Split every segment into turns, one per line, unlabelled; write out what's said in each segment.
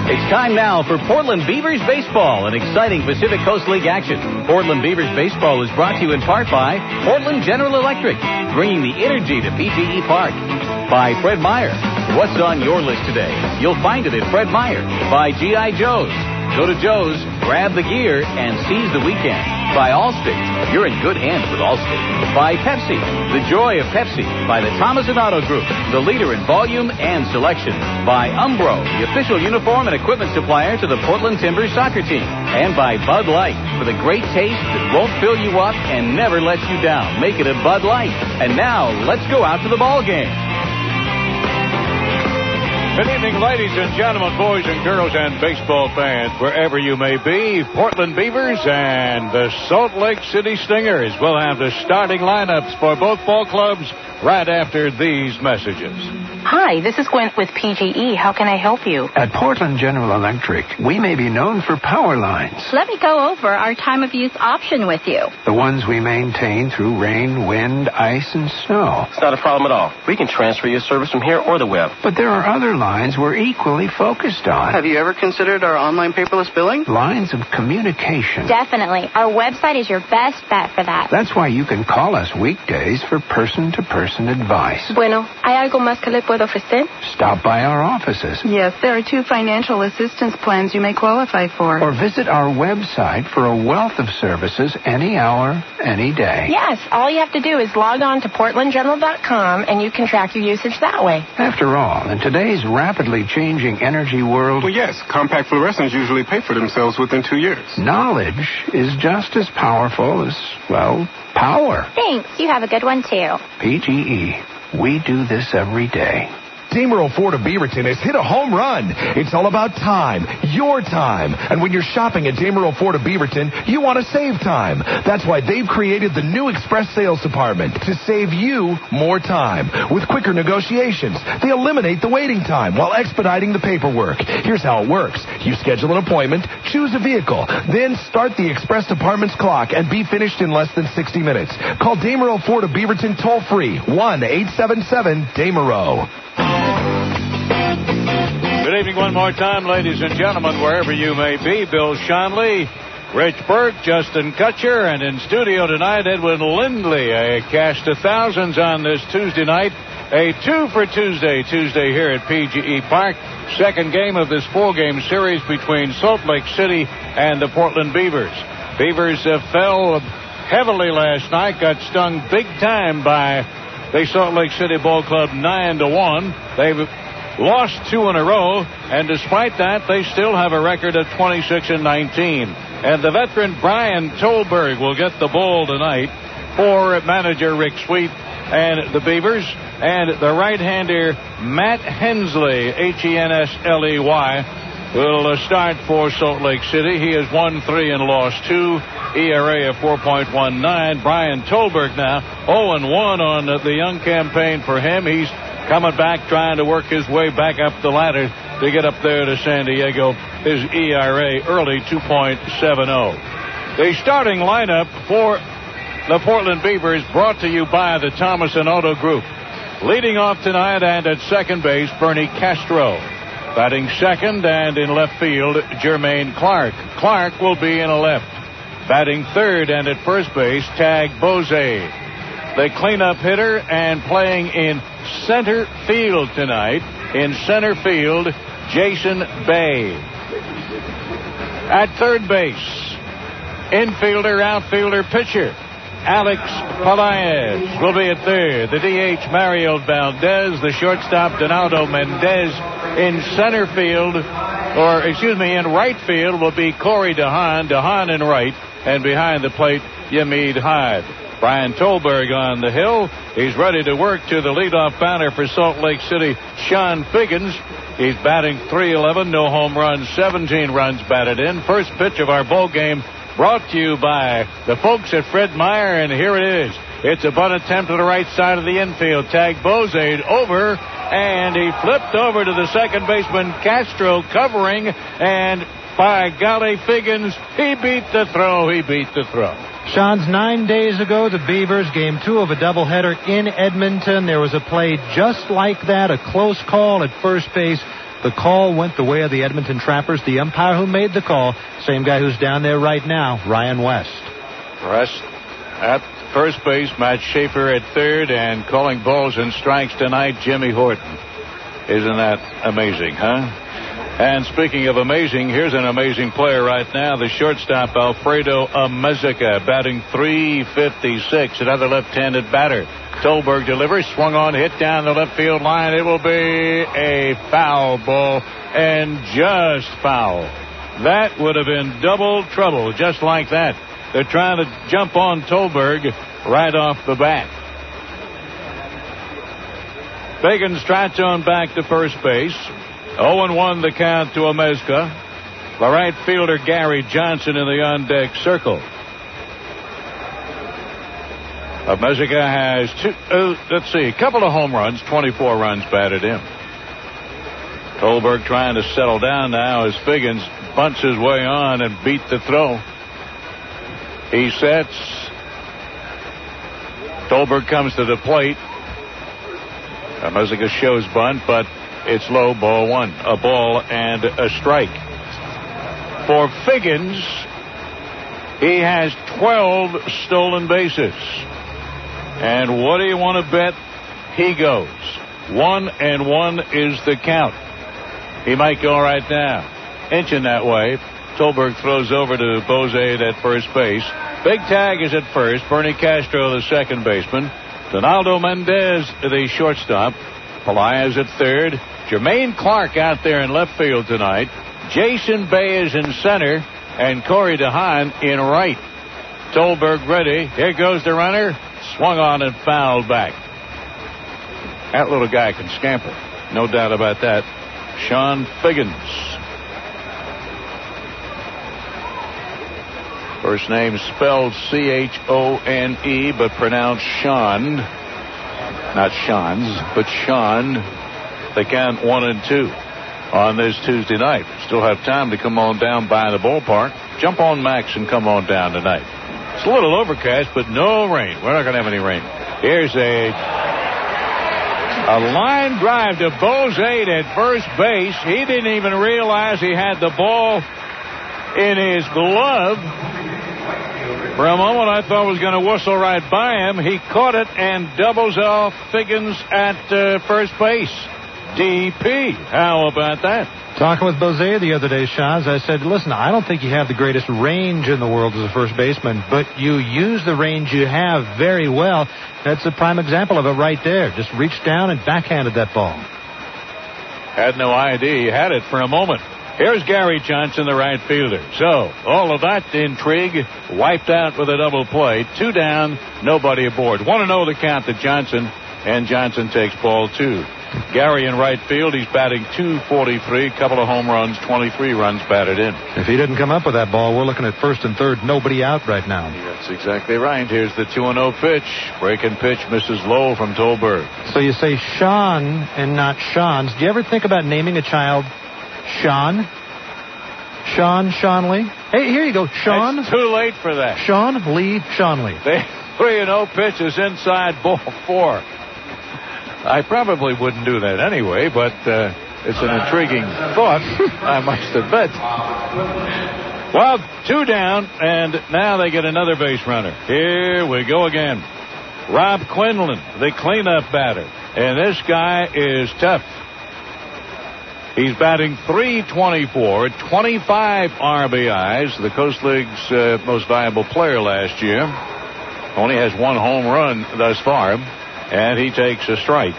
It's time now for Portland Beavers Baseball, an exciting Pacific Coast League action. Portland Beavers Baseball is brought to you in part by Portland General Electric, bringing the energy to PGE Park. By Fred Meyer. What's on your list today? You'll find it at Fred Meyer. By G.I. Joe's. Go to Joe's, grab the gear, and seize the weekend. By Allstate. You're in good hands with Allstate. By Pepsi. The joy of Pepsi. By the Thomas & Auto Group, the leader in volume and selection. By Umbro, the official uniform and equipment supplier to the Portland Timbers soccer team. And by Bud Light, for the great taste that won't fill you up and never lets you down. Make it a Bud Light. And now, let's go out to the ball game.
Good evening, ladies and gentlemen, boys and girls, and baseball fans, wherever you may be. Portland Beavers and the Salt Lake City Stingers will have the starting lineups for both ball clubs right after these messages.
Hi, this is Gwen with PGE. How can I help you?
At Portland General Electric, we may be known for power lines.
Let me go over our time of use option with you.
The ones we maintain through rain, wind, ice, and snow.
It's not a problem at all. We can transfer your service from here or the web.
But there are other lines we're equally focused on.
Have you ever considered our online paperless billing?
Lines of communication.
Definitely. Our website is your best bet for that.
That's why you can call us weekdays for person-to-person advice.
Bueno, ¿hay algo más que le puedo ofrecer?
Stop by our offices.
Yes, there are 2 financial assistance plans you may qualify for.
Or visit our website for a wealth of services any hour, any day.
Yes, all you have to do is log on to portlandgeneral.com and you can track your usage that way.
After all, in today's rapidly changing energy world...
Well, yes, compact fluorescents usually pay for themselves within 2 years.
Knowledge is just as powerful as, well, power.
Thanks. You have a good one, too.
PGE. We do this every day.
Damerl Ford of Beaverton has hit a home run. It's all about time, your time. And when you're shopping at Damerl Ford of Beaverton, you want to save time. That's why they've created the new Express Sales Department to save you more time. With quicker negotiations, they eliminate the waiting time while expediting the paperwork. Here's how it works. You schedule an appointment, choose a vehicle, then start the Express Department's clock and be finished in less than 60 minutes. Call Damerl Ford of Beaverton toll-free, 1-877-DAMERO.
Good evening one more time, ladies and gentlemen, wherever you may be. Bill Schonley, Rich Burke, Justin Kutcher, and in studio tonight, Edwin Lindley. A cash to thousands on this Tuesday night. A 2 for Tuesday here at PGE Park. Second game of this 4-game series between Salt Lake City and the Portland Beavers. Beavers fell heavily last night, got stung big time by the Salt Lake City Ball Club 9-1. They've lost 2 in a row, and despite that, they still have a record of 26-19. And the veteran Brian Tolberg will get the ball tonight for manager Rick Sweet and the Beavers. And the right-hander Matt Hensley, Hensley, will start for Salt Lake City. He has won 3 and lost 2. ERA of 4.19. Brian Tolberg now 0-1 on the young campaign for him. He's coming back, trying to work his way back up the ladder to get up there to San Diego. His ERA early 2.70. The starting lineup for the Portland Beavers brought to you by the Thomas & Auto Group. Leading off tonight and at second base, Bernie Castro. Batting second and in left field, Jermaine Clark. Clark will be in a left. Batting third and at first base, Tag Bose. The cleanup hitter and playing in center field tonight. In center field, Jason Bay. At third base, infielder, outfielder, pitcher, Alex Pelaez will be at third. The DH, Mario Valdez. The shortstop, Donato Mendez. In center field, in right field will be Corey DeHaan. DeHaan in right. And behind the plate, Yamid Hyde. Brian Tolberg on the hill. He's ready to work to the leadoff batter for Salt Lake City, Sean Figgins. He's batting .311, no home runs, 17 runs batted in. First pitch of our ball game brought to you by the folks at Fred Meyer, and here it is. It's a bunt attempt to the right side of the infield. Tag Bose over, and he flipped over to the second baseman, Castro, covering, and by golly, Figgins, he beat the throw.
Sean's 9 days ago, the Beavers, game 2 of a doubleheader in Edmonton. There was a play just like that, a close call at first base. The call went the way of the Edmonton Trappers. The umpire who made the call, same guy who's down there right now, Ryan West.
Rest at first base, Matt Schaefer at third, and calling balls and strikes tonight, Jimmy Horton. Isn't that amazing, huh? And speaking of amazing, here's an amazing player right now, the shortstop, Alfredo Amezica, batting .356, another left-handed batter. Tolberg delivers, swung on, hit down the left field line. It will be a foul ball, and just foul. That would have been double trouble, just like that. They're trying to jump on Tolberg right off the bat. Fagan Stratton back to first base. 0-1 the count to Amezica. The right fielder Gary Johnson in the on-deck circle. Amezica has a couple of home runs, 24 runs batted in. Tolberg trying to settle down now as Figgins bunts his way on and beat the throw. He sets. Tolberg comes to the plate. Amezica shows bunt, but it's low, ball one. A ball and a strike. For Figgins, he has 12 stolen bases. And what do you want to bet? He goes. 1-1 is the count. He might go right now. Inching that way. Tolberg throws over to Bozade at first base. Big Tag is at first. Bernie Castro, the second baseman. Donaldo Mendez, the shortstop. Pelaez at third. Jermaine Clark out there in left field tonight. Jason Bay is in center. And Corey DeHaan in right. Tolberg ready. Here goes the runner. Swung on and fouled back. That little guy can scamper. No doubt about that. Sean Figgins. First name spelled C-H-O-N-E, but pronounced Sean. Not Sean's, but Sean. They count 1-2 on this Tuesday night. Still have time to come on down by the ballpark. Jump on Max and come on down tonight. It's a little overcast, but no rain. We're not going to have any rain. Here's a line drive to Bozade at first base. He didn't even realize he had the ball in his glove. For a moment, I thought it was going to whistle right by him. He caught it and doubles off Figgins at first base. DP. How about that?
Talking with Bozade the other day, Shaz, I said, listen, I don't think you have the greatest range in the world as a first baseman, but you use the range you have very well. That's a prime example of it right there. Just reached down and backhanded that ball.
Had no idea he had it for a moment. Here's Gary Johnson, the right fielder. So, all of that intrigue wiped out with a double play. 2 down, nobody aboard. 1-0 the count to Johnson, and Johnson takes ball 2. Gary in right field, he's batting .243, couple of home runs, 23 runs batted in.
If he didn't come up with that ball, we're looking at first and third, nobody out right now.
That's exactly right. Here's the 2-0 pitch. Breaking pitch misses low from Tolberg.
So you say Sean and not Sean's. Do you ever think about naming a child Sean? Sean Lee? Hey, here you go, Sean.
It's too late for that.
Sean Lee.
The 3-0 pitch is inside ball 4. I probably wouldn't do that anyway, but it's an intriguing thought, I must admit. Well, 2 down, and now they get another base runner. Here we go again. Rob Quinlan, the cleanup batter. And this guy is tough. He's batting .324, 25 RBIs, the Coast League's most valuable player last year. Only has 1 home run thus far. And he takes a strike.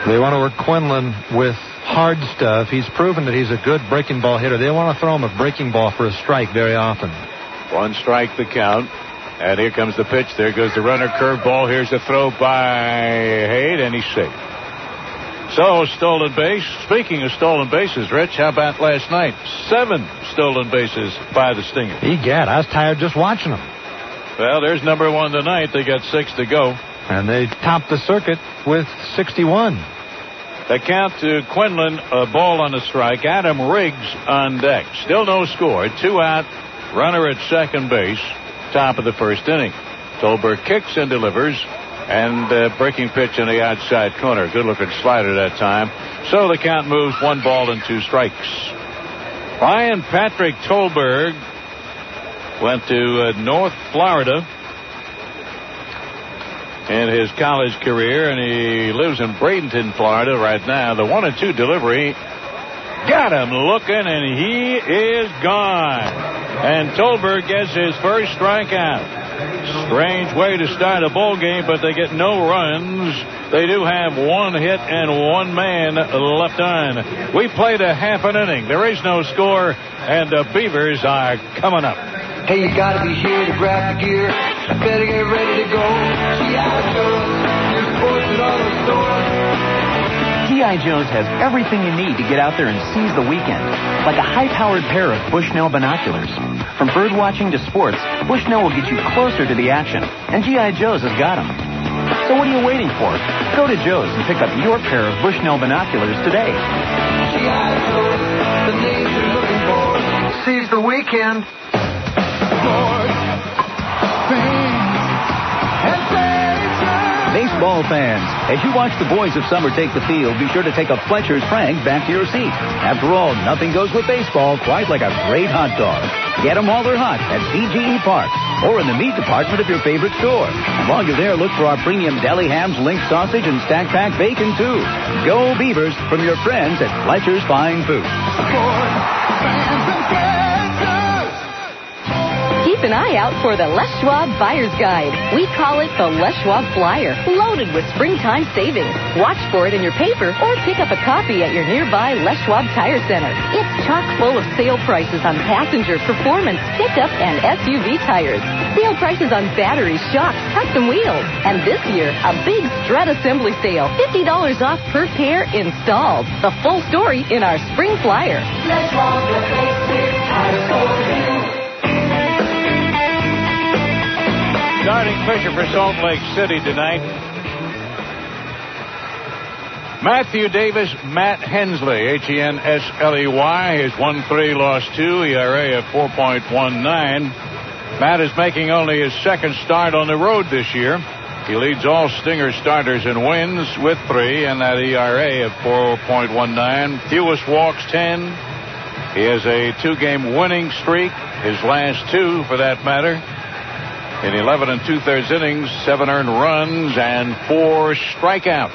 They want to work Quinlan with hard stuff. He's proven that he's a good breaking ball hitter. They want to throw him a breaking ball for a strike very often.
1 strike the count. And here comes the pitch. There goes the runner. Curveball. Here's the throw by Haight, and he's safe. So, stolen base. Speaking of stolen bases, Rich, how about last night? 7 stolen bases by the Stingers.
Egad, I was tired just watching them.
Well, there's number 1 tonight. They got 6 to go.
And they topped the circuit with 61.
The count to Quinlan, a ball on a strike. Adam Riggs on deck. Still no score. 2 out. Runner at second base. Top of the first inning. Tolberg kicks and delivers. And breaking pitch in the outside corner. Good-looking slider that time. So the count moves 1 ball and 2 strikes. Ryan Patrick Tolberg went to North Florida in his college career, and he lives in Bradenton, Florida right now. The 1-2 delivery got him looking, and he is gone. And Tolberg gets his first strikeout. Strange way to start a ball game, but they get no runs. They do have 1 hit and 1 man left on. We played a half an inning. There is no score, and the Beavers are coming up.
Hey, you gotta be here to grab the gear. Better get ready to go. G.I. Joe's, your sports at all the stores.
G.I. Joe's has everything you need to get out there and seize the weekend. Like a high-powered pair of Bushnell binoculars. From bird watching to sports, Bushnell will get you closer to the action. And G.I. Joe's has got them. So what are you waiting for? Go to Joe's and pick up your pair of Bushnell binoculars today.
G.I. Joe's, the names you're looking for. Seize the weekend.
Baseball fans, as you watch the boys of summer take the field, be sure to take a Fletcher's Frank back to your seat. After all, nothing goes with baseball quite like a great hot dog. Get them while they're hot at PGE Park or in the meat department of your favorite store. And while you're there, look for our premium deli hams, link sausage, and stack pack bacon, too. Go Beavers from your friends at Fletcher's Fine Food.
Keep an eye out for the Les Schwab Buyer's Guide. We call it the Les Schwab Flyer, loaded with springtime savings. Watch for it in your paper or pick up a copy at your nearby Les Schwab Tire Center. It's chock full of sale prices on passenger, performance, pickup, and SUV tires. Sale prices on batteries, shocks, custom wheels. And this year, a big strut assembly sale, $50 off per pair installed. The full story in our spring flyer.
Les Schwab, the place with tires for you.
Starting pitcher for Salt Lake City tonight, Matthew Davis, Matt Hensley, Hensley. His 1-3, lost 2, ERA of 4.19. Matt is making only his second start on the road this year. He leads all Stinger starters in wins with 3 and that ERA of 4.19. Fewest walks, 10. He has a 2-game winning streak, his last 2 for that matter. In 11 2/3 innings, 7 earned runs and 4 strikeouts.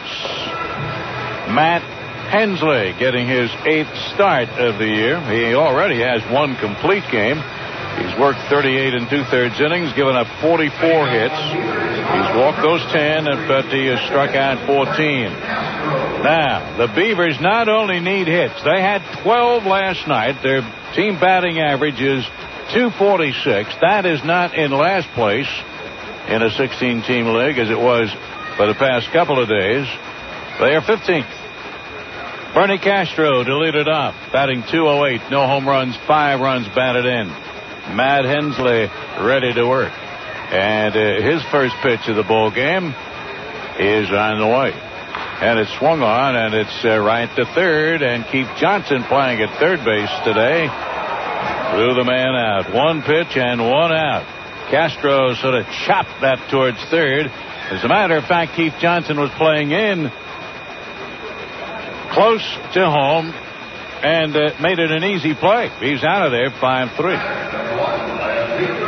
Matt Hensley getting his 8th start of the year. He already has 1 complete game. He's worked 38 2/3 innings, given up 44 hits. He's walked those 10, but he has struck out 14. Now, the Beavers not only need hits, they had 12 last night. Their team batting average is .246. That is not in last place in a 16-team league as it was for the past couple of days. They are 15th. Bernie Castro to lead it off, batting .208. No home runs, 5 runs batted in. Matt Hensley ready to work. And his first pitch of the ball game is on the way. And it's swung on, and it's right to third. And Keith Johnson playing at third base today. Threw the man out. 1 pitch and 1 out. Castro sort of chopped that towards third. As a matter of fact, Keith Johnson was playing in close to home and made it an easy play. He's out of there, 5-3.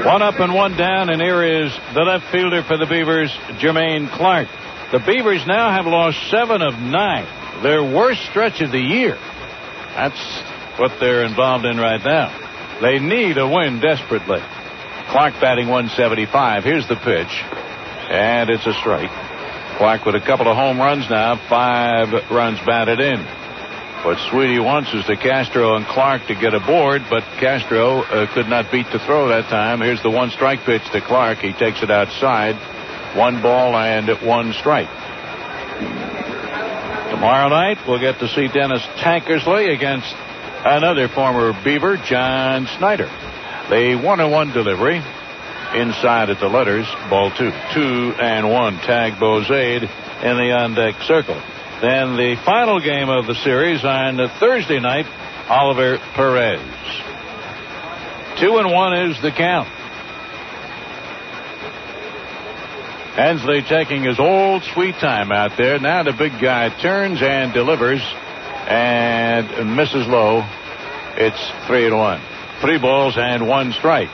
1 up and 1 down, and here is the left fielder for the Beavers, Jermaine Clark. The Beavers now have lost 7 of 9. Their worst stretch of the year. That's what they're involved in right now. They need a win desperately. Clark batting .175. Here's the pitch. And it's a strike. Clark with a couple of home runs now. 5 runs batted in. What Sweetie wants is the Castro and Clark to get aboard, but Castro could not beat the throw that time. Here's the 1-strike pitch to Clark. He takes it outside. 1 ball and 1 strike. Tomorrow night, we'll get to see Dennis Tankersley against another former Beaver, John Snyder. The 1-1 delivery inside at the letters, ball 2. 2-1. Tag Bozade in the on-deck circle. Then the final game of the series on Thursday night, Oliver Perez. 2-1 is the count. Hensley taking his old sweet time out there. Now the big guy turns and delivers and misses low. It's 3-1. 3 balls and 1 strike.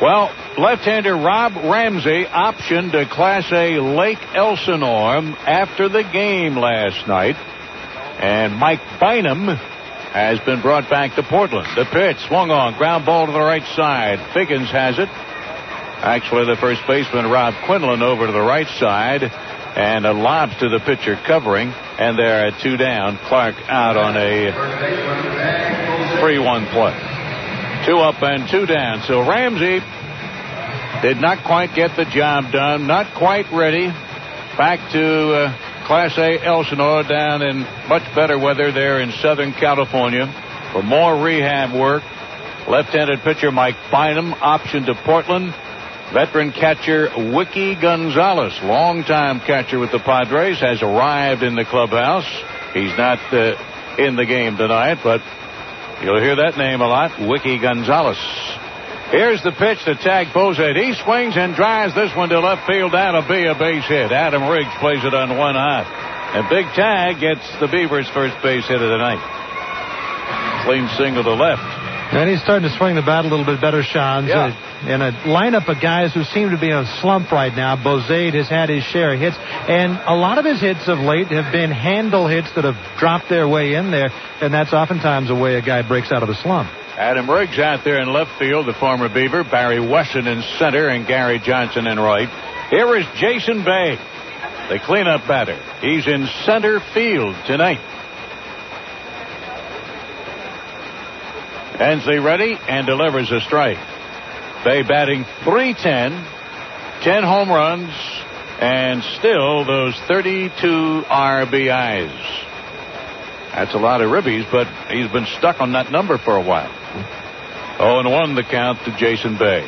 Well, left-hander Rob Ramsey optioned to Class A Lake Elsinore after the game last night. And Mike Bynum has been brought back to Portland. The pitch swung on. Ground ball to the right side. Figgins has it. Actually, the first baseman, Rob Quinlan, over to the right side. And a lob to the pitcher covering. And they're at 2 down. Clark out on a 3-1 play. 2 up and 2 down. So Ramsey did not quite get the job done. Not quite ready. Back to Class A Elsinore down in much better weather there in Southern California for more rehab work. Left-handed pitcher Mike Bynum optioned to Portland. Veteran catcher Wiki Gonzalez, longtime catcher with the Padres, has arrived in the clubhouse. He's not in the game tonight, but you'll hear that name a lot, Wiki Gonzalez. Here's the pitch to Tag Bozet. He swings and drives this one to left field. That'll be a base hit. Adam Riggs plays it on 1 hop. And Big Tag gets the Beavers' first base hit of the night. Clean single to left.
And he's starting to swing the bat a little bit better, Sean.
Yeah.
In a lineup of guys who seem to be in a slump right now, Bozade has had his share of hits. And a lot of his hits of late have been handle hits that have dropped their way in there. And that's oftentimes a way a guy breaks out of a slump.
Adam Riggs out there in left field, the former Beaver. Barry Wesson in center and Gary Johnson in right. Here is Jason Bay, the cleanup batter. He's in center field tonight. Hensley ready and delivers a strike. Bay batting .310, 10 home runs, and still those 32 RBIs. That's a lot of ribbies, but he's been stuck on that number for a while. 0-1 the count to Jason Bay.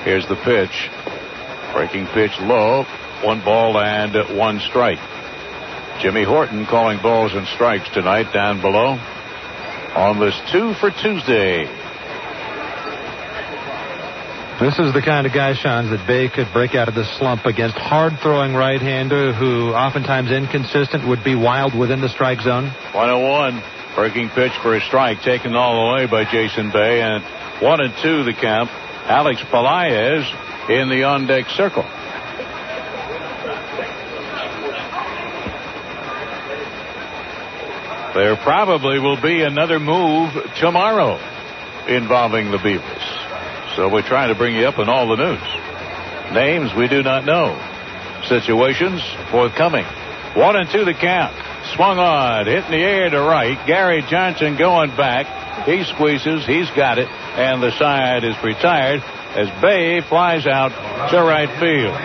Here's the pitch. Breaking pitch low. 1 ball and 1 strike. Jimmy Horton calling balls and strikes tonight down below on this 2 for Tuesday.
This is the kind of guy, Sean, that Bay could break out of this slump against hard-throwing right-hander who oftentimes inconsistent, would be wild within the strike zone.
1-1. Breaking pitch for a strike taken all the way by Jason Bay. And 1-2 the count. Alex Pelaez in the on-deck circle. There probably will be another move tomorrow involving the Beavers. So we're trying to bring you up on all the news. Names we do not know. Situations forthcoming. 1-2 the count. Swung on. Hit in the air to right. Gary Johnson going back. He squeezes. He's got it. And the side is retired as Bay flies out to right field.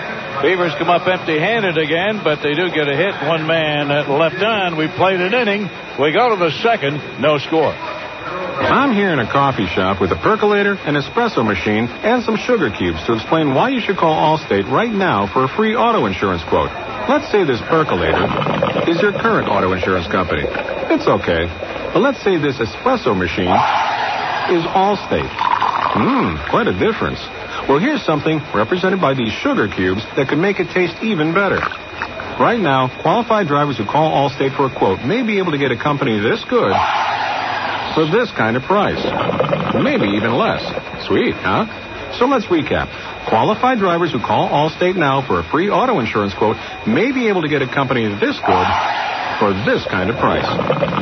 Beavers come up empty-handed again, but they do get a hit. 1 man left on. We played an inning. We go to the second. No score.
I'm here in a coffee shop with a percolator, an espresso machine, and some sugar cubes to explain why you should call Allstate right now for a free auto insurance quote. Let's say this percolator is your current auto insurance company. It's okay. But let's say this espresso machine is Allstate. Quite a difference. Well, here's something represented by these sugar cubes that could make it taste even better. Right now, qualified drivers who call Allstate for a quote may be able to get a company this good for this kind of price. Maybe even less. Sweet, huh? So let's recap. Qualified drivers who call Allstate now for a free auto insurance quote may be able to get a company this good for this kind of price.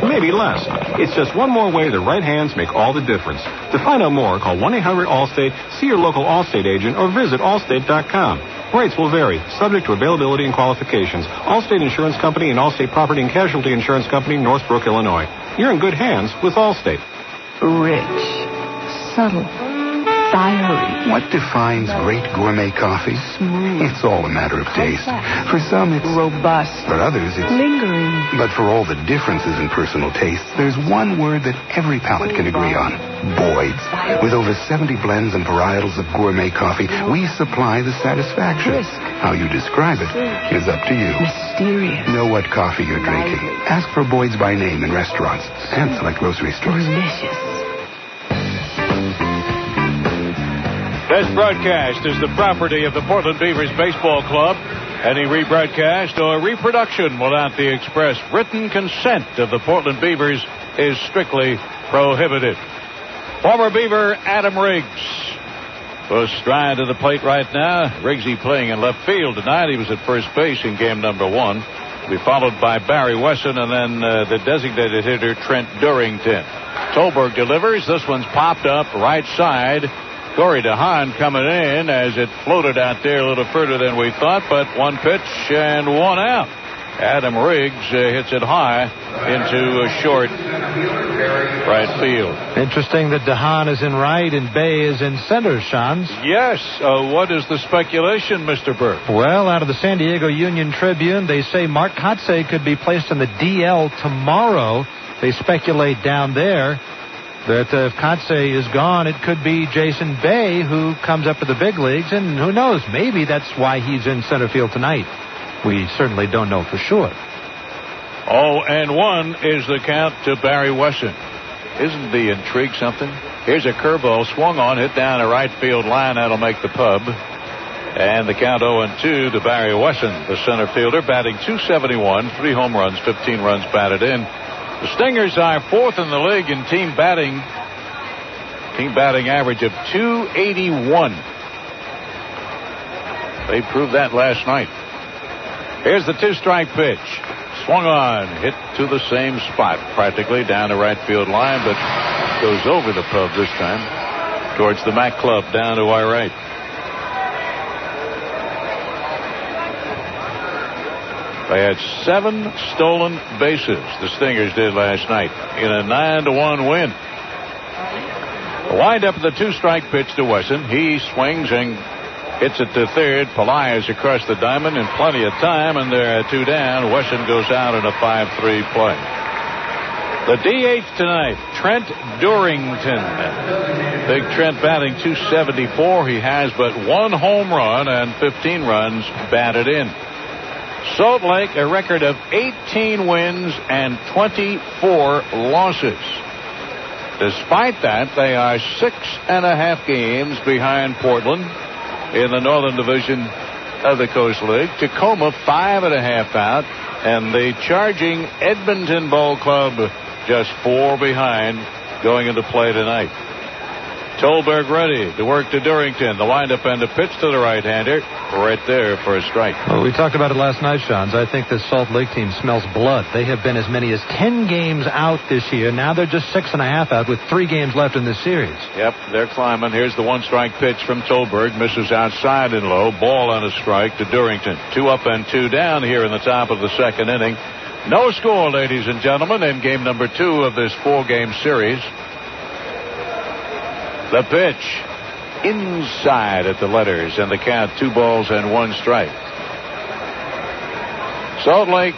Maybe less. It's just one more way the right hands make all the difference. To find out more, call 1-800-ALLSTATE, see your local Allstate agent, or visit allstate.com. Rates will vary, subject to availability and qualifications. Allstate Insurance Company and Allstate Property and Casualty Insurance Company, Northbrook, Illinois. You're in good hands with Allstate.
Rich, subtle, fiery.
What defines great gourmet coffee?
Smooth.
It's all a matter of taste. For some, it's
robust.
For others, it's
lingering.
But for all the differences in personal tastes, there's one word that every palate can agree on. Boyd's. With over 70 blends and varietals of gourmet coffee, we supply the satisfaction.
Brisk.
How you describe it is up to you.
Mysterious.
Know what coffee you're drinking. Ask for Boyd's by name in restaurants and select grocery stores.
Delicious.
This broadcast is the property of the Portland Beavers Baseball Club. Any rebroadcast or reproduction without the express written consent of the Portland Beavers is strictly prohibited. Former Beaver Adam Riggs will stride to the plate right now. Riggsy playing in left field tonight. He was at first base in game number 1. Be followed by Barry Wesson and then the designated hitter Trent Durrington. Tolberg delivers. This one's popped up right side. Corey DeHaan coming in as it floated out there a little further than we thought, but one pitch and one out. Adam Riggs hits it high into a short right field.
Interesting that DeHaan is in right and Bay is in center, Shans.
Yes. What is the speculation, Mr. Burke?
Well, out of the San Diego Union Tribune, they say Mark Kotsay could be placed on the DL tomorrow. They speculate down there that if Kotsay is gone, it could be Jason Bay who comes up to the big leagues, and who knows, maybe that's why he's in center field tonight. We certainly don't know for sure.
0-1 is the count to Barry Wesson. Isn't the intrigue something? Here's a curveball swung on, hit down a right field line. That'll make the pub. And the count 0-2 to Barry Wesson, the center fielder, batting .271, 3 home runs, 15 runs batted in. The Stingers are 4th in the league in team batting average of .281. They proved that last night. Here's the 2-strike pitch. Swung on, hit to the same spot, practically down the right field line, but goes over the pub this time towards the Mac Club down to our right. They had 7 stolen bases, the Stingers did last night, in a 9-1 win. The windup of the 2-strike pitch to Wesson. He swings and hits it to third. Pelaez across the diamond in plenty of time, and they're 2 down. Wesson goes out in a 5-3 play. The DH tonight, Trent Durrington. Big Trent batting .274. He has but 1 home run and 15 runs batted in. Salt Lake, a record of 18 wins and 24 losses. Despite that, they are 6.5 games behind Portland in the Northern Division of the Coast League. Tacoma 5.5 out, and the charging Edmonton Ball Club just 4 behind going into play tonight. Tolberg ready to work to Durrington. The windup and the pitch to the right-hander. Right there for a strike.
Well, we talked about it last night, Shans. I think this Salt Lake team smells blood. They have been as many as 10 games out this year. Now they're just 6.5 out with 3 games left in this series.
Yep, they're climbing. Here's the 1-strike pitch from Tolberg. Misses outside and low. Ball on a strike to Durrington. 2 up and 2 down here in the top of the 2nd inning. No score, ladies and gentlemen, in game number 2 of this 4-game series. The pitch inside at the letters, and the count 2 balls and 1 strike. Salt Lake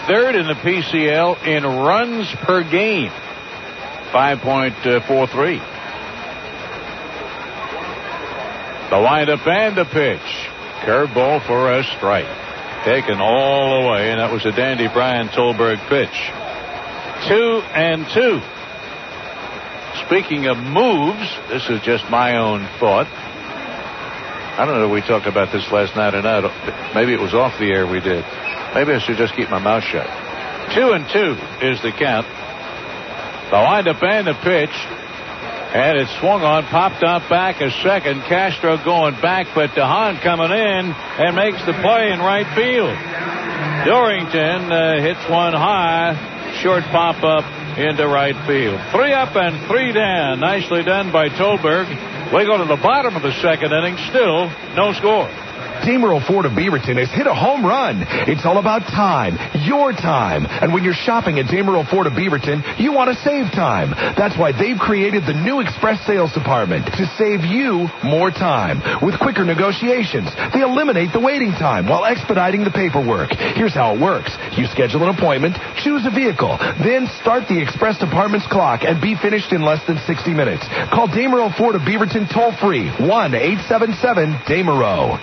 3rd in the PCL in runs per game, 5.43. The windup and the pitch. Curveball for a strike. Taken all the way, and that was a Dandy Brian Tolberg pitch. 2-2. Speaking of moves, this is just my own thought. I don't know if we talked about this last night or not. Maybe it was off the air we did. Maybe I should just keep my mouth shut. 2-2 is the count. The windup and the pitch. And it swung on, popped out back a second. Castro going back, but DeHaan coming in and makes the play in right field. Durrington hits one high. Short pop-up into right field. 3 up and 3 down. Nicely done by Tolberg. We go to the bottom of the 2nd inning. Still no score.
Dameril Ford of Beaverton has hit a home run. It's all about time, your time. And when you're shopping at Dameril Ford of Beaverton, you want to save time. That's why they've created the new Express Sales Department to save you more time. With quicker negotiations, they eliminate the waiting time while expediting the paperwork. Here's how it works. You schedule an appointment, choose a vehicle, then start the Express Department's clock and be finished in less than 60 minutes. Call Dameril Ford of Beaverton toll-free, 1-877-DAMERO.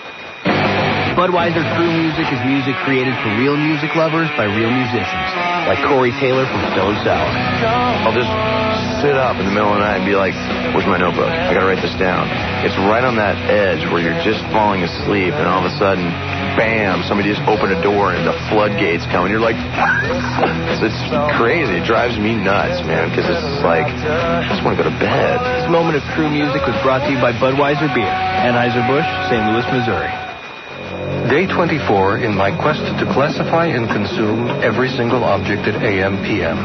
Budweiser True Music is music created for real music lovers by real musicians. like Corey Taylor from Stone Sour.
I'll just sit up in the middle of the night and be like, where's my notebook? I gotta write this down. It's right on that edge where you're just falling asleep, and all of a sudden, bam, somebody just opened a door and the floodgates come, and you're like, it's crazy. It drives me nuts, man, because it's like, I just want to go to bed.
This moment of true music was brought to you by Budweiser Beer, Anheuser-Busch, St. Louis, Missouri.
Day 24 in my quest to classify and consume every single object at AM, PM.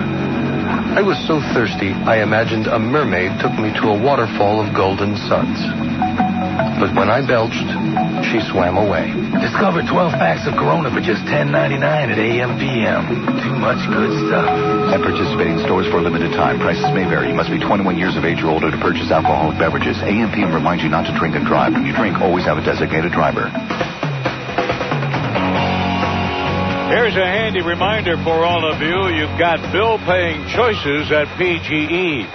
I was so thirsty, I imagined a mermaid took me to a waterfall of golden suns. But when I belched, she swam away.
Discover 12 packs of Corona for just $10.99 at AM/PM. Too much good stuff.
At participating stores for a limited time. Prices may vary. You must be 21 years of age or older to purchase alcoholic beverages. AM/PM reminds you not to drink and drive. When you drink, always have a designated driver.
Here's a handy reminder for all of you. You've got bill-paying choices at PGE.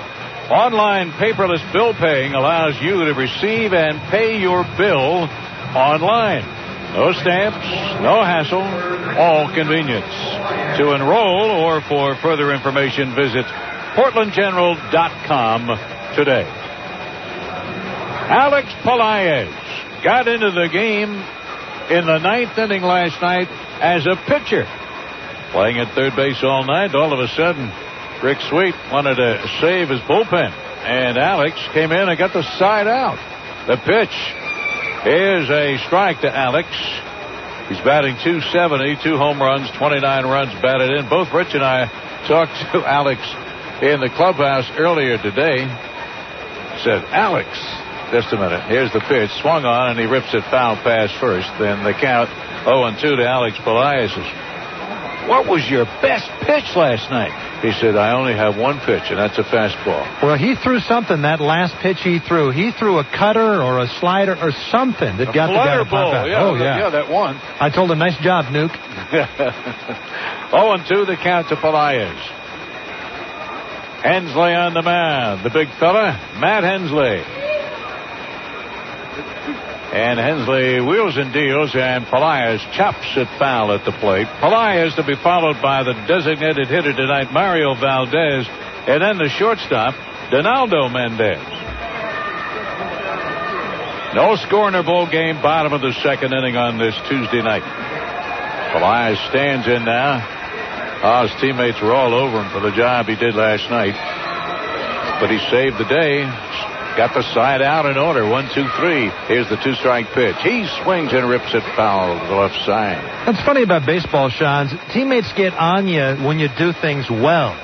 Online paperless bill paying allows you to receive and pay your bill online. No stamps, no hassle, all convenience. To enroll or for further information, visit PortlandGeneral.com today. Alex Pelaez got into the game in the ninth inning last night as a pitcher. Playing at third base all night, all of a sudden, Rick Sweet wanted to save his bullpen, and Alex came in and got the side out. The pitch is a strike to Alex. He's batting .270, 2 home runs, 29 runs batted in. Both Rich and I talked to Alex in the clubhouse earlier today. Said, Alex, just a minute. Here's the pitch. Swung on, and he rips it foul past first. Then the count 0-2 to Alex Pelaez. What was your best pitch last night? He said, I only have one pitch, and that's a fastball.
Well, he threw something that last pitch he threw. He threw a cutter or a slider or something that got the guy to pop out.
Yeah, that one.
I told him, nice job, Nuke.
0-2 the count to Pelaez. Hensley on the mound. The big fella, Matt Hensley. And Hensley wheels and deals, and Pelaez chops it foul at the plate. Pelaez to be followed by the designated hitter tonight, Mario Valdez, and then the shortstop, Donaldo Mendez. No score in their ball game, bottom of the second inning on this Tuesday night. Pelaez stands in now. His teammates were all over him for the job he did last night. But he saved the day. Got the side out in order. 1-2-3. Here's the 2-strike pitch. He swings and rips it foul to the left side.
What's funny about baseball, Sean, teammates get on you when you do things well.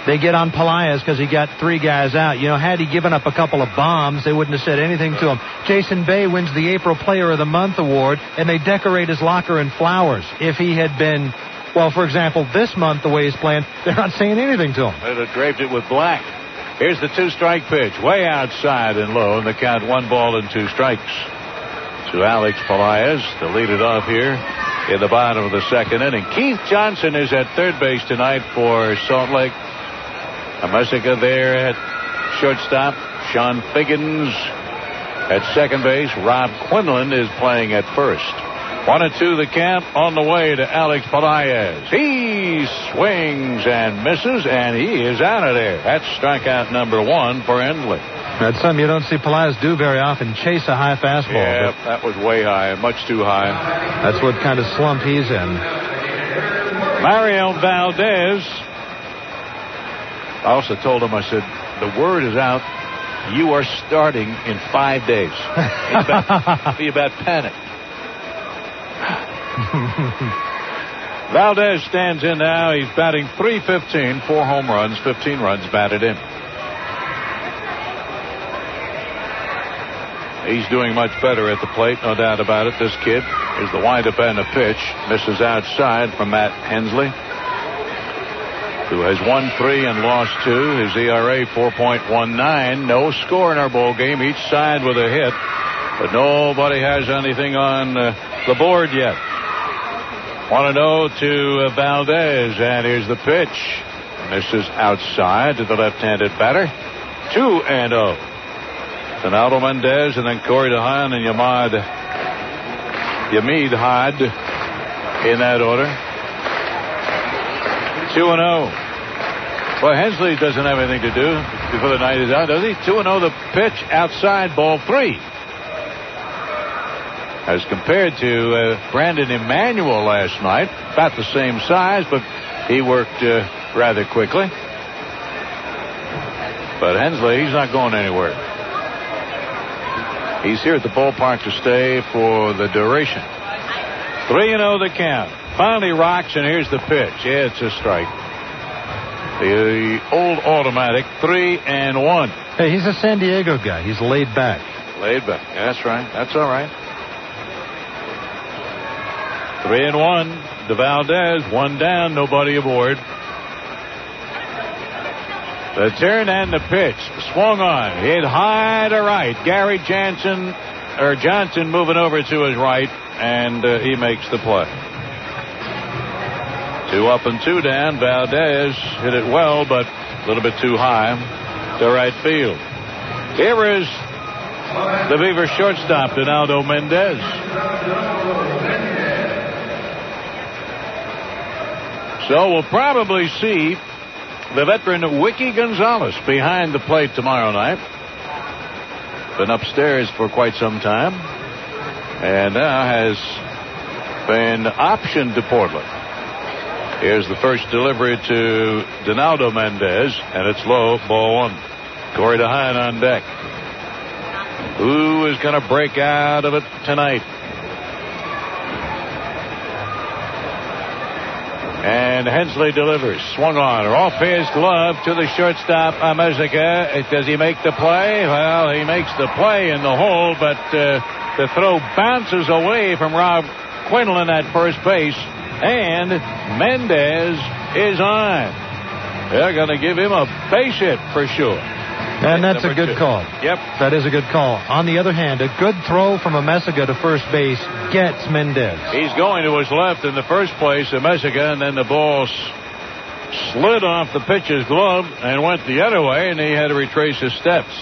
They get on Pelaez because he got 3 guys out. You know, had he given up a couple of bombs, they wouldn't have said anything to him. Jason Bay wins the April Player of the Month award, and they decorate his locker in flowers. If he had been, well, for example, this month, the way he's playing, they're not saying anything to him.
They'd have draped it with black. Here's the 2-strike pitch, way outside and low, and the count 1 ball and 2 strikes to Alex Pelaez to lead it off here in the bottom of the second inning. Keith Johnson is at third base tonight for Salt Lake. Amesica there at shortstop. Sean Figgins at second base. Rob Quinlan is playing at first. 1-2 the count on the way to Alex Pelaez. He swings and misses, and he is out of there. That's strikeout number 1 for Hensley.
That's something you don't see Pelaez do very often, chase a high fastball.
Yeah, that was way high, much too high.
That's what kind of slump he's in.
Mario Valdez. I also told him, I said, the word is out. You are starting in 5 days. Be about panic. Valdez stands in now. He's batting .315, 4 home runs, 15 runs batted in. He's doing much better at the plate, no doubt about it. This kid is the windup and the pitch. Misses outside from Matt Hensley, who has won 3 and lost 2. His ERA 4.19. No score in our ball game. Each side with a hit, but nobody has anything on the board yet. 1-0 to Valdez, and here's the pitch. Misses outside to the left-handed batter. 2-0. Donaldo Mendez, and then Corey DeHaan and Yamid Had in that order. 2-0. Well, Hensley doesn't have anything to do before the night is out, does he? 2-0 the pitch outside, ball 3. As compared to Brandon Emmanuel last night. About the same size, but he worked rather quickly. But Hensley, he's not going anywhere. He's here at the ballpark to stay for the duration. 3-0 the count. Finally rocks, and here's the pitch. Yeah, it's a strike. The old automatic, 3-1.
Hey, he's a San Diego guy. He's laid back.
Laid back. Yeah, that's right. That's all right. 3-1. De Valdez, 1 down, nobody aboard. The turn and the pitch. Swung on. Hit high to right. Gary Johnson moving over to his right, and he makes the play. 2 up and 2 down. Valdez hit it well, but a little bit too high to right field. Here is the Beavers shortstop, Donaldo Mendez. So we'll probably see the veteran Wiki Gonzalez behind the plate tomorrow night. Been upstairs for quite some time, and now has been optioned to Portland. Here's the first delivery to Donaldo Mendez, and it's low, ball 1. Corey DeHaan on deck. Who is going to break out of it tonight? And Hensley delivers. Swung on. Off his glove to the shortstop, Amezica. Does he make the play? Well, he makes the play in the hole, but the throw bounces away from Rob Quinlan at first base. And Mendez is on. They're going to give him a base hit for sure.
And that's a good call.
Yep.
That is a good call. On the other hand, a good throw from Amezica to first base gets Mendez.
He's going to his left in the first place, Amezica, and then the ball slid off the pitcher's glove and went the other way, and he had to retrace his steps.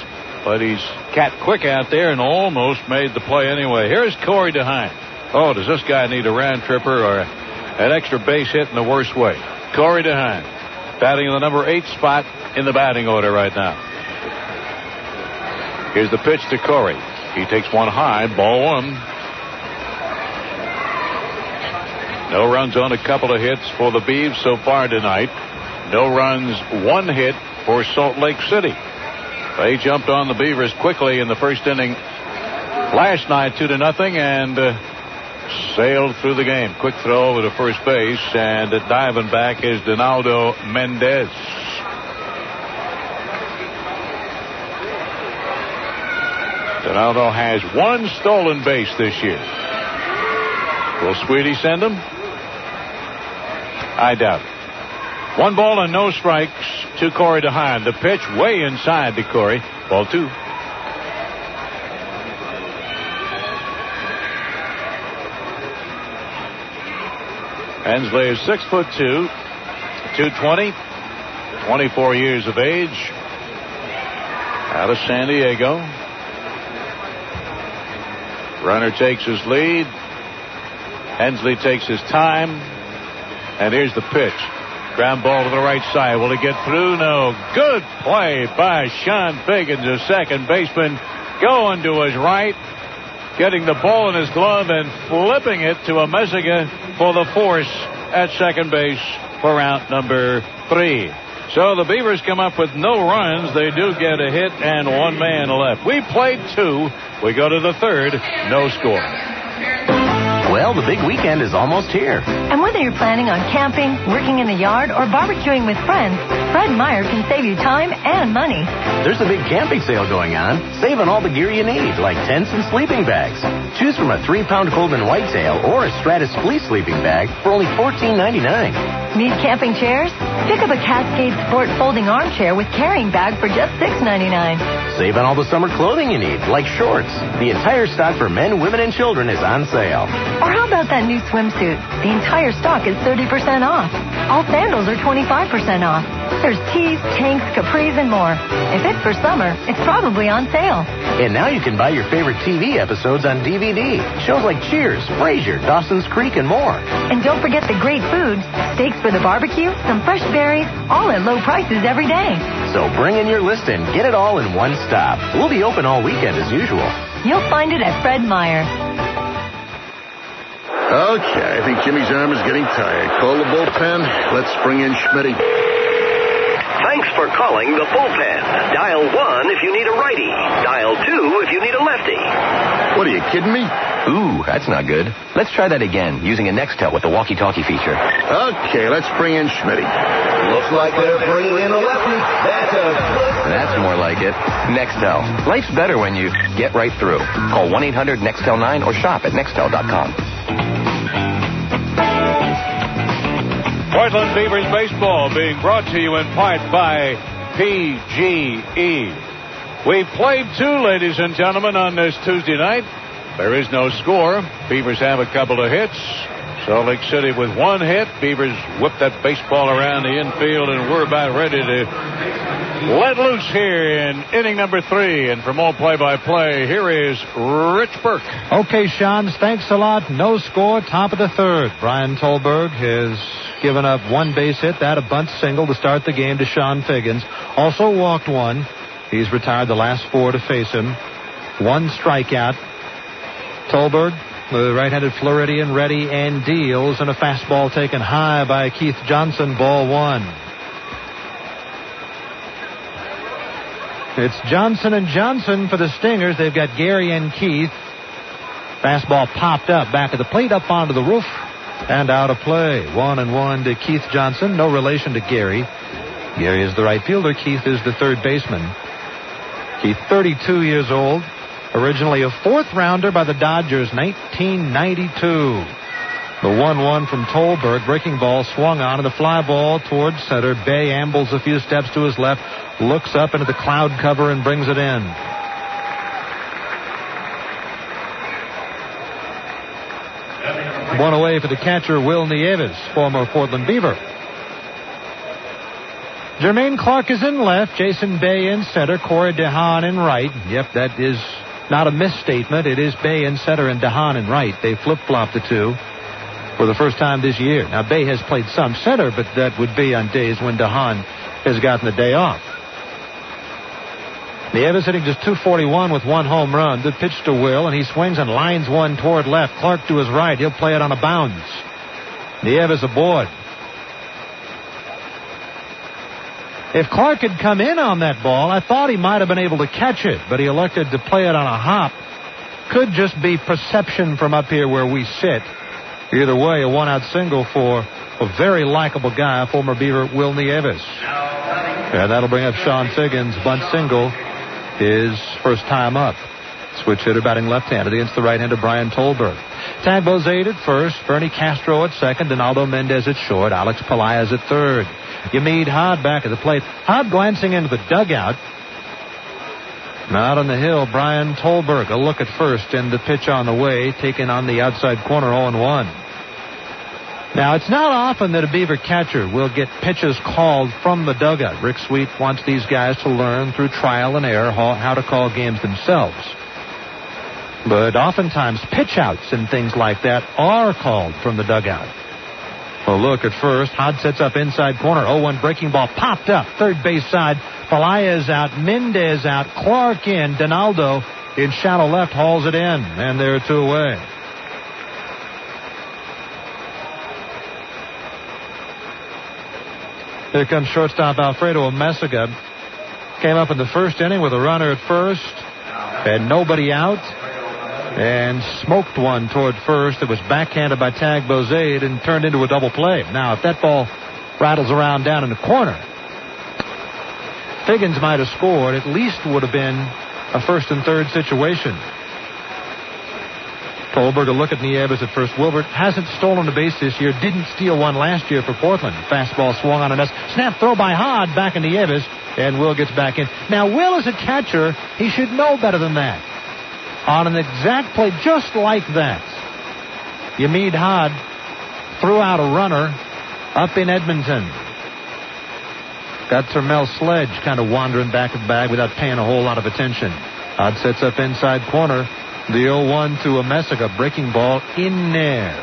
But he's cat quick out there and almost made the play anyway. Here's Corey DeHaan. Oh, does this guy need a round tripper or an extra base hit in the worst way? Corey DeHaan, batting in the number 8 spot in the batting order right now. Here's the pitch to Corey. He takes one high, ball 1. No runs on a couple of hits for the Beavs so far tonight. No runs, 1 hit for Salt Lake City. They jumped on the Beavers quickly in the first inning last night, 2-0, and sailed through the game. Quick throw over to first base, and diving back is Donaldo Mendez. Donaldo has 1 stolen base this year. Will Sweetie send him? I doubt it. 1 ball and no strikes to Corey DeHaan. The pitch way inside to Corey. Ball 2. Hensley is 6'2", 220, 24 years of age, out of San Diego. Runner takes his lead. Hensley takes his time. And here's the pitch. Ground ball to the right side. Will he get through? No. Good play by Sean Figgins, the second baseman, going to his right, getting the ball in his glove and flipping it to Amezica for the force at second base for out number 3. So the Beavers come up with no runs. They do get a hit and 1 man left. We played 2. We go to the 3rd. No score.
Well, the big weekend is almost here.
And whether you're planning on camping, working in the yard, or barbecuing with friends, Fred Meyer can save you time and money.
There's a big camping sale going on. Save on all the gear you need, like tents and sleeping bags. Choose from a 3-pound Coleman whitetail or a Stratus fleece sleeping bag for only $14.99.
Need camping chairs? Pick up a Cascade Sport folding armchair with carrying bag for just $6.99.
Save on all the summer clothing you need, like shorts. The entire stock for men, women, and children is on sale.
Or how about that new swimsuit? The entire stock is 30% off. All sandals are 25% off. There's tees, tanks, capris, and more. If it's for summer, it's probably on sale.
And now you can buy your favorite TV episodes on DVD. Shows like Cheers, Frasier, Dawson's Creek, and more.
And don't forget the great food. Steaks for the barbecue, some fresh berries, all at low prices every day.
So bring in your list and get it all in one stop. We'll be open all weekend as usual.
You'll find it at Fred Meyer.
Okay, I think Jimmy's arm is getting tired. Call the bullpen. Let's bring in Schmitty.
Thanks for calling the bullpen. Dial 1 if you need a righty. Dial 2 if you need a lefty.
What, are you kidding me?
Ooh, that's not good. Let's try that again, using a Nextel with the walkie-talkie feature.
Okay, let's bring in Schmitty.
Looks like they're bringing in a lefty.
That's more like it. Nextel. Life's better when you get right through. Call 1-800-NEXTEL9 or shop at Nextel.com.
Portland Beavers baseball being brought to you in part by PGE. We've played 2, ladies and gentlemen, on this Tuesday night. There is no score. Beavers have a couple of hits. Salt Lake City with 1 hit. Beavers whip that baseball around the infield, and we're about ready to let loose here in inning number 3. And for more play-by-play, here is Rich Burke.
Okay, Sean, thanks a lot. No score, top of the 3rd. Brian Tolberg has given up 1 base hit, that a bunt single to start the game to Sean Figgins. Also walked 1. He's retired the last 4 to face him. 1 strikeout. Tolberg, the right-handed Floridian, ready and deals, and a fastball taken high by Keith Johnson, ball 1. It's Johnson and Johnson for the Stingers. They've got Gary and Keith. Fastball popped up back of the plate, up onto the roof, and out of play. 1-1 to Keith Johnson. No relation to Gary. Gary is the right fielder. Keith is the third baseman. Keith, 32 years old. Originally a 4th rounder by the Dodgers, 1992. The 1-1 from Tolberg. Breaking ball swung on, and the fly ball towards center. Bay ambles a few steps to his left, looks up into the cloud cover, and brings it in. One away for the catcher, Will Nieves, former Portland Beaver. Jermaine Clark is in left. Jason Bay in center. Corey DeHaan in right. Yep, that is not a misstatement. It is Bay in center and DeHaan in right. They flip-flopped the two for the first time this year. Now, Bay has played some center, but that would be on days when DeHaan has gotten the day off. Nieves hitting just .241 with 1 home run. Good pitch to Will, and he swings and lines one toward left. Clark to his right. He'll play it on a bounce. Nieves aboard. If Clark had come in on that ball, I thought he might have been able to catch it, but he elected to play it on a hop. Could just be perception from up here where we sit. Either way, a 1-out single for a very likable guy, former Beaver Will Nieves. And that'll bring up Sean Figgins' bunt single, his first time up. Switch hitter batting left-handed against the right-hander Brian Tolberg. Tag Bozade at first, Bernie Castro at second, Donaldo Mendez at short, Alex Pelaez at third. Yamid Hod back at the plate. Hod glancing into the dugout. Out on the hill, Brian Tolberg. A look at first, and the pitch on the way, taken on the outside corner, 0-1. Now, it's not often that a Beaver catcher will get pitches called from the dugout. Rick Sweet wants these guys to learn through trial and error how to call games themselves. But oftentimes, pitch outs and things like that are called from the dugout. A look at first. Hod sets up inside corner. 0-1 breaking ball popped up. Third base side. Pelaez out. Mendez out. Clark in. Donaldo in shallow left hauls it in. And they're 2 away. Here comes shortstop Alfredo Omesiga. Came up in the first inning with a runner at first. Had nobody out. And smoked one toward first. It was backhanded by Tag Bozade and turned into a double play. Now, if that ball rattles around down in the corner, Figgins might have scored. At least would have been a first and third situation. Tolberg a look at Nieves at first. Wilbert hasn't stolen a base this year. Didn't steal one last year for Portland. Fastball swung on a miss. Snap throw by Hod back in Nieves. And Will gets back in. Now, Will is a catcher. He should know better than that. On an exact play just like that, Yamid Hod threw out a runner up in Edmonton. Got Termel Sledge kind of wandering back of the bag without paying a whole lot of attention. Odd sets up inside corner. The 0-1 to Amesiga. Breaking ball in there.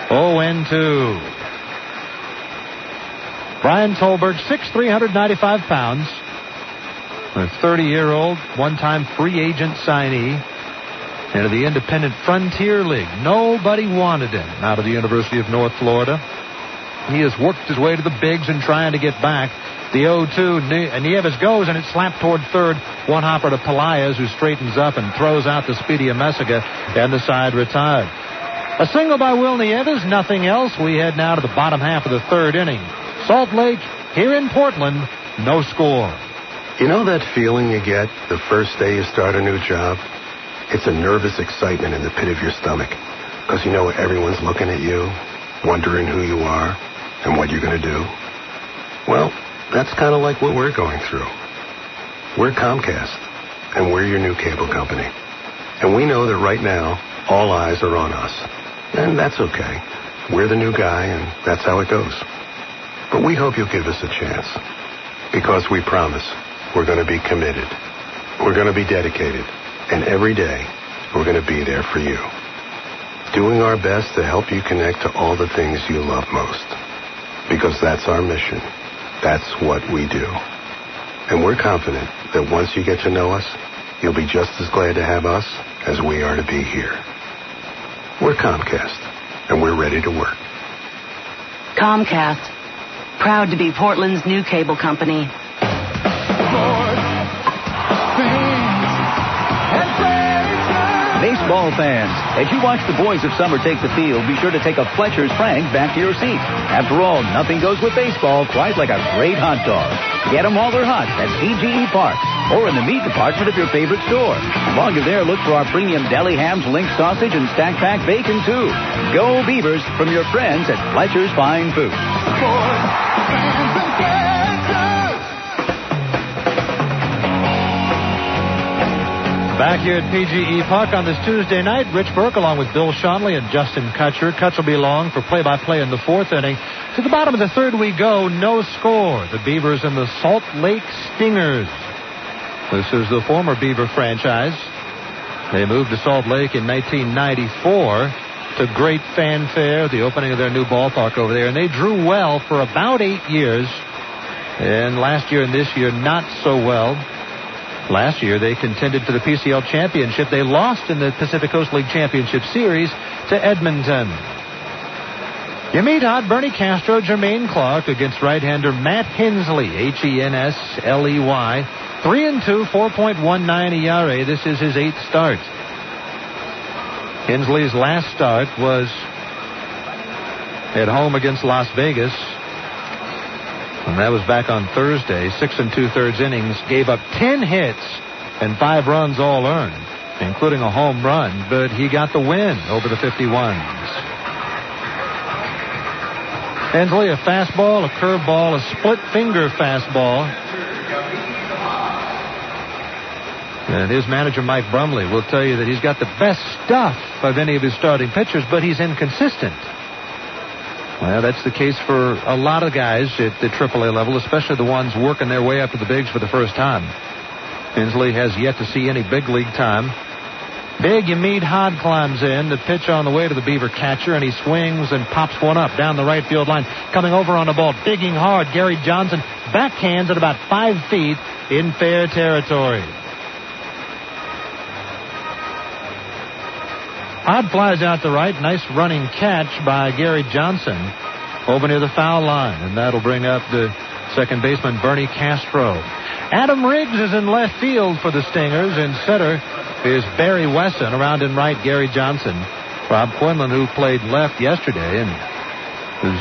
0-2. Brian Tolberg, 6'3", 195 pounds. A 30-year-old, one-time free agent signee into the Independent Frontier League. Nobody wanted him out of the University of North Florida. He has worked his way to the bigs and trying to get back. The 0-2, Nieves goes, and it's slapped toward third. One hopper to Pelaez, who straightens up and throws out the speedy Amesiga, and the side retired. A single by Will Nieves, nothing else. We head now to the bottom half of the third inning. Salt Lake, here in Portland, no score.
You know that feeling you get the first day you start a new job? It's a nervous excitement in the pit of your stomach, because you know everyone's looking at you, wondering who you are and what you're going to do. Well, that's kind of like what we're going through. We're Comcast, and we're your new cable company. And we know that right now, all eyes are on us. And that's okay. We're the new guy, and that's how it goes. But we hope you'll give us a chance, because we promise we're going to be committed. We're going to be dedicated. And every day, we're going to be there for you, doing our best to help you connect to all the things you love most. Because that's our mission. That's what we do. And we're confident that once you get to know us, you'll be just as glad to have us as we are to be here. We're Comcast, and we're ready to work.
Comcast, proud to be Portland's new cable company.
Baseball fans, as you watch the boys of summer take the field, be sure to take a Fletcher's Frank back to your seat. After all, nothing goes with baseball quite like a great hot dog. Get them while they're hot at PGE Parks or in the meat department of your favorite store. While you're there, look for our premium deli hams, link sausage, and stack pack bacon, too. Go Beavers from your friends at Fletcher's Fine Foods.
Back here at PGE Park on this Tuesday night, Rich Burke along with Bill Schonley and Justin Kutcher. Kutch will be along for play-by-play in the fourth inning. To the bottom of the third we go, no score. The Beavers and the Salt Lake Stingers. This is the former Beaver franchise. They moved to Salt Lake in 1994 to great fanfare, the opening of their new ballpark over there, and they drew well for about 8 years. And last year and this year, not so well. Last year, they contended for the PCL championship. They lost in the Pacific Coast League Championship Series to Edmonton. You meet hot Bernie Castro, Jermaine Clark against right-hander Matt Hensley, Hensley. 3-2, 4.19 ERA. This is his 8th start. Hensley's last start was at home against Las Vegas. And that was back on Thursday. 6 2/3 innings. Gave up 10 hits and 5 runs all earned, including a home run. But he got the win over the 51s. Hensley, a fastball, a curveball, a split-finger fastball. And his manager, Mike Brumley, will tell you that he's got the best stuff of any of his starting pitchers, but he's inconsistent. Well, that's the case for a lot of guys at the AAA level, especially the ones working their way up to the bigs for the first time. Hensley has yet to see any big league time. Big Yamid Hod climbs in. The pitch on the way to the Beaver catcher, and he swings and pops one up down the right field line. Coming over on the ball, digging hard, Gary Johnson backhands at about 5 feet in fair territory. Hod flies out to right. Nice running catch by Gary Johnson over near the foul line. And that'll bring up the second baseman, Bernie Castro. Adam Riggs is in left field for the Stingers. In center is Barry Wesson. Around in right, Gary Johnson. Rob Quinlan, who played left yesterday and was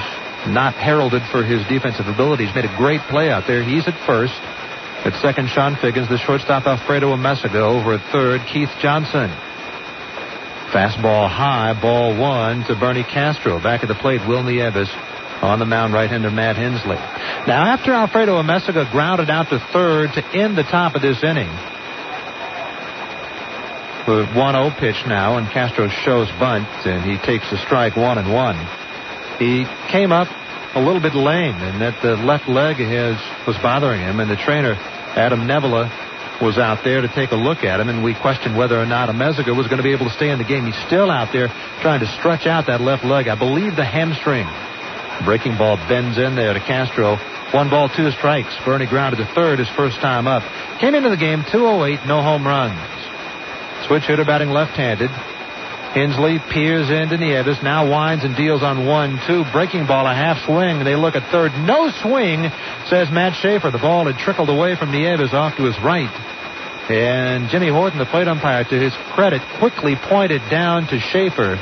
not heralded for his defensive abilities, made a great play out there. He's at first. At second, Sean Figgins. The shortstop, Alfredo Amesiga. Over at third, Keith Johnson. Fastball high, ball 1 to Bernie Castro. Back at the plate, Will Nieves. On the mound, right-hander Matt Hensley. Now, after Alfredo Amesiga grounded out to third to end the top of this inning, with 1-0 pitch now, and Castro shows bunt, and he takes a strike 1-1. He came up a little bit lame, and that the left leg was bothering him, and the trainer, Adam Nevela, was out there to take a look at him, and we questioned whether or not Amezaga was going to be able to stay in the game. He's still out there trying to stretch out that left leg. I believe the hamstring. Breaking ball bends in there to Castro. 1 ball, 2 strikes. Bernie grounded to third his first time up. Came into the game 208, no home runs. Switch hitter batting left-handed. Hensley peers into Nieves, now winds and deals on 1-2. Breaking ball, a half swing. They look at third. No swing, says Matt Schaefer. The ball had trickled away from Nieves off to his right. And Jimmy Horton, the plate umpire, to his credit, quickly pointed down to Schaefer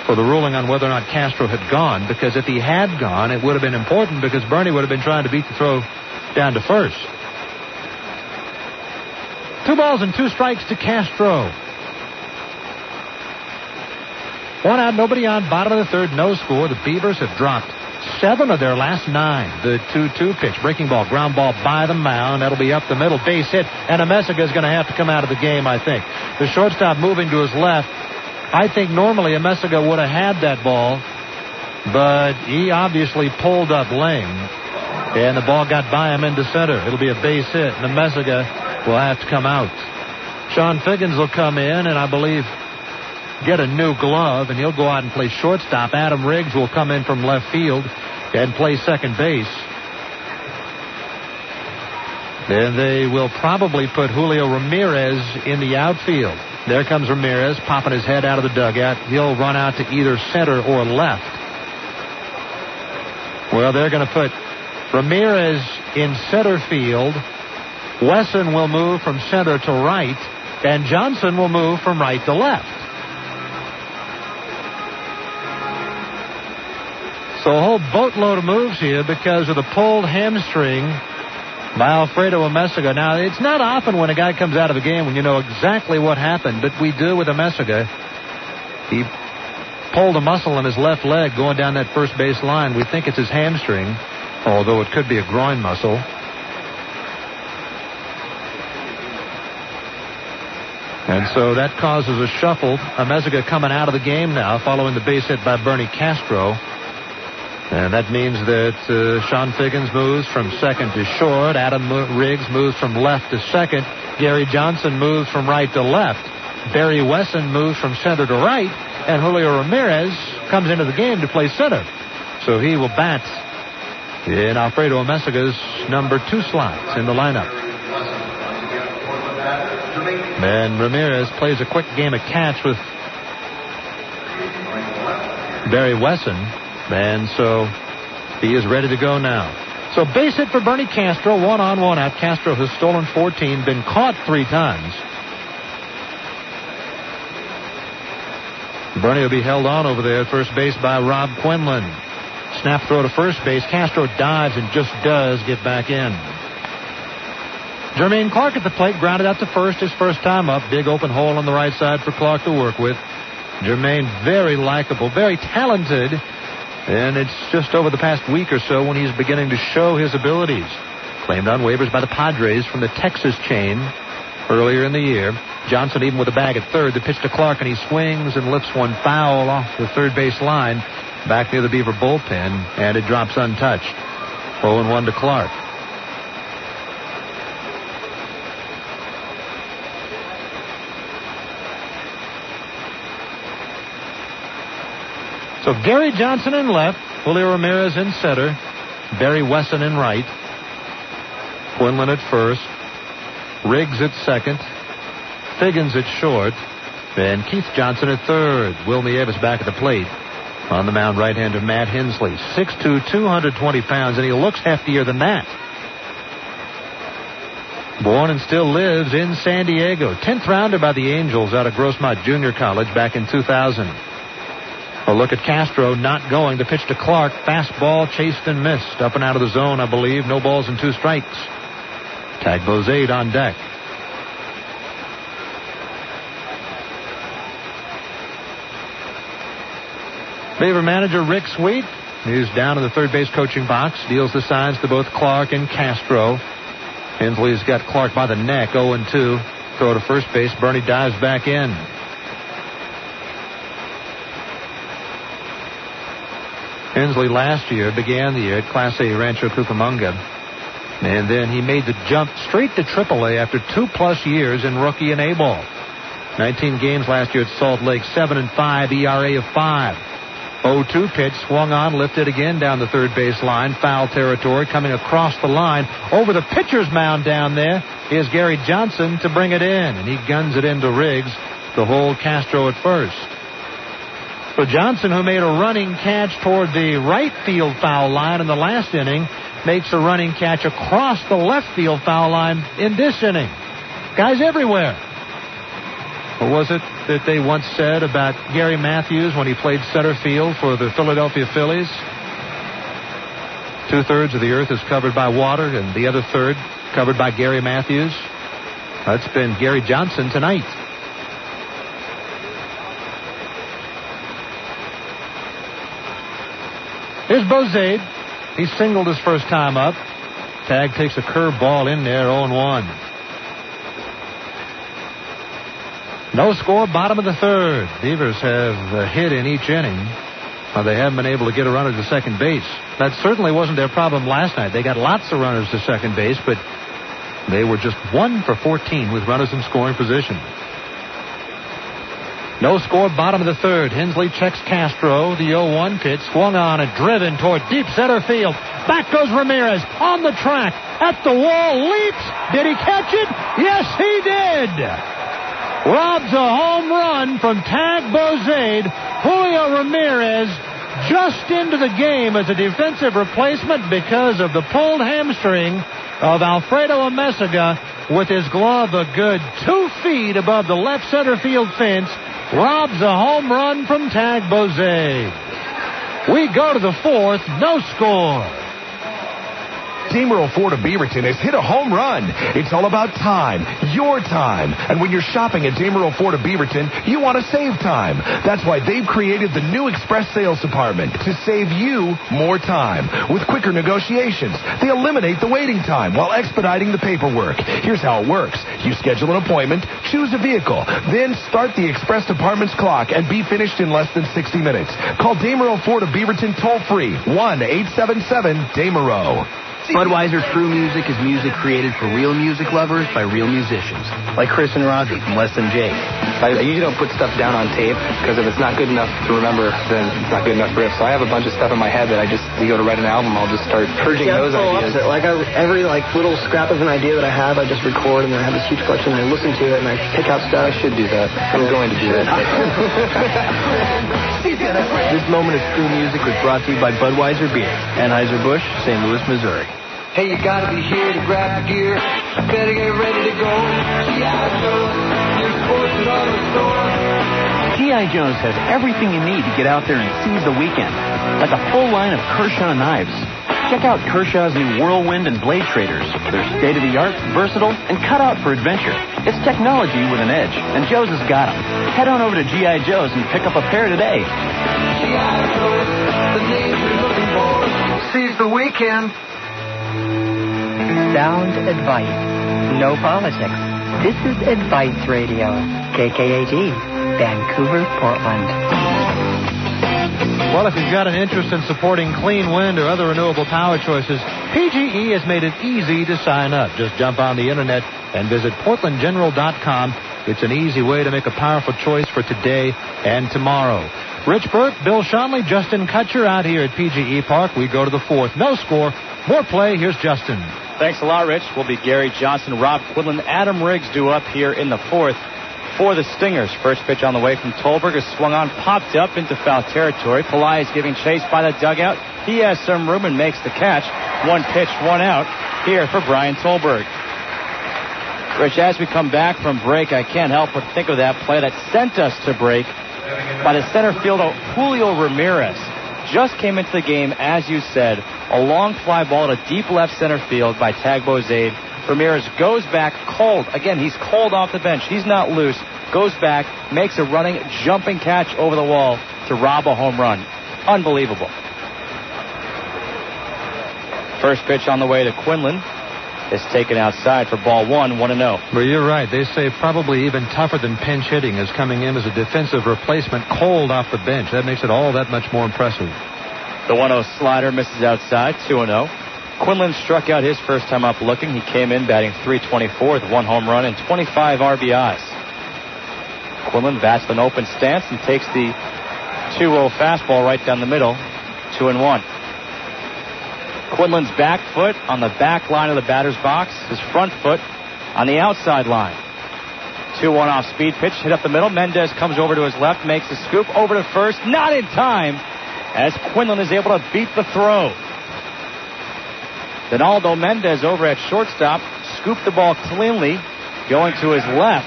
for the ruling on whether or not Castro had gone, because if he had gone, it would have been important, because Bernie would have been trying to beat the throw down to first. 2 balls and 2 strikes to Castro. 1 out, nobody on, bottom of the third, no score. The Beavers have dropped 7 of their last 9. The 2-2 pitch, breaking ball, ground ball by the mound. That'll be up the middle, base hit, and Amezaga is going to have to come out of the game, I think. The shortstop moving to his left. I think normally Amezaga would have had that ball, but he obviously pulled up lame, and the ball got by him into center. It'll be a base hit, and Amezaga will have to come out. Sean Figgins will come in, and I believe get a new glove, and he'll go out and play shortstop. Adam Riggs will come in from left field and play second base. Then they will probably put Julio Ramirez in the outfield. There comes Ramirez, popping his head out of the dugout. He'll run out to either center or left. Well, they're going to put Ramirez in center field. Wesson will move from center to right, and Johnson will move from right to left. So a whole boatload of moves here because of the pulled hamstring by Alfredo Amezaga. Now, it's not often when a guy comes out of a game when you know exactly what happened, but we do with Amezaga. He pulled a muscle in his left leg going down that first base line. We think it's his hamstring, although it could be a groin muscle. And so that causes a shuffle. Amezaga coming out of the game now following the base hit by Bernie Castro. And that means that Sean Figgins moves from second to short. Adam Riggs moves from left to second. Gary Johnson moves from right to left. Barry Wesson moves from center to right. And Julio Ramirez comes into the game to play center. So he will bat in Alfredo Amezaga's number 2 slots in the lineup. And Ramirez plays a quick game of catch with Barry Wesson. And so he is ready to go now. So base hit for Bernie Castro, 1 on, 1 out. Castro has stolen 14, been caught 3 times. Bernie will be held on over there at first base by Rob Quinlan. Snap throw to first base. Castro dives and just does get back in. Jermaine Clark at the plate, grounded out to first his first time up. Big open hole on the right side for Clark to work with. Jermaine, very likable, very talented. And it's just over the past week or so when he's beginning to show his abilities. Claimed on waivers by the Padres from the Texas chain earlier in the year. Johnson even with a bag at third. The pitch to Clark, and he swings and lifts one foul off the third base line back near the Beaver bullpen, and it drops untouched. 0-1 to Clark. So Gary Johnson in left, Julio Ramirez in center, Barry Wesson in right, Quinlan at first, Riggs at second, Figgins at short, and Keith Johnson at third. Will Nieves back at the plate. On the mound, right-hander Matt Hensley, 6'2", 220 pounds, and he looks heftier than that. Born and still lives in San Diego. 10th rounder by the Angels out of Grossmont Junior College back in 2000. A look at Castro not going. The pitch to Clark. Fastball chased and missed. Up and out of the zone, I believe. No balls and 2 strikes. Tag Bozade on deck. Beaver manager Rick Sweet is down in the third base coaching box. Deals the signs to both Clark and Castro. Hensley's got Clark by the neck. 0-2. Throw to first base. Bernie dives back in. Hensley last year began the year at Class A Rancho Cucamonga. And then he made the jump straight to AAA after 2+ years in rookie and A-ball. 19 games last year at Salt Lake, 7-5, ERA of 5. 0-2 pitch, swung on, lifted again down the third base line, foul territory, coming across the line. Over the pitcher's mound down there is Gary Johnson to bring it in, and he guns it into Riggs to hold Castro at first. So Johnson, who made a running catch toward the right field foul line in the last inning, makes a running catch across the left field foul line in this inning. Guys everywhere. What was it that they once said about Gary Matthews when he played center field for the Philadelphia Phillies? 2/3 of the earth is covered by water, and the other third covered by Gary Matthews. That's been Gary Johnson tonight. Here's Bozade. He singled his first time up. Tag takes a curve ball in there, 0-1. No score, bottom of the third. Beavers have a hit in each inning. They haven't been able to get a runner to second base. That certainly wasn't their problem last night. They got lots of runners to second base, but they were just 1 for 14 with runners in scoring position. No score, bottom of the third. Hensley checks Castro. The 0-1 pitch swung on and driven toward deep center field. Back goes Ramirez on the track. At the wall, leaps. Did he catch it? Yes, he did. Robs a home run from Tag Bozade. Julio Ramirez just into the game as a defensive replacement because of the pulled hamstring of Alfredo Amesaga, with his glove a good 2 feet above the left center field fence. Robs a home run from Tag Bozade. We go to the fourth, no score.
Dameril Ford of Beaverton has hit a home run. It's all about time, your time. And when you're shopping at Dameril Ford of Beaverton, you want to save time. That's why they've created the new Express Sales Department to save you more time. With quicker negotiations, they eliminate the waiting time while expediting the paperwork. Here's how it works. You schedule an appointment, choose a vehicle, then start the Express Department's clock and be finished in less than 60 minutes. Call Dameril Ford of Beaverton toll-free, 1-877-DAMERO.
Budweiser True Music is music created for real music lovers by real musicians, like Chris and Roger from Less Than Jake.
I usually don't put stuff down on tape, because if it's not good enough to remember, then it's not good enough riff. So I have a bunch of stuff in my head that we go to write an album, I'll just start purging those ideas.
Every little scrap of an idea that I have, I just record, and then I have this huge collection, and I listen to it, and I pick out stuff.
I should do that. I'm going to do that.
This moment of true music was brought to you by Budweiser Beer, Anheuser-Busch, St. Louis, Missouri.
Hey, you gotta be here to grab the gear. Better get ready to go. G.I. Joe's, your sports and auto store.
G.I. Joe's has everything you need to get out there and seize the weekend, like a full line of Kershaw knives. Check out Kershaw's new Whirlwind and Blade Traders. They're state-of-the-art, versatile, and cut out for adventure. It's technology with an edge, and Joe's has got them. Head on over to G.I. Joe's and pick up a pair today.
G.I. Joe's, the name you're looking for. Seize the weekend.
Sound advice. No politics. This is Advice Radio. KKAG, Vancouver, Portland.
Well, if you've got an interest in supporting clean wind or other renewable power choices, PGE has made it easy to sign up. Just jump on the internet and visit portlandgeneral.com. It's an easy way to make a powerful choice for today and tomorrow. Rich Burke, Bill Schonley, Justin Kutcher out here at PGE Park. We go to the fourth. No score. More play. Here's Justin.
Thanks a lot, Rich. Will be Gary Johnson, Rob Quinlan, Adam Riggs due up here in the fourth for the Stingers. First pitch on the way from Tolberg is swung on, popped up into foul territory. Pillai is giving chase by the dugout. He has some room and makes the catch. 1 pitch, 1 out here for Brian Tolberg. Rich, as we come back from break, I can't help but think of that play that sent us to break by the center fielder Julio Ramirez. Just came into the game, as you said, a long fly ball to deep left center field by Tag Bozade. Ramirez goes back cold. Again, he's cold off the bench. He's not loose. Goes back, makes a running, jumping catch over the wall to rob a home run. Unbelievable. First pitch on the way to Quinlan is taken outside for ball 1, 1-0.
Well, you're right. They say probably even tougher than pinch hitting is coming in as a defensive replacement cold off the bench. That makes it all that much more impressive.
The 1-0 slider misses outside, 2-0. Quinlan struck out his first time up looking. He came in batting .324 with 1 home run and 25 RBIs. Quinlan bats with an open stance and takes the 2-0 fastball right down the middle, 2-1. Quinlan's back foot on the back line of the batter's box, his front foot on the outside line. 2-1 off speed pitch, hit up the middle. Mendez comes over to his left, makes the scoop over to first, not in time, as Quinlan is able to beat the throw. Donaldo Mendez over at shortstop scooped the ball cleanly, going to his left,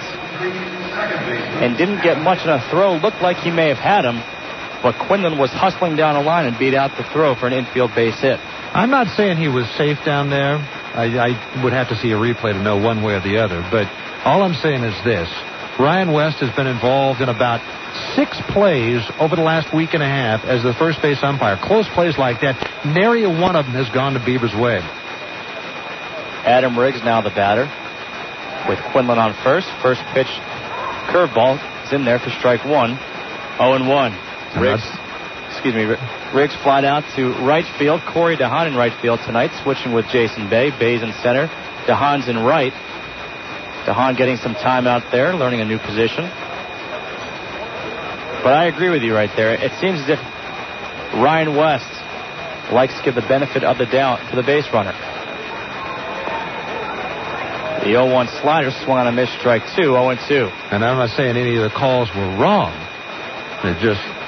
and didn't get much in a throw. Looked like he may have had him, but Quinlan was hustling down the line and beat out the throw for an infield base hit.
I'm not saying he was safe down there. I would have to see a replay to know one way or the other, but all I'm saying is this. Ryan West has been involved in about 6 plays over the last week and a half as the first base umpire. Close plays like that. Nary one of them has gone to Beavers' way.
Adam Riggs now the batter with Quinlan on first. First pitch curveball is in there for strike 1. 0-1. Riggs flied out to right field. Corey DeHaan in right field tonight, switching with Jason Bay. Bay's in center. DeHaan's in right. DeHaan getting some time out there, learning a new position. But I agree with you right there. It seems as if Ryan West likes to give the benefit of the doubt to the base runner. The 0-1 slider swung on a missed strike 2, 0-2.
And I'm not saying any of the calls were wrong.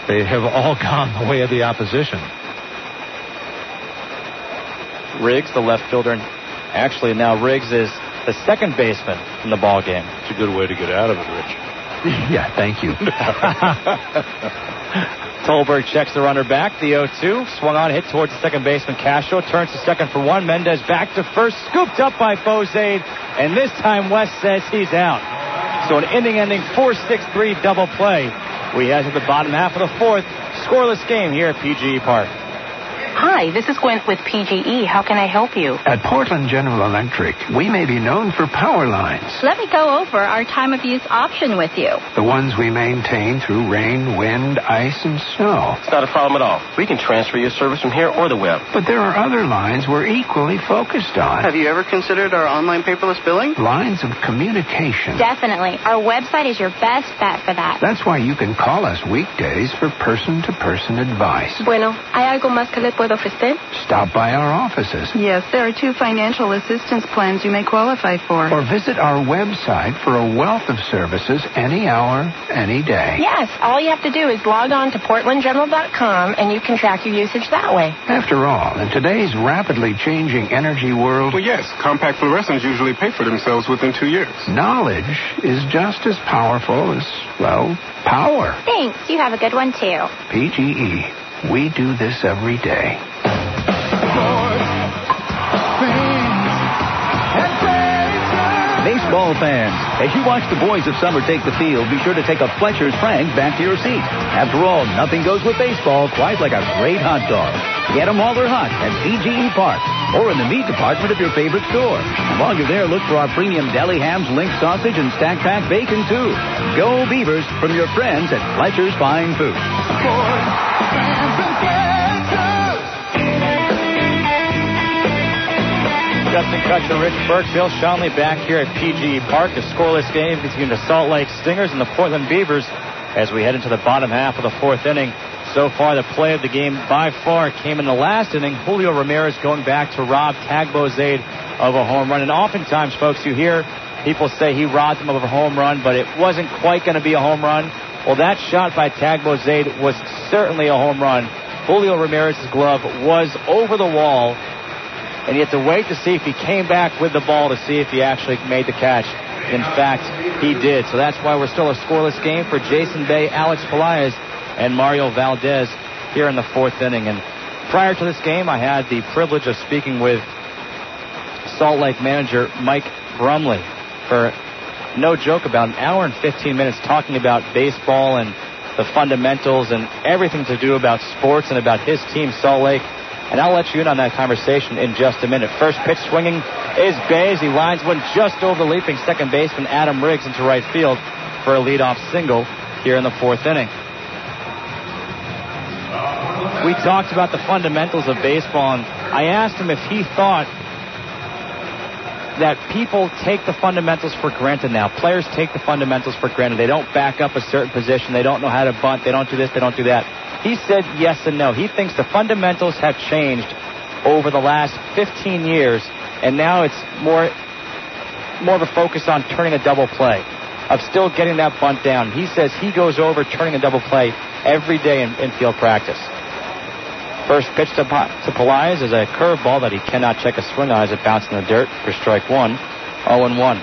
They have all gone the way of the opposition.
Riggs, the left fielder, and actually now Riggs is the second baseman in the ball game.
It's a good way to get out of it, Rich.
Yeah, thank you.
Tolberg checks the runner back. The 0-2 swung on, hit towards the second baseman. Castro turns to second for 1. Mendez back to first, scooped up by Bozade, and this time West says he's out. So an inning-ending 4-6-3 double play. We head to the bottom half of the 4th. Scoreless game here at PGE Park.
Hi, this is Gwen with PGE. How can I help you?
At Portland General Electric, we may be known for power lines.
Let me go over our time of use option with you.
The ones we maintain through rain, wind, ice, and snow.
It's not a problem at all. We can transfer your service from here or the web.
But there are other lines we're equally focused on.
Have you ever considered our online paperless billing?
Lines of communication.
Definitely. Our website is your best bet for that.
That's why you can call us weekdays for person-to-person advice.
Bueno, ¿hay algo más que le puedo ofrecer?
Stop by our offices.
Yes, there are 2 financial assistance plans you may qualify for.
Or visit our website for a wealth of services any hour, any day.
Yes, all you have to do is log on to portlandgeneral.com and you can track your usage that way.
After all, in today's rapidly changing energy world...
Well, yes, compact fluorescents usually pay for themselves within 2 years.
Knowledge is just as powerful as, well, power.
Thanks. You have a good one, too.
PGE. We do this every day.
Baseball fans, as you watch the boys of summer take the field, be sure to take a Fletcher's Frank back to your seat. After all, nothing goes with baseball quite like a great hot dog. Get them while they're hot at PGE Park or in the meat department of your favorite store. And while you're there, look for our premium deli hams, link sausage, and stack pack bacon, too. Go Beavers from your friends at Fletcher's Fine Foods.
Justin Kutcher, Rich Burke, Bill Schonely back here at PGE Park. A scoreless game between the Salt Lake Stingers and the Portland Beavers as we head into the bottom half of the 4th inning. So far, the play of the game by far came in the last inning. Julio Ramirez going back to rob Tagbozade of a home run. And oftentimes, folks, you hear people say he robbed him of a home run, but it wasn't quite going to be a home run. Well, that shot by Tagbozade was certainly a home run. Julio Ramirez's glove was over the wall, and you have to wait to see if he came back with the ball to see if he actually made the catch. In fact, he did. So that's why we're still a scoreless game for Jason Bay, Alex Pelaez, and Mario Valdez here in the 4th inning. And prior to this game, I had the privilege of speaking with Salt Lake manager Mike Brumley for, no joke, about an hour and 15 minutes talking about baseball and the fundamentals and everything to do about sports and about his team, Salt Lake. And I'll let you in on that conversation in just a minute. First pitch swinging is Bay as he lines one just over the leaping second baseman Adam Riggs into right field for a leadoff single here in the 4th inning. we talked about the fundamentals of baseball, and I asked him if he thought that people take the fundamentals for granted now. Players take the fundamentals for granted. They don't back up a certain position. They don't know how to bunt. They don't do this. They don't do that. He said yes and no. He thinks the fundamentals have changed over the last 15 years, and now it's more of a focus on turning a double play, of still getting that bunt down. He says he goes over turning a double play every day in field practice. First pitch to Pelaez is a curveball that he cannot check a swing on as it bounced in the dirt for strike one. 0-1.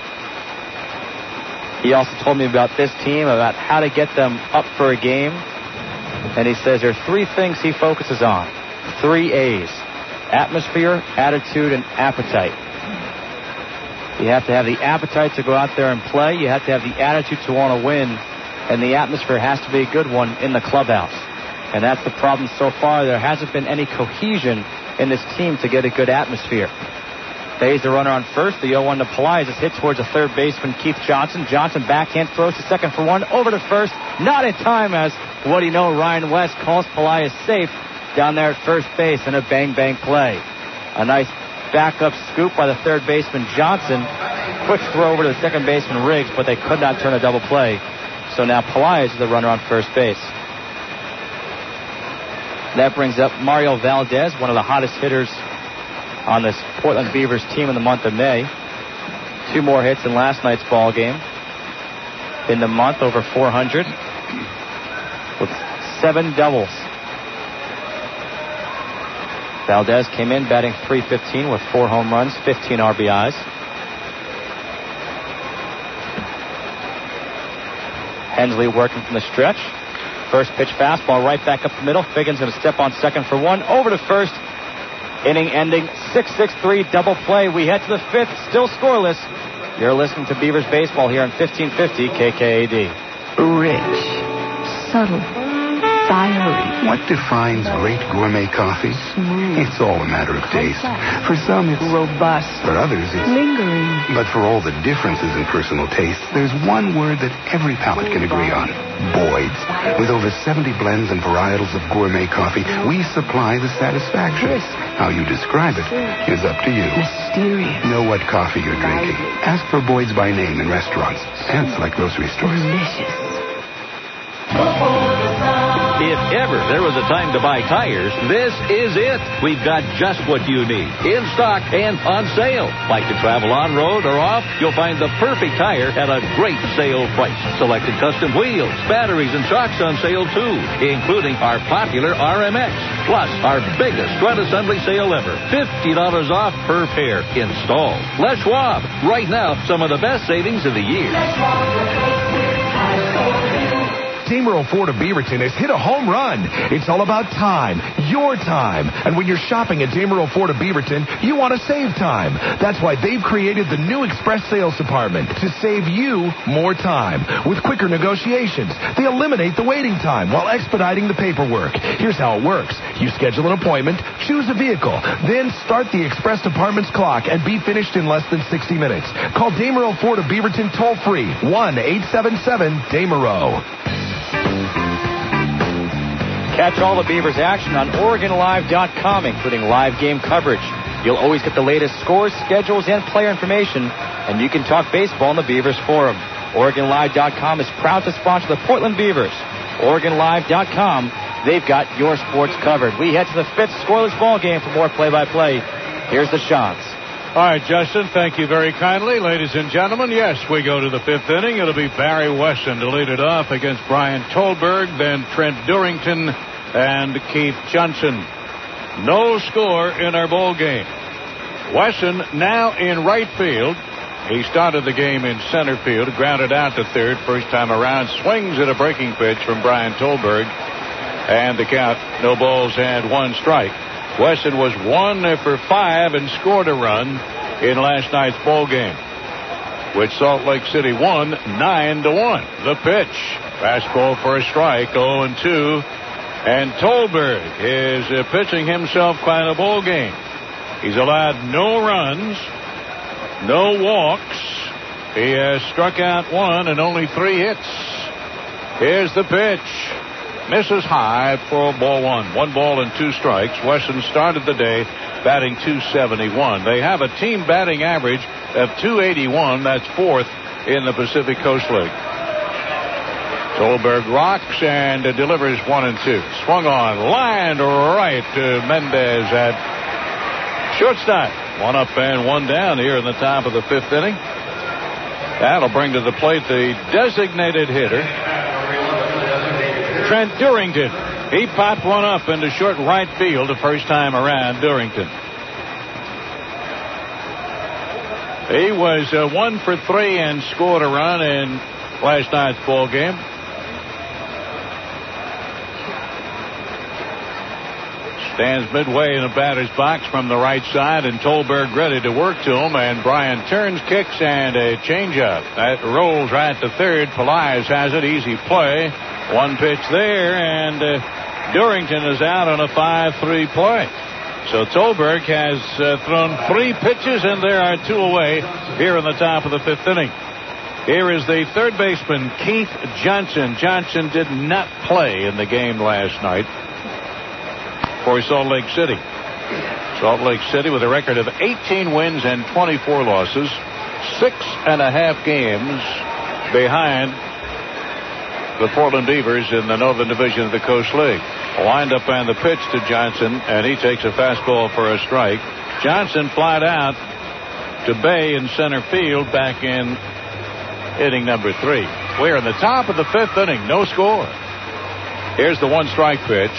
He also told me about this team, about how to get them up for a game. And he says there are 3 things he focuses on. 3 A's. Atmosphere, attitude, and appetite. You have to have the appetite to go out there and play. You have to have the attitude to want to win. And the atmosphere has to be a good one in the clubhouse. And that's the problem so far. There hasn't been any cohesion in this team to get a good atmosphere. Bayes the runner on first. The 0-1 to Pelaez is hit towards the third baseman, Keith Johnson. Johnson backhand throws to second for 1. Over to first. Not in time, as what do you know, Ryan West calls Pelaez safe down there at first base in a bang-bang play. A nice backup scoop by the third baseman, Johnson. Quick throw over to the second baseman, Riggs, but they could not turn a double play. So now Pelaez is the runner on first base. That brings up Mario Valdez, one of the hottest hitters on this Portland Beavers team in the month of May. 2 more hits in last night's ball game. In the month, over 400 with 7 doubles. Valdez came in batting .315 with 4 home runs, 15 RBIs. Hensley working from the stretch. First pitch fastball right back up the middle. Figgins going to step on second for 1. Over to first. Inning ending 6-6-3 double play. We head to the 5th, still scoreless. You're listening to Beavers Baseball here on 1550 KKAD.
Rich, subtle, fiery.
What defines great gourmet coffee?
Smooth.
It's all a matter of taste. For some, it's
robust.
For others, it's
lingering.
But for all the differences in personal taste, there's one word that every palate can agree on. Boyd's. With over 70 blends and varietals of gourmet coffee, we supply the satisfaction. How you describe it is up to you.
Mysterious.
Know what coffee you're drinking. Ask for Boyd's by name in restaurants and select grocery stores.
Delicious.
If ever there was a time to buy tires, this is it. We've got just what you need, in stock and on sale. Like to travel on road or off, you'll find the perfect tire at a great sale price. Selected custom wheels, batteries, and shocks on sale too, including our popular RMX. Plus, our biggest front assembly sale ever, $50 off per pair installed. Les Schwab, right now, some of the best savings of the year.
Dameril Ford of Beaverton has hit a home run. It's all about time, your time. And when you're shopping at Dameril Ford of Beaverton, you want to save time. That's why they've created the new Express Sales Department to save you more time. With quicker negotiations, they eliminate the waiting time while expediting the paperwork. Here's how it works. You schedule an appointment, choose a vehicle, then start the Express Department's clock and be finished in less than 60 minutes. Call Dameril Ford of Beaverton toll-free, 1-877-DAMERO.
Catch all the Beavers action on OregonLive.com, including live game coverage. You'll always get the latest scores, schedules, and player information, and you can talk baseball in the Beavers Forum. OregonLive.com is proud to sponsor the Portland Beavers. OregonLive.com, they've got your sports covered. We head to the 5th scoreless ball game for more play-by-play. Here's the Shants.
All right, Justin, thank you very kindly. Ladies and gentlemen, yes, we go to the 5th inning. It'll be Barry Wesson to lead it off against Brian Tolberg, then Trent Durrington and Keith Johnson. No score in our ball game. Wesson now in right field. He started the game in center field, grounded out to third first time around, swings at a breaking pitch from Brian Tolberg, and the count, no balls and 1 strike. Wesson was 1 for 5 and scored a run in last night's ball game, with Salt Lake City won 9-1. The pitch, fastball for a strike, 0-2, and Tolberg is pitching himself quite a ball game. He's allowed no runs, no walks. He has struck out 1 and only 3 hits. Here's the pitch. misses high for ball one. 1 ball and 2 strikes. Wesson started the day batting .271. They have a team batting average of .281. That's 4th in the Pacific Coast League. Tolberg rocks and delivers 1 and 2. Swung on, lined right to Mendez at shortstop. 1 up and 1 down here in the top of the 5th inning. That'll bring to the plate the designated hitter, Trent Durrington. He popped one up into short right field the first time around, Durrington. He was 1 for 3 and scored a run in last night's ball game. Stands midway in the batter's box from the right side, and Tolberg ready to work to him. And Bryan turns, kicks, and a changeup. That rolls right to third. Pelaez has it. Easy play. 1 pitch there, and Durrington is out on a 5-3 play. So Tolberg has thrown 3 pitches, and there are 2 away here in the top of the 5th inning. Here is the third baseman, Keith Johnson. Johnson did not play in the game last night for Salt Lake City. Salt Lake City with a record of 18 wins and 24 losses, 6.5 games behind the Portland Beavers in the Northern Division of the Coast League. Wind up and the pitch to Johnson, and he takes a fastball for a strike. Johnson flied out to Bay in center field back in inning number 3. We're in the top of the 5th inning, no score. Here's the 1-strike pitch.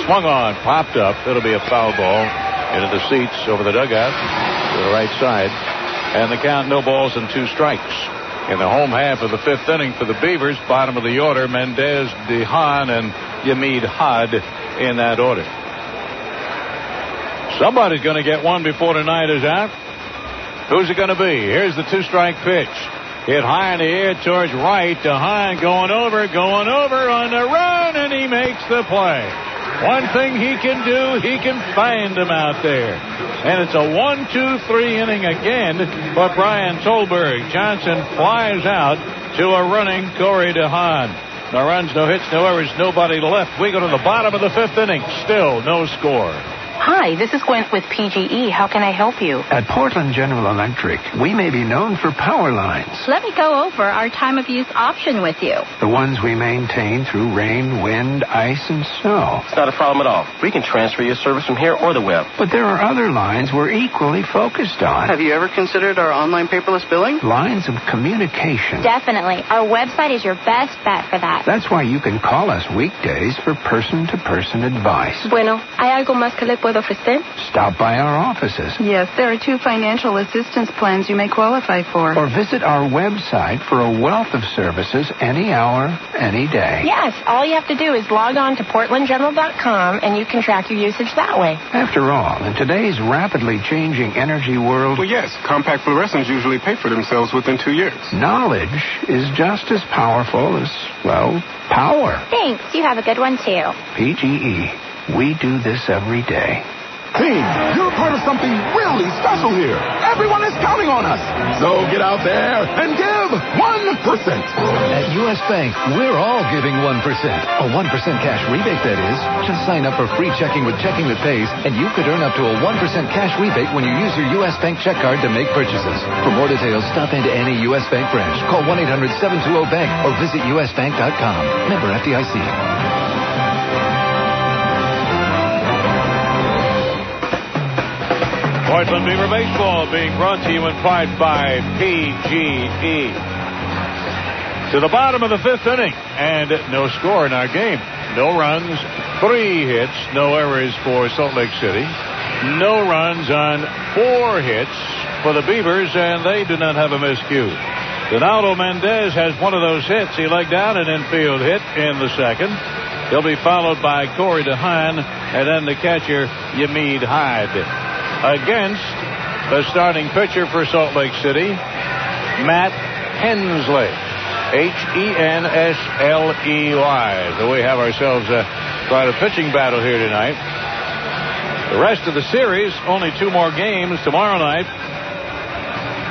Swung on, popped up. It'll be a foul ball into the seats over the dugout to the right side. And the count, no balls and 2 strikes. In the home half of the 5th inning for the Beavers, bottom of the order, Mendez, DeHaan, and Yamid Had in that order. Somebody's going to get one before the night is out. Who's it going to be? Here's the 2-strike pitch. Hit high in the air towards right. DeHaan going over on the run, and he makes the play. One thing he can do, he can find them out there. And it's a 1-2-3 inning again for Brian Tolberg. Johnson flies out to a running Corey DeHaan. No runs, no hits, no errors, nobody left. We go to the bottom of the 5th inning. Still no score.
Hi, this is Gwen with PGE. How can I help you?
At Portland General Electric, we may be known for power lines.
Let me go over our time of use option with you.
The ones we maintain through rain, wind, ice, and snow.
It's not a problem at all. We can transfer your service from here or the web.
But there are other lines we're equally focused on.
Have you ever considered our online paperless billing?
Lines of communication.
Definitely. Our website is your best bet for that.
That's why you can call us weekdays for person-to-person advice.
Bueno, ¿hay algo más que le puedo ofrecer?
Stop by our offices.
Yes, there are 2 financial assistance plans you may qualify for.
Or visit our website for a wealth of services any hour, any day.
Yes, all you have to do is log on to portlandjournal.com, and you can track your usage that way.
After all, in today's rapidly changing energy world...
Well, yes, compact fluorescents usually pay for themselves within 2 years.
Knowledge is just as powerful as, well, power.
Thanks. You have a good one, too.
PGE. We do this every day.
Team, you're part of something really special here. Everyone is counting on us. So get out there and give 1%.
At U.S. Bank, we're all giving 1%. A 1% cash rebate, that is. Just sign up for free checking with Checking That Pays, and you could earn up to a 1% cash rebate when you use your U.S. Bank check card to make purchases. For more details, stop into any U.S. Bank branch. Call 1-800-720-BANK or visit usbank.com. Member FDIC.
Portland Beaver Baseball being brought to you in part by PGE. To the bottom of the 5th inning, and no score in our game. No runs, 3 hits, no errors for Salt Lake City. No runs on 4 hits for the Beavers, and they do not have a miscue. Donaldo Mendez has one of those hits. He legged out an infield hit in the 2nd. He'll be followed by Corey DeHaan, and then the catcher, Yamid Had. Against the starting pitcher for Salt Lake City, Matt Hensley. Hensley. So we have ourselves quite a pitching battle here tonight. The rest of the series, only 2 more games tomorrow night.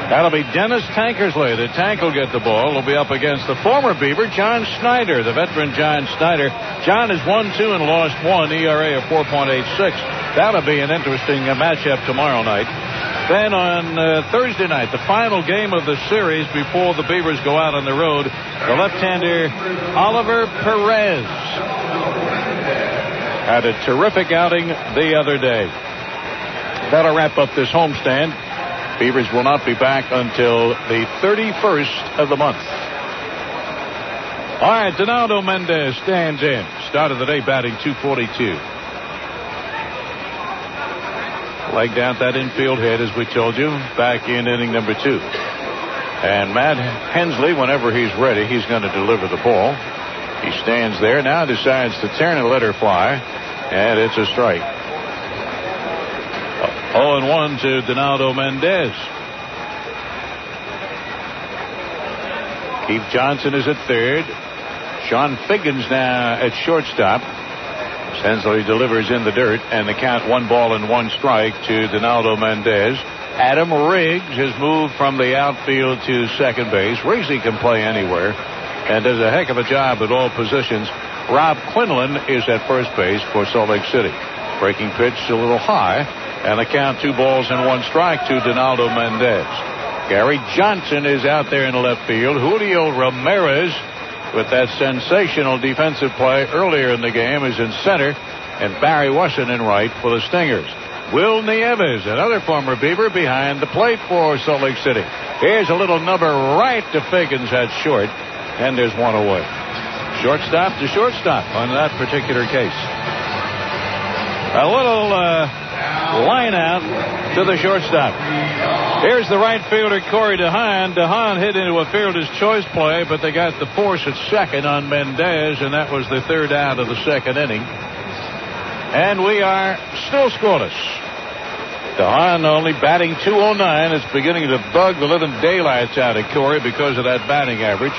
That'll be Dennis Tankersley. The Tank will get the ball. He'll be up against the former Beaver, John Snyder, the veteran John Snyder. John has won 2 and lost 1, ERA of 4.86. That'll be an interesting matchup tomorrow night. Then on Thursday night, the final game of the series before the Beavers go out on the road, the left-hander Oliver Perez had a terrific outing the other day. That'll wrap up this homestand. Beavers will not be back until the 31st of the month. All right, Donaldo Mendez stands in. Start of the day batting .242. Legged out that infield hit, as we told you, back in inning number 2. And Matt Hensley, whenever he's ready, he's going to deliver the ball. He stands there, now decides to turn and let her fly, and it's a strike. 0-1 to Donaldo Mendez. Keith Johnson is at third. Sean Figgins now at shortstop. Hensley delivers in the dirt, and the count 1 ball and 1 strike to Donaldo Mendez. Adam Riggs has moved from the outfield to second base. Riggs can play anywhere and does a heck of a job at all positions. Rob Quinlan is at first base for Salt Lake City. Breaking pitch a little high, and the count 2 balls and 1 strike to Donaldo Mendez. Gary Johnson is out there in left field. Julio Ramirez, with that sensational defensive play earlier in the game, is in center, and Barry Wesson in right for the Stingers. Will Nieves, another former Beaver, behind the plate for Salt Lake City. Here's a little number right to Figgins at short, and there's 1 away. Shortstop to shortstop on that particular case. A little line out to the shortstop. Here's the right fielder, Corey DeHaan. DeHaan hit into a fielder's choice play, but they got the force at second on Mendez, and that was the 3rd out of the 2nd inning. And we are still scoreless. DeHaan only batting .209. It's beginning to bug the living daylights out of Corey because of that batting average.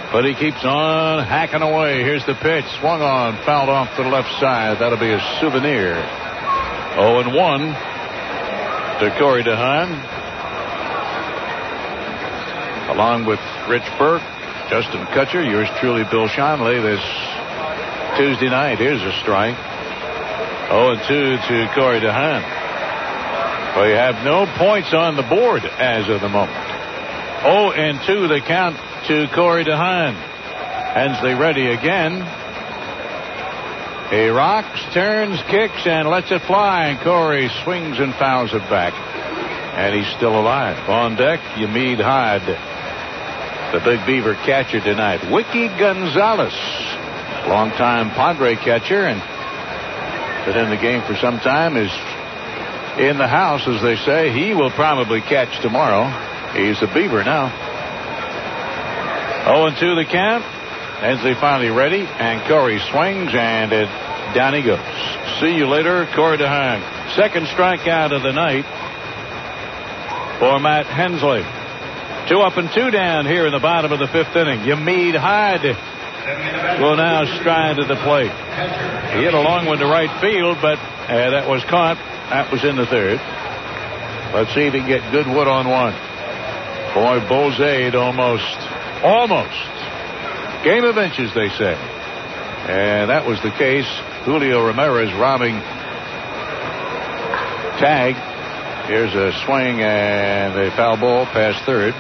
But he keeps on hacking away. Here's the pitch. Swung on, fouled off to the left side. That'll be a souvenir. 0-1 to Corey DeHaan. Along with Rich Burke, Justin Kutcher, yours truly, Bill Schonley, this Tuesday night. Here's a strike. 0-2 to Corey DeHaan. Well, you have no points on the board as of the moment. 0-2 the count to Corey DeHaan. Hensley ready again. He rocks, turns, kicks, and lets it fly. And Corey swings and fouls it back. And he's still alive. On deck, Yamid Hyde, the big Beaver catcher tonight. Wiki Gonzalez, longtime Padre catcher, and been in the game for some time, is in the house, as they say. He will probably catch tomorrow. He's a Beaver now. 0-2 the count. Hensley finally ready, and Corey swings, and down he goes. See you later, Corey DeHaan. Second strikeout of the night for Matt Hensley. 2 up and 2 down here in the bottom of the 5th inning. Yamid Hyde will now stride to the plate. He hit a long one to right field, but that was caught. That was in the 3rd. Let's see if he can get good wood on one. Boy, Bozade almost. Game of inches, they say. And that was the case. Julio Ramirez robbing tag. Here's a swing and a foul ball past 3rd.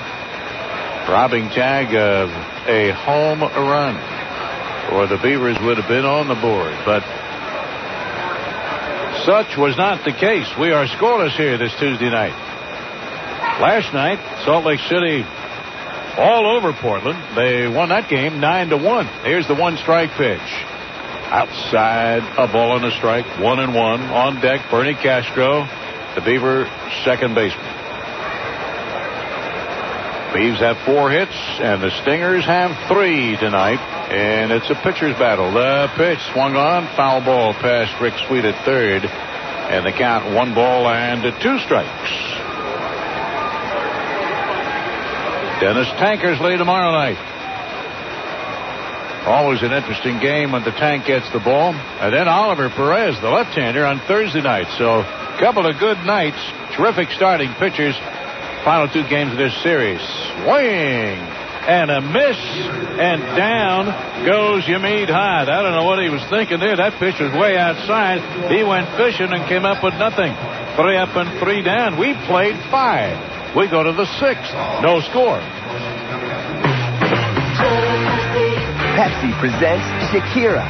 Robbing tag of a home run, or the Beavers would have been on the board. But such was not the case. We are scoreless here this Tuesday night. Last night, Salt Lake City all over Portland. They won that game 9-1. Here's the 1-strike pitch. Outside, a ball and a strike. 1-1. On deck, Bernie Castro, the Beaver second baseman. Beavs have 4 hits, and the Stingers have 3 tonight. And it's a pitcher's battle. The pitch swung on, foul ball past Rick Sweet at 3rd. And the count 1 ball and 2 strikes. Dennis Tankersley tomorrow night. Always an interesting game when the Tank gets the ball. And then Oliver Perez, the left-hander, on Thursday night. So a couple of good nights. Terrific starting pitchers final 2 games of this series. Swing and a miss, and down goes Yamid Hyde. I don't know what he was thinking there. That pitch was way outside. He went fishing and came up with nothing. 3 up and 3 down. We played 5. We go to the 6th. No score.
Pepsi presents Shakira.
I'm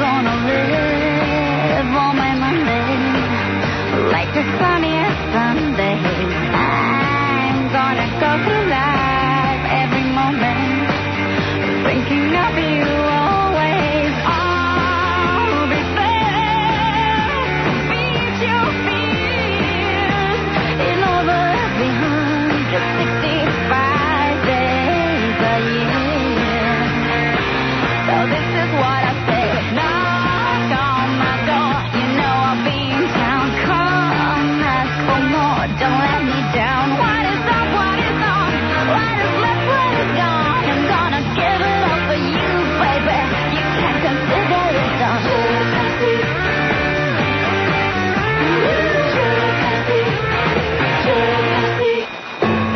gonna live all my Monday like the sunniest Sunday. I'm gonna go through life every moment thinking of you always. I'll be there to beat your fears in over 365 days a year. So this is what I say. Knock on my door. You know I'll be in town. Come ask for more. Don't let me down. What is up? What is on? What is left? What is gone? I'm gonna give it up for you, baby. You can't consider it done.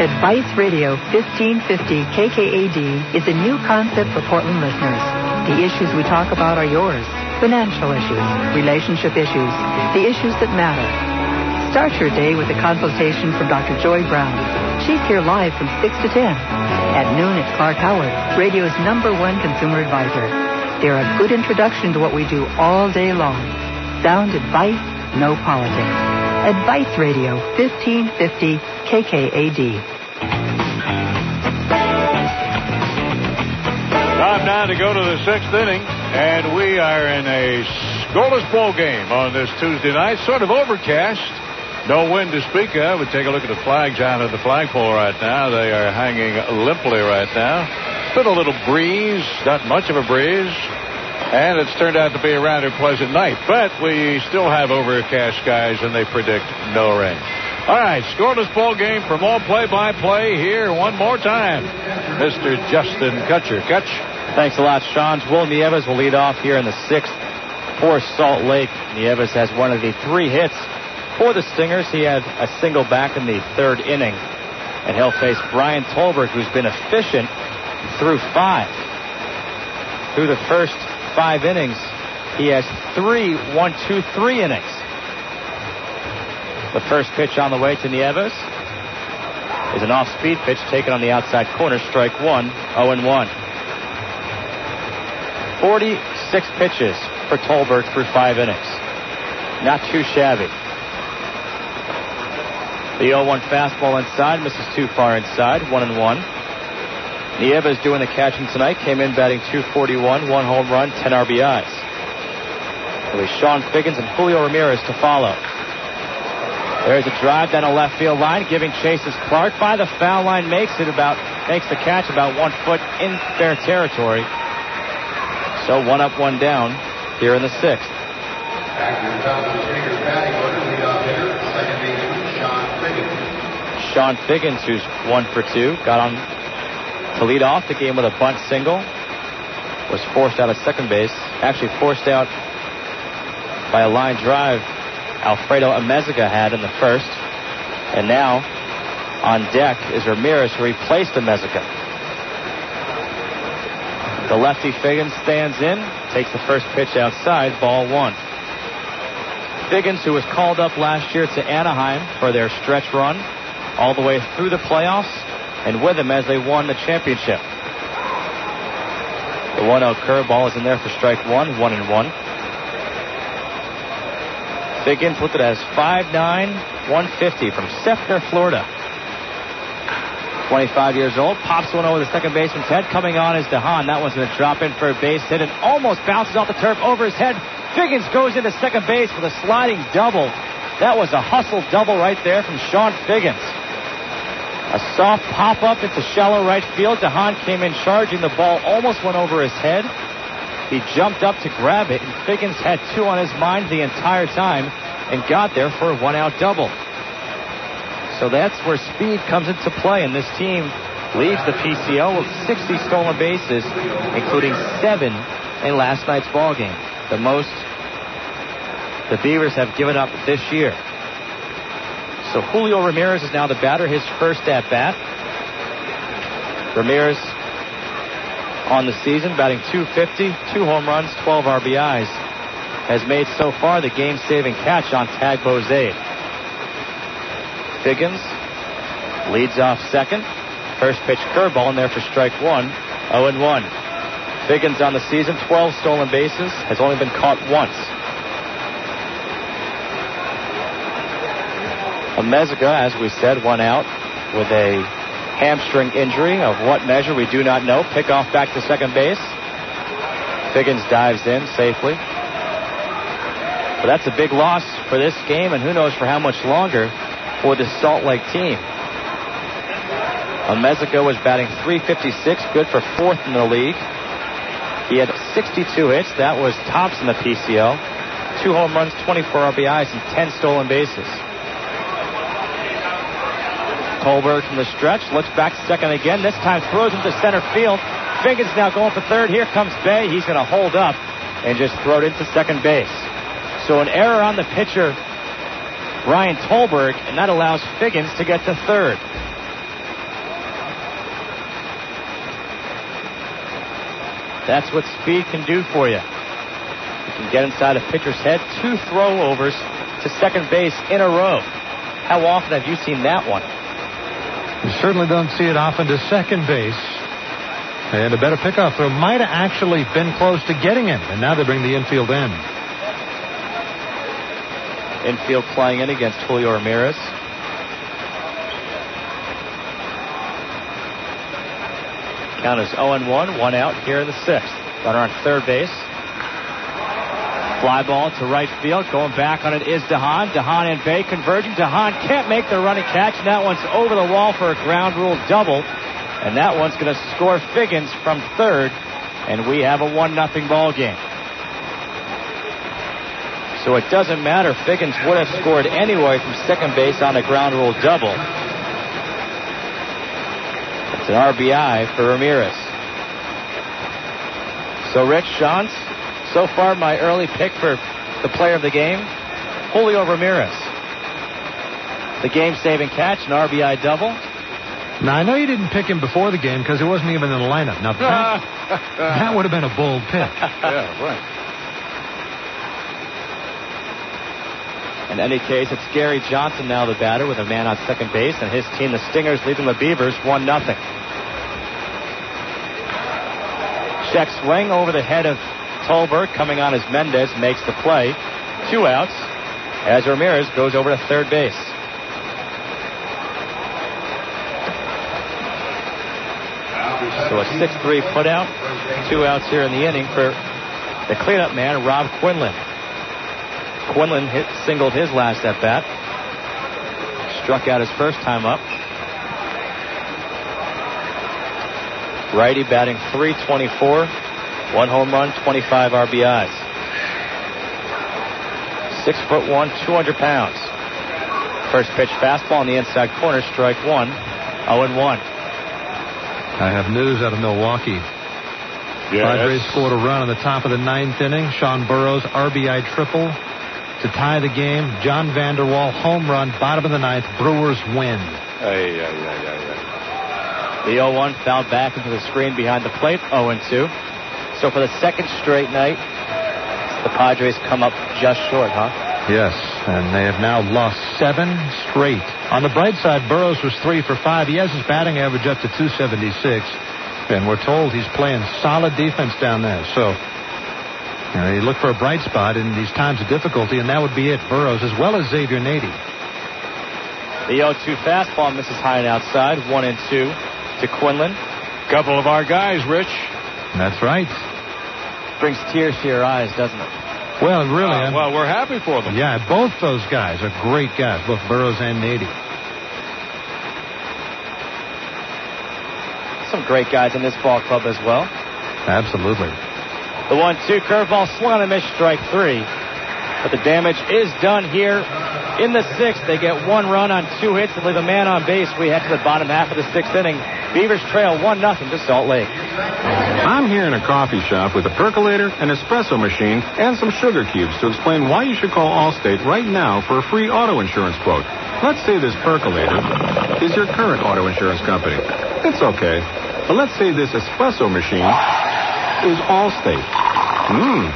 Advice Radio 1550 KKAD is a new concept for Portland listeners. The issues we talk about are yours. Financial issues, relationship issues, the issues that matter. Start your day with a consultation from Dr. Joy Brown. She's here live from 6 to 10. At noon at Clark Howard, radio's #1 consumer advisor. They're a good introduction to what we do all day long. Sound advice, no politics. Advice Radio 1550 KKAD.
Time now to go to the 6th inning, and we are in a scoreless ball game on this Tuesday night. Sort of overcast. No wind to speak of. We take a look at the flags out of the flagpole right now. They are hanging limply right now. Been a little breeze, not much of a breeze. And it's turned out to be a rather pleasant night. But we still have overcast skies, and they predict no rain. All right, scoreless ball game from all play-by-play here one more time. Mr. Justin Kutcher. Kutch.
Thanks a lot, Sean. Will Nieves will lead off here in the 6th for Salt Lake. Nieves has one of the 3 hits for the Stingers. He had a single back in the 3rd inning. And he'll face Brian Tolbert, who's been efficient through 5. Through the first 5 innings, he has 3 1-2-3 innings. The first pitch on the way to Nieves is an off-speed pitch taken on the outside corner. Strike 1, 0-1. 46 pitches for Tolbert through 5 innings. Not too shabby. The 0-1 fastball inside, misses too far inside, 1-1. Nieves doing the catching tonight, came in batting .241, 1 home run, 10 RBIs. It'll be Sean Figgins and Julio Ramirez to follow. There's a drive down a left field line, giving chase is Clark by the foul line, makes the catch about 1 foot in fair territory. So 1 up, 1 down here in the 6th. Sean Figgins, who's 1 for 2, got on to lead off the game with a bunt single. Was forced out of second base. Actually forced out by a line drive Alfredo Amezaga had in the 1st. And now on deck is Ramirez, who replaced Amezaga. The lefty Figgins stands in, takes the first pitch outside, ball 1. Figgins, who was called up last year to Anaheim for their stretch run all the way through the playoffs, and with them as they won the championship. The 1-0 curveball is in there for strike 1, 1-1. Figgins with it as 5'9", 150 from Sefner, Florida. 25 years old, pops one over the second baseman's head. Coming on is DeHaan. That one's going to drop in for a base hit and almost bounces off the turf over his head. Figgins goes into second base with a sliding double. That was a hustle double right there from Sean Figgins. A soft pop-up into shallow right field. DeHaan came in charging. The ball almost went over his head. He jumped up to grab it, and Figgins had 2 on his mind the entire time and got there for a 1-out double. So that's where speed comes into play, and this team leads the PCL with 60 stolen bases, including 7 in last night's ball game. The most the Beavers have given up this year. So Julio Ramirez is now the batter, his first at bat. Ramirez on the season, batting .250, 2 home runs, 12 RBIs. Has made so far the game-saving catch on Tagbo's aid. Figgins leads off second. First pitch curveball in there for strike one. 0-1. Figgins on the season, 12 stolen bases, has only been caught once. Amezaga, as we said, went out with a hamstring injury. Of what measure, we do not know. Pickoff back to second base. Figgins dives in safely. But that's a big loss for this game, and who knows for how much longer for the Salt Lake team. Amezaga was batting .356, good for 4th in the league. He had 62 hits. That was tops in the PCL. 2 home runs, 24 RBIs, and 10 stolen bases. Tolberg from the stretch, looks back second again. This time throws him to center field. Figgins now going for third. Here comes Bay. He's going to hold up and just throw it into second base. So an error on the pitcher, Ryan Tolberg, and that allows Figgins to get to third. That's what speed can do for you. You can get inside a pitcher's head. 2 throwovers to second base in a row. How often have you seen that one?
You certainly don't see it often to second base. And a better pickoff throw might have actually been close to getting him. And now they bring the infield in.
Infield flying in against Julio Ramirez. Count is 0-1, 1 out here in the 6th. Runner on third base. Fly ball to right field. Going back on it is DeHaan. DeHaan and Bay converging. DeHaan can't make the running catch. And that one's over the wall for a ground rule double. And that one's going to score Figgins from third. And we have a 1-0 ball game. So it doesn't matter. Figgins would have scored anyway from second base on a ground rule double. It's an RBI for Ramirez. So Rich, Sean, so far my early pick for the player of the game, Julio Ramirez. The game-saving catch, an RBI double.
Now, I know you didn't pick him before the game because he wasn't even in the lineup. Now, that would have been a bold pick.
Yeah, right.
In any case, it's Gary Johnson now the batter with a man on second base, and his team, the Stingers, leading the Beavers 1-0. Check swing over the head of Tolberg, coming on as Mendez makes the play. 2 outs as Ramirez goes over to third base. So a 6-3 putout. 2 outs here in the inning for the cleanup man, Rob Quinlan. Quinlan singled his last at bat. Struck out his first time up. Righty batting .324. 1 home run, 25 RBIs. 6'1", 200 pounds. First pitch fastball in the inside corner, strike 1. 0-1.
I have news out of Milwaukee.
Yes.
Padres scored a run in the top of the 9th inning. Sean Burroughs RBI triple to tie the game. John Vanderwall home run, bottom of the 9th. Brewers win.
The 0-1 fouled back into the screen behind the plate. 0-2. So for the second straight night, the Padres come up just short, huh?
Yes, and they have now lost 7 straight. On the bright side, Burroughs was 3 for 5. He has his batting average up to .276, and we're told he's playing solid defense down there. So you look for a bright spot in these times of difficulty, and that would be it. Burroughs as well as Xavier Nady.
The 0-2 fastball misses high and outside. 1-2 to Quinlan.
Couple of our guys, Rich.
That's right.
Brings tears to your eyes, doesn't it?
Well, really.
Well, we're happy for them.
Yeah, both those guys are great guys, both Burroughs and Nady.
Some great guys in this ball club as well.
Absolutely.
The 1-2 curveball swung on a miss, strike 3. But the damage is done here In the sixth, they get 1 run on 2 hits and leave a man on base. We head to the bottom half of the 6th inning. Beavers trail 1-0 to Salt Lake.
I'm here in a coffee shop with a percolator, an espresso machine, and some sugar cubes to explain why you should call Allstate right now for a free auto insurance quote. Let's say this percolator is your current auto insurance company. It's okay. But let's say this espresso machine is Allstate.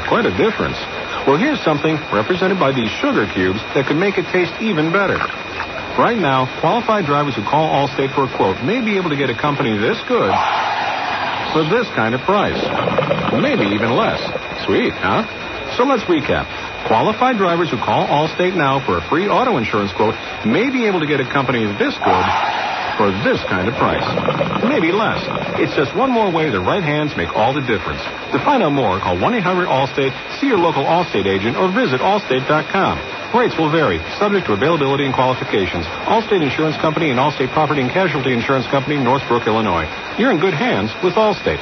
Quite a difference. Well, here's something represented by these sugar cubes that could make it taste even better. Right now, qualified drivers who call Allstate for a quote may be able to get a company this good for this kind of price. Maybe even less. Sweet, huh? So let's recap. Qualified drivers who call Allstate now for a free auto insurance quote may be able to get a company this good for this kind of price. Maybe less. It's just one more way the right hands make all the difference. To find out more, call 1-800-ALLSTATE, see your local Allstate agent, or visit allstate.com. Rates will vary, subject to availability and qualifications. Allstate Insurance Company and Allstate Property and Casualty Insurance Company, Northbrook, Illinois. You're in good hands with Allstate.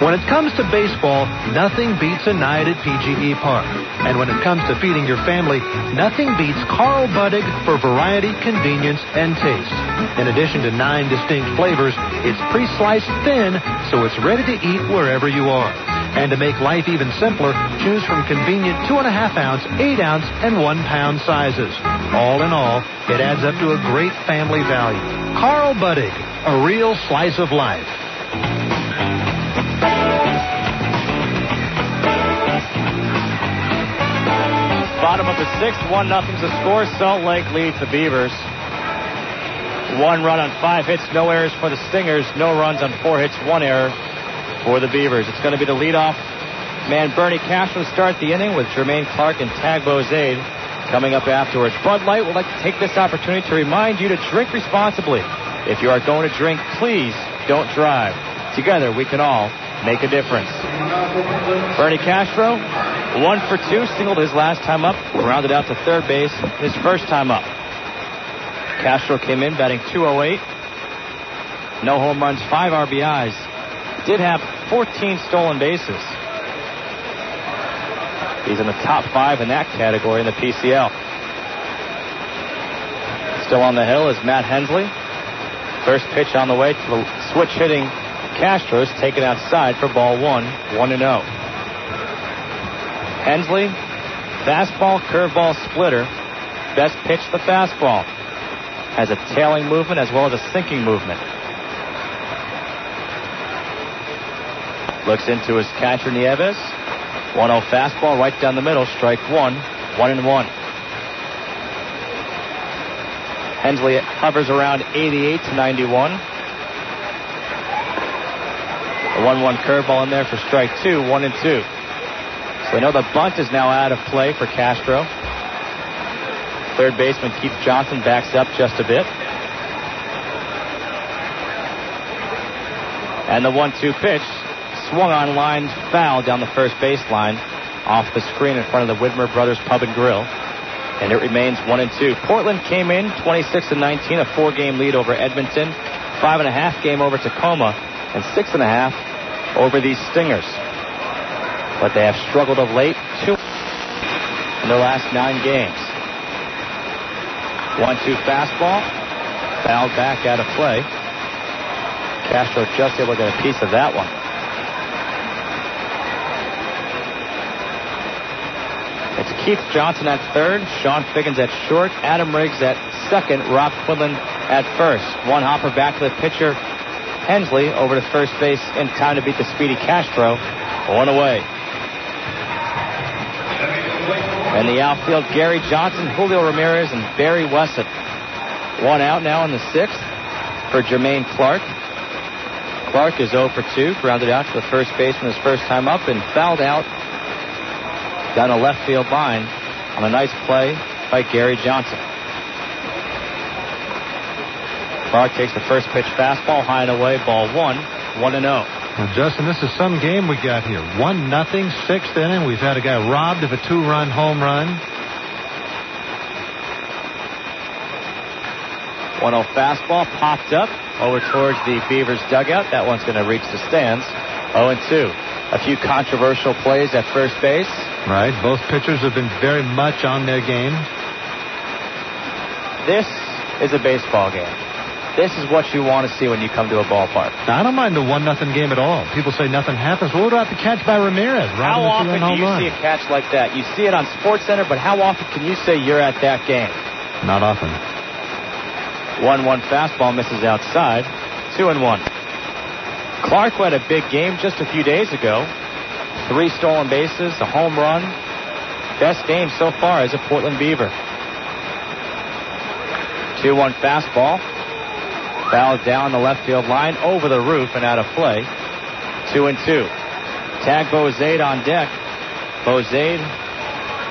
When it comes to baseball, nothing beats a night at PGE Park. And when it comes to feeding your family, nothing beats Carl Buddig for variety, convenience, and taste. In addition to 9 distinct flavors, it's pre-sliced thin, so it's ready to eat wherever you are. And to make life even simpler, choose from convenient 2.5-ounce, 8-ounce, and 1-pound sizes. All in all, it adds up to a great family value. Carl Buddig, a real slice of life.
Bottom of the 6th, 1-0's the score. Salt Lake leads the Beavers. 1 run on 5 hits, no errors for the Stingers. No runs on 4 hits, 1 error for the Beavers. It's going to be the leadoff man, Bernie Castro, to start the inning with Jermaine Clark and Tagbo Zaid coming up afterwards. Bud Light would like to take this opportunity to remind you to drink responsibly. If you are going to drink, please don't drive. Together, we can all make a difference. Bernie Castro, 1 for 2, singled his last time up, rounded out to third base his first time up. Castro came in batting .208. No home runs, 5 RBIs. Did have 14 stolen bases. He's in the top 5 in that category in the PCL. Still on the hill is Matt Hensley. First pitch on the way to the switch hitting Castro's, taken outside for ball 1, 1-0. Hensley, fastball, curveball, splitter. Best pitch, the fastball. Has a tailing movement as well as a sinking movement. Looks into his catcher, Nieves. 1-0 fastball right down the middle. Strike 1, 1-1. Hensley hovers around 88 to 91. The 1-1 curveball in there for strike 2, 1-2. So we know the bunt is now out of play for Castro. Third baseman Keith Johnson backs up just a bit. And the 1-2 pitch swung on line, foul down the first baseline off the screen in front of the Widmer Brothers Pub and Grill. And it remains 1-2. Portland came in 26-19, a 4-game lead over Edmonton, 5.5 game over Tacoma, and 6.5 over these Stingers. But they have struggled of late, 2 in their last 9 games. 1-2 fastball, fouled back out of play. Castro just able to get a piece of that one. It's Keith Johnson at third, Sean Figgins at short, Adam Riggs at second, Rob Quinlan at first. One hopper back to the pitcher, Hensley, over to first base in time to beat the speedy Castro. 1 away. In the outfield, Gary Johnson, Julio Ramirez, and Barry Wessett. 1 out now in the 6th for Jermaine Clark. Clark is 0 for 2, grounded out to the first baseman his first time up and fouled out down a left field line on a nice play by Gary Johnson. Clark takes the first pitch fastball high and away, ball 1, 1-0.
Well, Justin, this is some game we got here. 1-0, 6th inning. We've had a guy robbed of a 2-run home run.
1-0 fastball popped up over towards the Beavers dugout. That one's going to reach the stands. 0-2. A few controversial plays at first base.
Right. Both pitchers have been very much on their game.
This is a baseball game. This is what you want to see when you come to a ballpark.
Now, I don't mind the 1-0 game at all. People say nothing happens. Well, what about the catch by Ramirez?
How often do you see a catch like that? You see it on SportsCenter, but how often can you say you're at that game?
Not often.
1-1 fastball misses outside. 2-1. Clark had a big game just a few days ago. 3 stolen bases, a home run. Best game so far as a Portland Beaver. 2-1 fastball. Fouled down the left field line, over the roof and out of play. 2-2. Tag Bozade on deck. Bozade,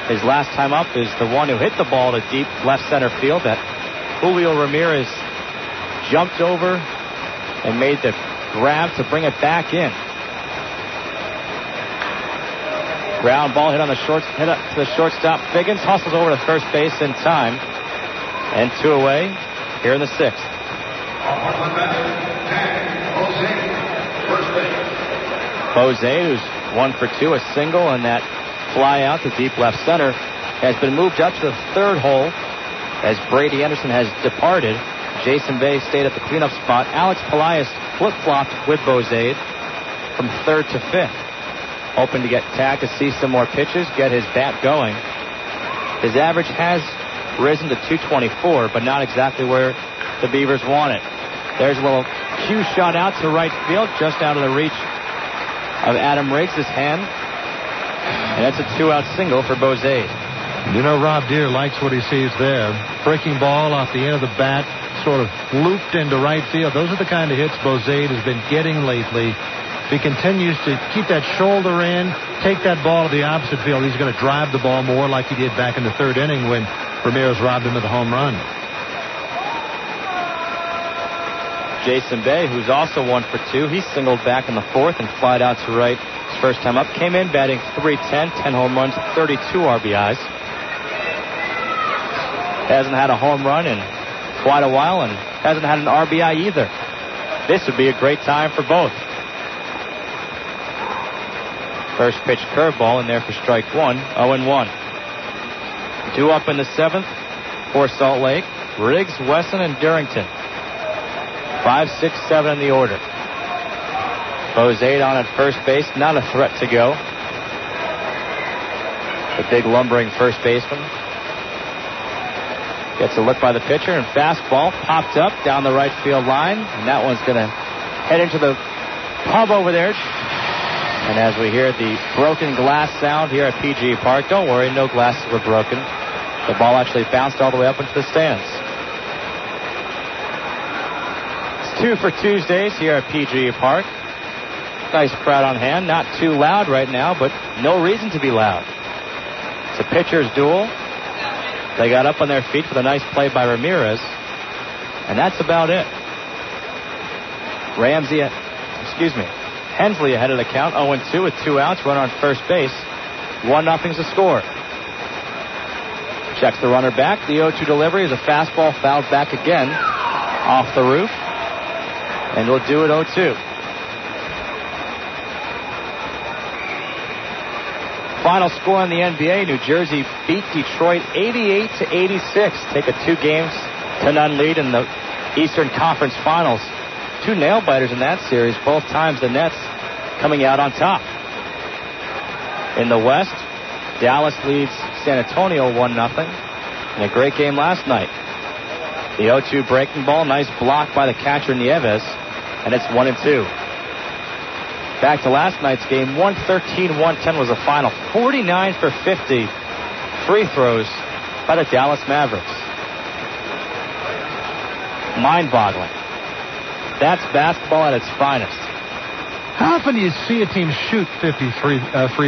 his last time up, is the one who hit the ball to deep left center field that Julio Ramirez jumped over and made the grab to bring it back in. Ground ball hit on the hit up to the shortstop. Figgins hustles over to first base in time. And 2 away here in the 6th. Bozade, who's 1 for 2, a single, and that fly out to deep left center has been moved up to the 3rd hole as Brady Anderson has departed. Jason Bay stayed at the cleanup spot. Alex Pelaez flip-flopped with Bozade from 3rd to 5th. Hoping to get tagged to see some more pitches, get his bat going. His average has risen to 224, but not exactly where the Beavers want it. There's a little cue shot out to right field, just out of the reach of Adam Riggs' hand. And that's a 2-out single for Bozade.
You know, Rob Deere likes what he sees there. Breaking ball off the end of the bat, sort of looped into right field. Those are the kind of hits Bozade has been getting lately. If he continues to keep that shoulder in, take that ball to the opposite field, he's going to drive the ball more like he did back in the 3rd inning when Ramirez robbed him of the home run.
Jason Bay, who's also 1 for 2, he singled back in the 4th and flied out to right his first time up. Came in batting .310, 10 home runs, 32 RBIs. Hasn't had a home run in quite a while and hasn't had an RBI either. This would be a great time for both. First pitch curveball in there for strike 1, 0-1. 2 up in the 7th for Salt Lake. Riggs, Wesson, and Durrington. 5, 6, 7 in the order. Bozade on at first base, not a threat to go. The big lumbering first baseman. Gets a look by the pitcher, and fastball popped up down the right field line, and that one's going to head into the pub over there. And as we hear the broken glass sound here at PGE Park, don't worry, no glasses were broken. The ball actually bounced all the way up into the stands. It's 2 for Tuesdays here at PGE Park. Nice crowd on hand. Not too loud right now, but no reason to be loud. It's a pitcher's duel. They got up on their feet with a nice play by Ramirez. And that's about it. Hensley ahead of the count, 0-2 with 2 outs, runner on first base. 1-0's the score. Checks the runner back. The 0-2 delivery is a fastball fouled back again off the roof. And we'll do it 0-2. Final score in the NBA, New Jersey beat Detroit 88-86. Take a 2-0 lead in the Eastern Conference Finals. 2 nail-biters in that series, both times the Nets coming out on top. In the West, Dallas leads San Antonio 1-0 in a great game last night. The 0-2 breaking ball, nice block by the catcher Nieves, and it's 1-2. Back to last night's game, 113-110 was the final. 49 for 50 free throws by the Dallas Mavericks. Mind-boggling. That's basketball at its finest.
How often do you see a team shoot 50 free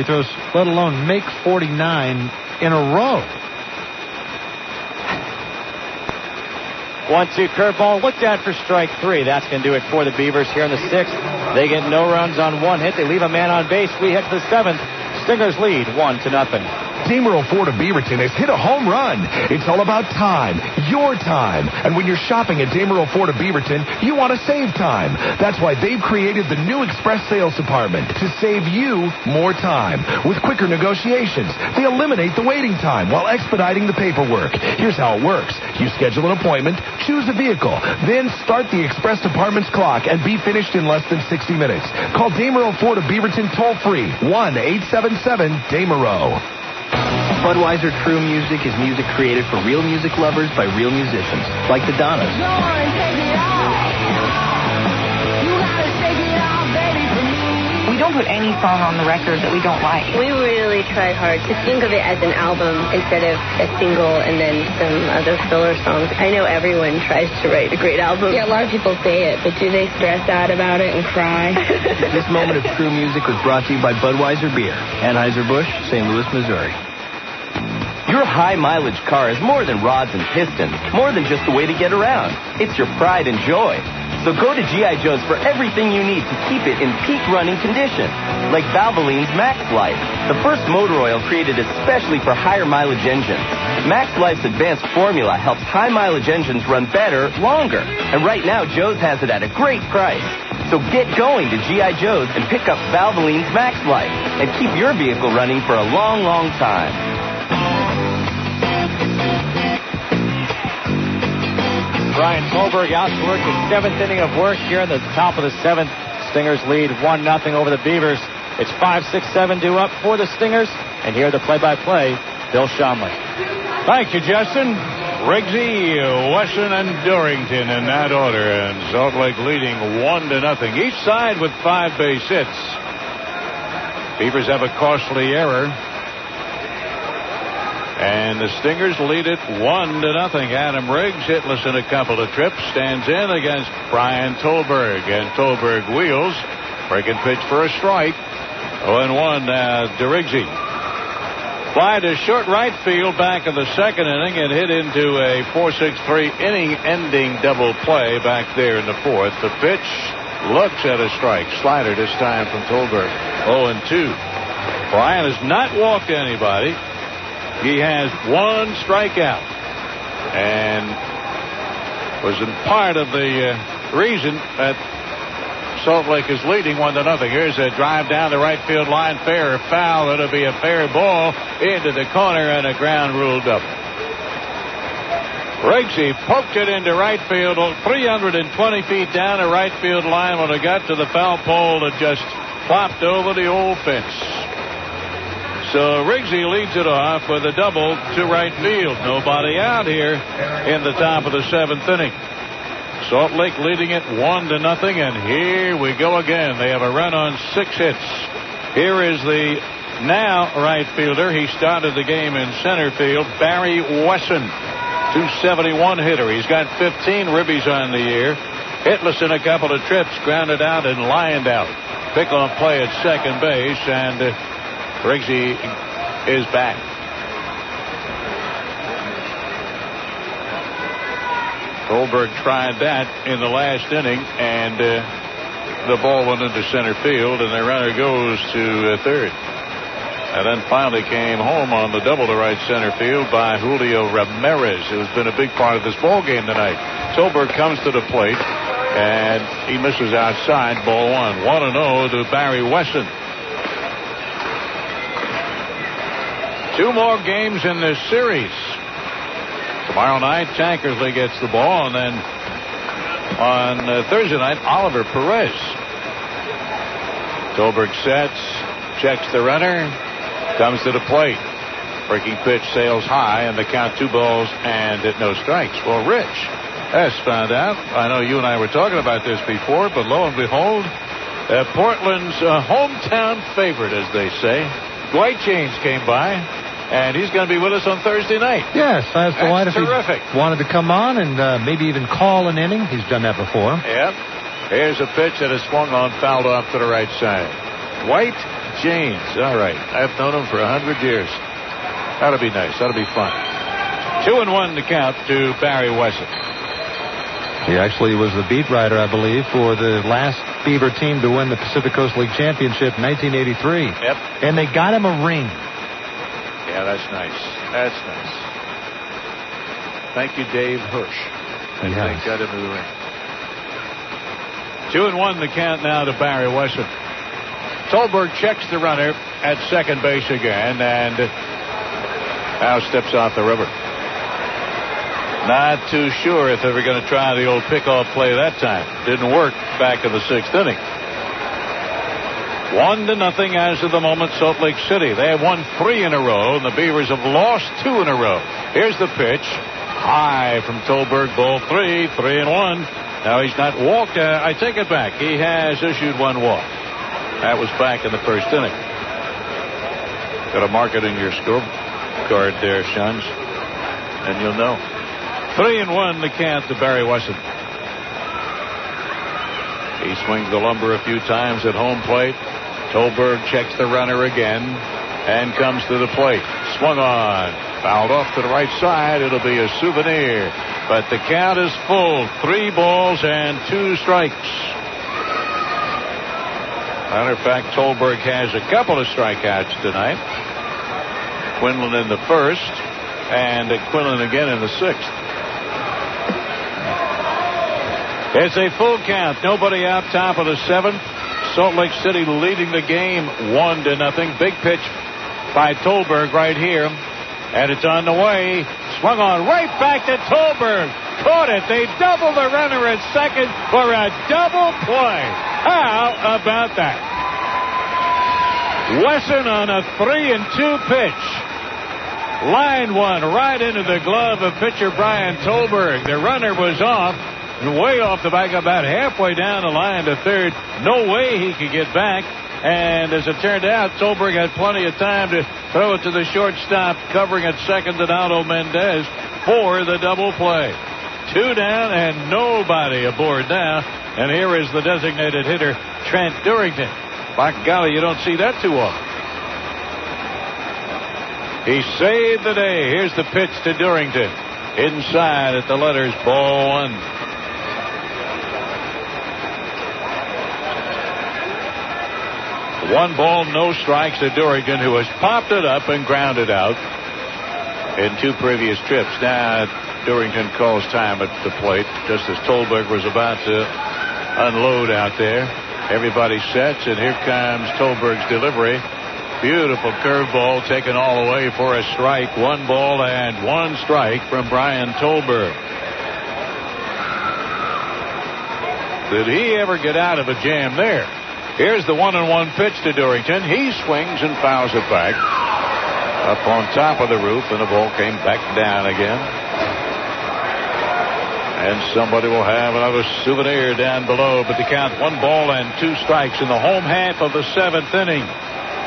throws, let alone make 49 in a row?
1-2 curveball, looked at for strike 3. That's going to do it for the Beavers here in the 6th. They get no runs on 1 hit. They leave a man on base. We head to the 7th. Stingers lead 1-0.
Dameril Ford of Beaverton has hit a home run. It's all about time, your time. And when you're shopping at Dameril Ford of Beaverton, you want to save time. That's why they've created the new Express Sales Department to save you more time. With quicker negotiations, they eliminate the waiting time while expediting the paperwork. Here's how it works. You schedule an appointment, choose a vehicle, then start the Express Department's clock and be finished in less than 60 minutes. Call Dameril Ford of Beaverton toll-free, 1-877-DAMERO.
Budweiser True Music is music created for real music lovers by real musicians, like the Donnas.
We don't put any song on the record that we don't like.
We really tried hard to think of it as an album instead of a single and then some other filler songs. I know everyone tries to write a great album. Yeah, a lot of people say it, but do they stress out about it and cry?
This moment of true music was brought to you by Budweiser Beer, Anheuser-Busch, St. Louis, Missouri.
Your high-mileage car is more than rods and pistons, more than just a way to get around. It's your pride and joy. So go to G.I. Joe's for everything you need to keep it in peak running condition, like Valvoline's Max Life, the first motor oil created especially for higher mileage engines. Max Life's advanced formula helps high-mileage engines run better, longer. And right now, Joe's has it at a great price. So get going to G.I. Joe's and pick up Valvoline's Max Life and keep your vehicle running for a long, long time.
Brian Tolberg out to work his 7th inning of work here in the top of the 7th. Stingers lead 1-0 over the Beavers. It's 5-6-7 due up for the Stingers. And here the play-by-play, Bill Schonely.
Thank you, Justin. Riggsy, Wesson, and Dorrington in that order. And Salt Lake leading 1-0. Each side with 5 base hits. Beavers have a costly error. And the Stingers lead it 1-0. Adam Riggs, hitless in a couple of trips, stands in against Brian Tolberg. And Tolberg wheels. Breaking pitch for a strike. 0-1 to Riggsy. Fly to short right field back in the 2nd inning and hit into a 4-6-3 inning-ending double play back there in the 4th. The pitch looks at a strike. Slider this time from Tolberg. 0-2. Brian has not walked anybody. He has 1 strikeout and was in part of the reason that Salt Lake is leading 1-0. Here's a drive down the right field line. Fair or foul. It'll be a fair ball into the corner and a ground rule double. Riggsy poked it into right field 320 feet down the right field line. When it got to the foul pole, it just flopped over the old fence. So Riggsy leads it off with a double to right field. Nobody out here in the top of the 7th inning. Salt Lake leading it 1-0, and here we go again. They have a run on 6 hits. Here is the now right fielder. He started the game in center field, Barry Wesson, 271 hitter. He's got 15 ribbies on the year. Hitless in a couple of trips, grounded out and lined out. Pick-off play at second base, and Riggsy is back. Tolberg tried that in the last inning, and the ball went into center field, and the runner goes to third. And then finally came home on the double to right center field by Julio Ramirez, who's been a big part of this ball game tonight. Tolberg comes to the plate, and he misses outside, ball 1. 1-0 to Barry Wesson. 2 more games in this series. Tomorrow night, Tankersley gets the ball, and then on Thursday night, Oliver Perez. Tolberg sets, checks the runner, comes to the plate. Breaking pitch sails high, and the count 2 balls and no strikes. Well, Rich has found out. I know you and I were talking about this before, but lo and behold, Portland's hometown favorite, as they say, Dwight James came by. And he's going to be with us on Thursday night.
Yes, I was delighted if
terrific.
He wanted to come on and maybe even call an inning. He's done that before.
Yep. Here's a pitch that is swung on, fouled off to the right side. Dwight James. All right. I've known him for 100 years. That'll be nice. That'll be fun. 2-1 to count to Barry Wesson.
He actually was the beat writer, I believe, for the last Beaver team to win the Pacific Coast League Championship in 1983.
Yep.
And they got him a ring.
Yeah, that's nice. That's nice. Thank you, Dave Hirsch. And thank God into the ring. 2-1 the count now to Barry Wesson. Tolberg checks the runner at second base again, and now steps off the river. Not too sure if they were going to try the old pickoff play that time. Didn't work back in the 6th inning. 1-0 as of the moment, Salt Lake City. They have won 3 in a row, and the Beavers have lost 2 in a row. Here's the pitch. High from Tolberg, ball 3, 3-1. Now he's not walked. I take it back. He has issued 1 walk. That was back in the 1st inning. Got to mark it in your scorecard there, Shons, and you'll know. 3-1 the count to Barry Wesson. He swings the lumber a few times at home plate. Tolberg checks the runner again and comes to the plate. Swung on. Fouled off to the right side. It'll be a souvenir. But the count is full. 3 balls and 2 strikes. Matter of fact, Tolberg has a couple of strikeouts tonight. Quinlan in the 1st and Quinlan again in the 6th. It's a full count. Nobody out, top of the 7th. Salt Lake City leading the game 1-0. Big pitch by Tolberg right here. And it's on the way. Swung on right back to Tolberg. Caught it. They double the runner at second for a double play. How about that? Wesson on a 3-2 pitch. Line one right into the glove of pitcher Brian Tolberg. The runner was off. Way off the back, about halfway down the line to third. No way he could get back. And as it turned out, Tolberg had plenty of time to throw it to the shortstop, covering at second, Donato Mendez for the double play. 2 down and nobody aboard now. And here is the designated hitter, Trent Durrington. By golly, you don't see that too often. He saved the day. Here's the pitch to Durrington. Inside at the letters, ball 1. 1 ball, no strikes to Durrington, who has popped it up and grounded out in 2 previous trips. Now Durrington calls time at the plate just as Tolberg was about to unload out there. Everybody sets, and here comes Tolberg's delivery. Beautiful curveball taken all the way for a strike. 1 ball and 1 strike from Brian Tolberg. Did he ever get out of a jam there? Here's the 1-1 pitch to Durrington. He swings and fouls it back. Up on top of the roof, and the ball came back down again. And somebody will have another souvenir down below, but the count 1 ball and 2 strikes in the home half of the 7th inning.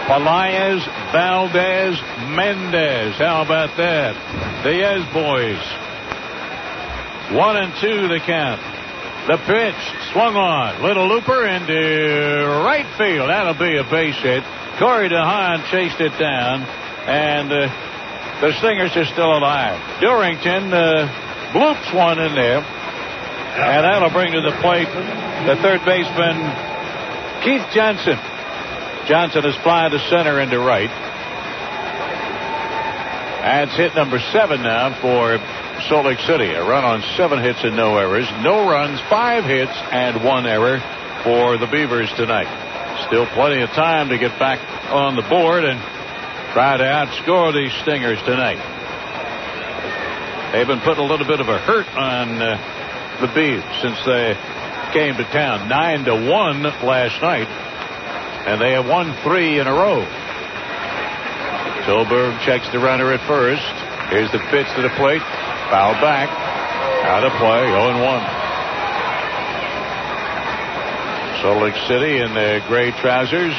Pelaez, Valdez, Mendez. How about that? Diaz boys. 1-2 the count. The pitch swung on. Little looper into right field. That'll be a base hit. Corey DeHaan chased it down, and the Stingers are still alive. Durrington bloops one in there, and that'll bring to the plate the third baseman, Keith Johnson. Johnson has fly to center and to right. That's hit number 7 now for Salt Lake City. A run on 7 hits and no errors. No runs, 5 hits, and 1 error for the Beavers tonight. Still plenty of time to get back on the board and try to outscore these Stingers tonight. They've been putting a little bit of a hurt on the Beavs since they came to town. 9-1 last night, and they have won 3 in a row. Tolberg checks the runner at first. Here's the pitch to the plate. Foul back. Out of play. 0-1. Salt Lake City in their gray trousers.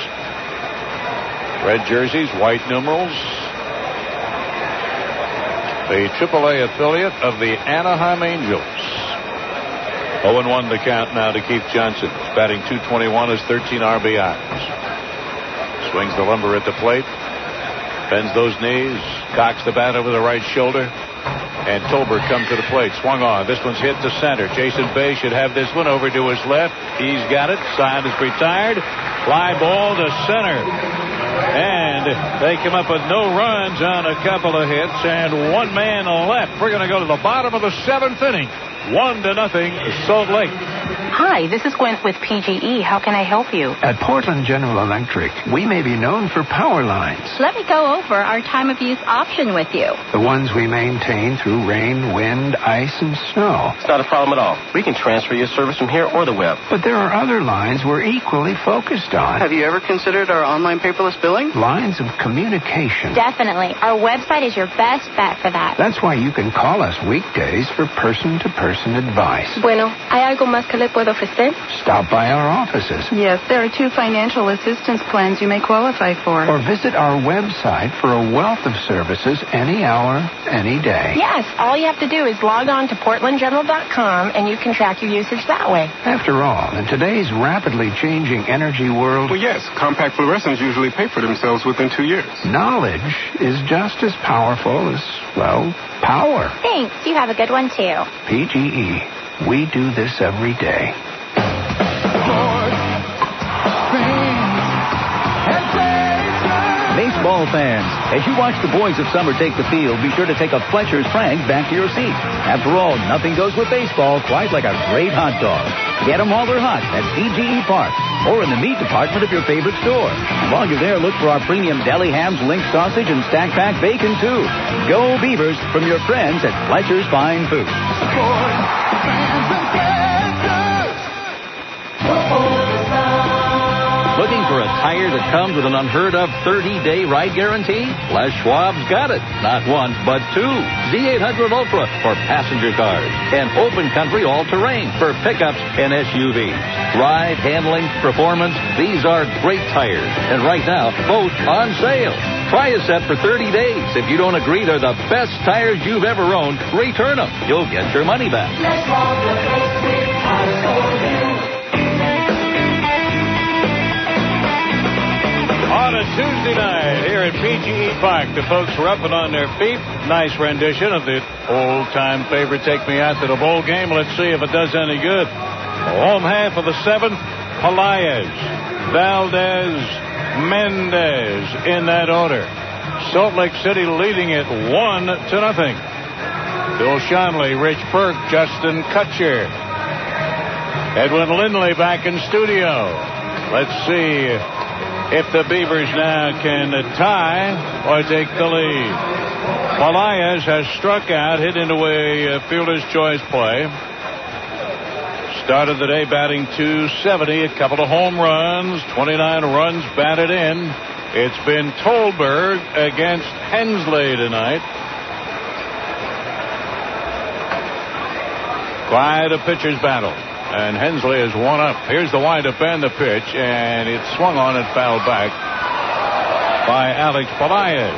Red jerseys, white numerals. The AAA affiliate of the Anaheim Angels. 0-1 the count now to Keith Johnson. Batting .221 is 13 RBIs. Swings the lumber at the plate. Bends those knees. Cocks the bat over the right shoulder. And Tolberg comes to the plate. Swung on. This one's hit to center. Jason Bay should have this one over to his left. He's got it. Side is retired. Fly ball to center. And And they come up with no runs on a couple of hits and one man left. We're going to go to the bottom of the seventh inning. 1-0, Salt Lake.
Hi, this is Gwen with PGE. How can I help you?
At Portland General Electric, we may be known for power lines.
Let me go over our time of use option with you.
The ones we maintain through rain, wind, ice, and snow.
It's not a problem at all. We can transfer your service from here or the web.
But there are other lines we're equally focused on.
Have you ever considered our online paperless billing?
Lines of communication.
Definitely. Our website is your best bet for that.
That's why you can call us weekdays for person-to-person advice.
Bueno, ¿hay algo más que le puedo ofrecer?
Stop by our offices.
Yes, there are 2 financial assistance plans you may qualify for.
Or visit our website for a wealth of services any hour, any day.
Yes, all you have to do is log on to portlandgeneral.com and you can track your usage that way.
After all, in today's rapidly changing energy world...
Well, yes, compact fluorescents usually pay for themselves within 2 years.
Knowledge is just as powerful as, well, power.
Thanks. You have a good one, too.
PGE. We do this every day.
Baseball fans, as you watch the boys of summer take the field, be sure to take a Fletcher's Frank back to your seat. After all, nothing goes with baseball quite like a great hot dog. Get them while they're hot at PGE Park or in the meat department of your favorite store. And while you're there, look for our premium deli hams, link sausage, and stack pack bacon, too. Go Beavers from your friends at Fletcher's Fine Foods.
Looking for a tire that comes with an unheard-of 30-day ride guarantee? Les Schwab's got it. Not one, but 2. Z800 Ultra for passenger cars. And Open Country All-Terrain for pickups and SUVs. Ride, handling, performance, these are great tires. And right now, both on sale. Try a set for 30 days. If you don't agree they're the best tires you've ever owned, return them. You'll get your money back.
Let's walk the place with tires for you.
On a Tuesday night here at PGE Park, the folks were up and on their feet. Nice rendition of the old-time favorite Take Me Out to the Bowl game. Let's see if it does any good. Home half of the seventh, Pelaez, Valdez, Mendez in that order. Salt Lake City leading it 1-0. Bill Schonley, Rich Burke, Justin Kutcher. Edwin Lindley back in studio. Let's see if the Beavers now can tie or take the lead. Pelaez has struck out, hit into a fielder's choice play. Started the day batting .270, a couple of home runs, 29 runs batted in. It's been Tolberg against Hensley tonight. Quite a pitcher's battle. And Hensley is one up. Here's the windup and the pitch, and it's swung on and fouled back by Alex Pelaez.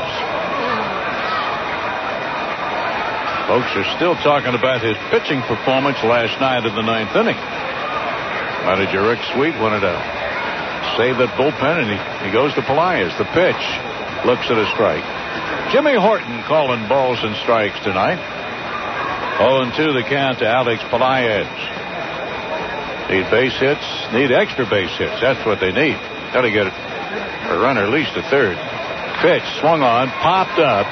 Folks are still talking about his pitching performance last night in the ninth inning. Manager Rick Sweet wanted to save that bullpen, and he goes to Pelaez. The pitch looks at a strike. Jimmy Horton calling balls and strikes tonight. 0-2 the count to Alex Pelaez. Need base hits, need extra base hits. That's what they need. Got to get a runner at least to third. Pitch swung on, popped up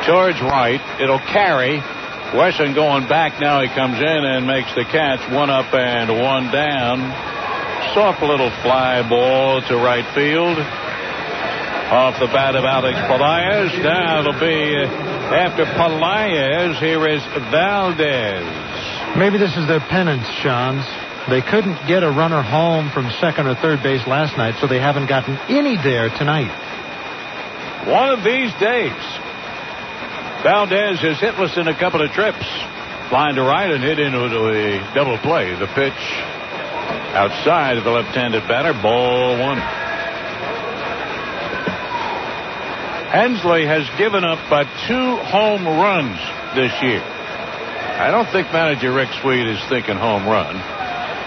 towards right. It'll carry. Wesson going back now. He comes in and makes the catch. 1 up and 1 down. Soft little fly ball to right field. Off the bat of Alex Pelaez. Now it'll be after Pelaez. Here is Valdez.
Maybe this is their penance, Shans. They couldn't get a runner home from second or third base last night, so they haven't gotten any there tonight.
One of these days. Valdez is hitless in a couple of trips. Flying to right and hit into a double play. The pitch outside of the left-handed batter. Ball 1. Hensley has given up but 2 home runs this year. I don't think manager Rick Sweet is thinking home run.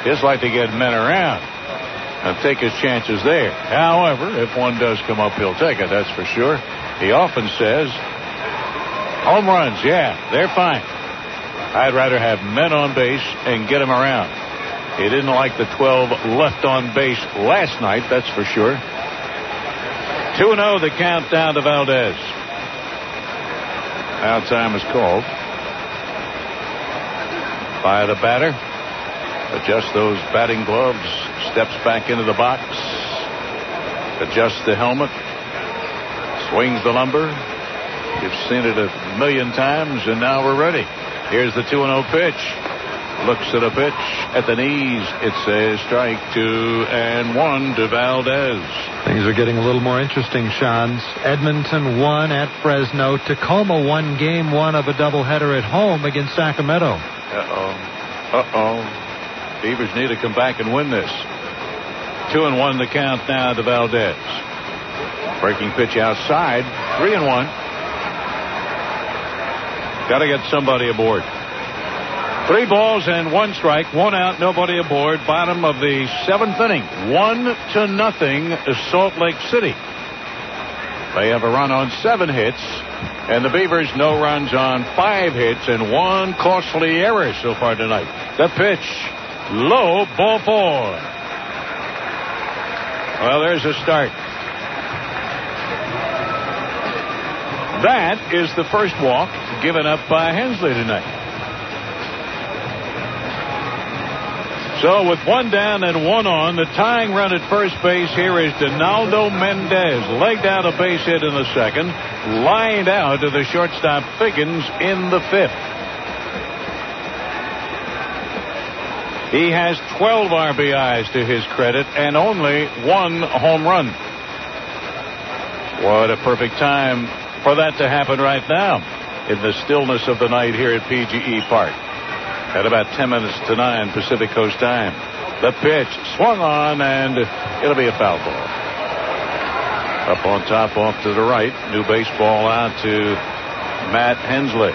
He'd like to get men around and take his chances there. However, if one does come up, he'll take it, that's for sure. He often says, home runs, yeah, they're fine. I'd rather have men on base and get them around. He didn't like the 12 left on base last night, that's for sure. 2-0 the count down to Valdez. Out time is called by the batter. Adjusts those batting gloves. Steps back into the box. Adjusts the helmet. Swings the lumber. You've seen it a million times, and now we're ready. Here's the 2-0 pitch. Looks at a pitch at the knees. It's a strike. 2-1 to Valdez.
Things are getting a little more interesting, Sean. Edmonton won at Fresno. Tacoma won game one of a doubleheader at home against Sacramento.
Beavers need to come back and win this. 2-1 the count now to Valdez. Breaking pitch outside. 3-1. Got to get somebody aboard. 3 balls and 1 strike. 1 out, nobody aboard. Bottom of the 7th inning. 1-0 Salt Lake City. They have a run on 7 hits. And the Beavers no runs on 5 hits and 1 costly error so far tonight. The pitch. Low, ball 4. Well, there's a start. That is the first walk given up by Hensley tonight. So with 1 down and 1 on, the tying run at first base here is Donaldo Mendez. Legged out a base hit in the 2nd. Lined out to the shortstop Figgins in the 5th. He has 12 RBIs to his credit and only 1 home run. What a perfect time for that to happen right now in the stillness of the night here at PGE Park. At about 10 minutes to 9 Pacific Coast time. The pitch swung on, and it'll be a foul ball. Up on top, off to the right. New baseball out to Matt Hensley.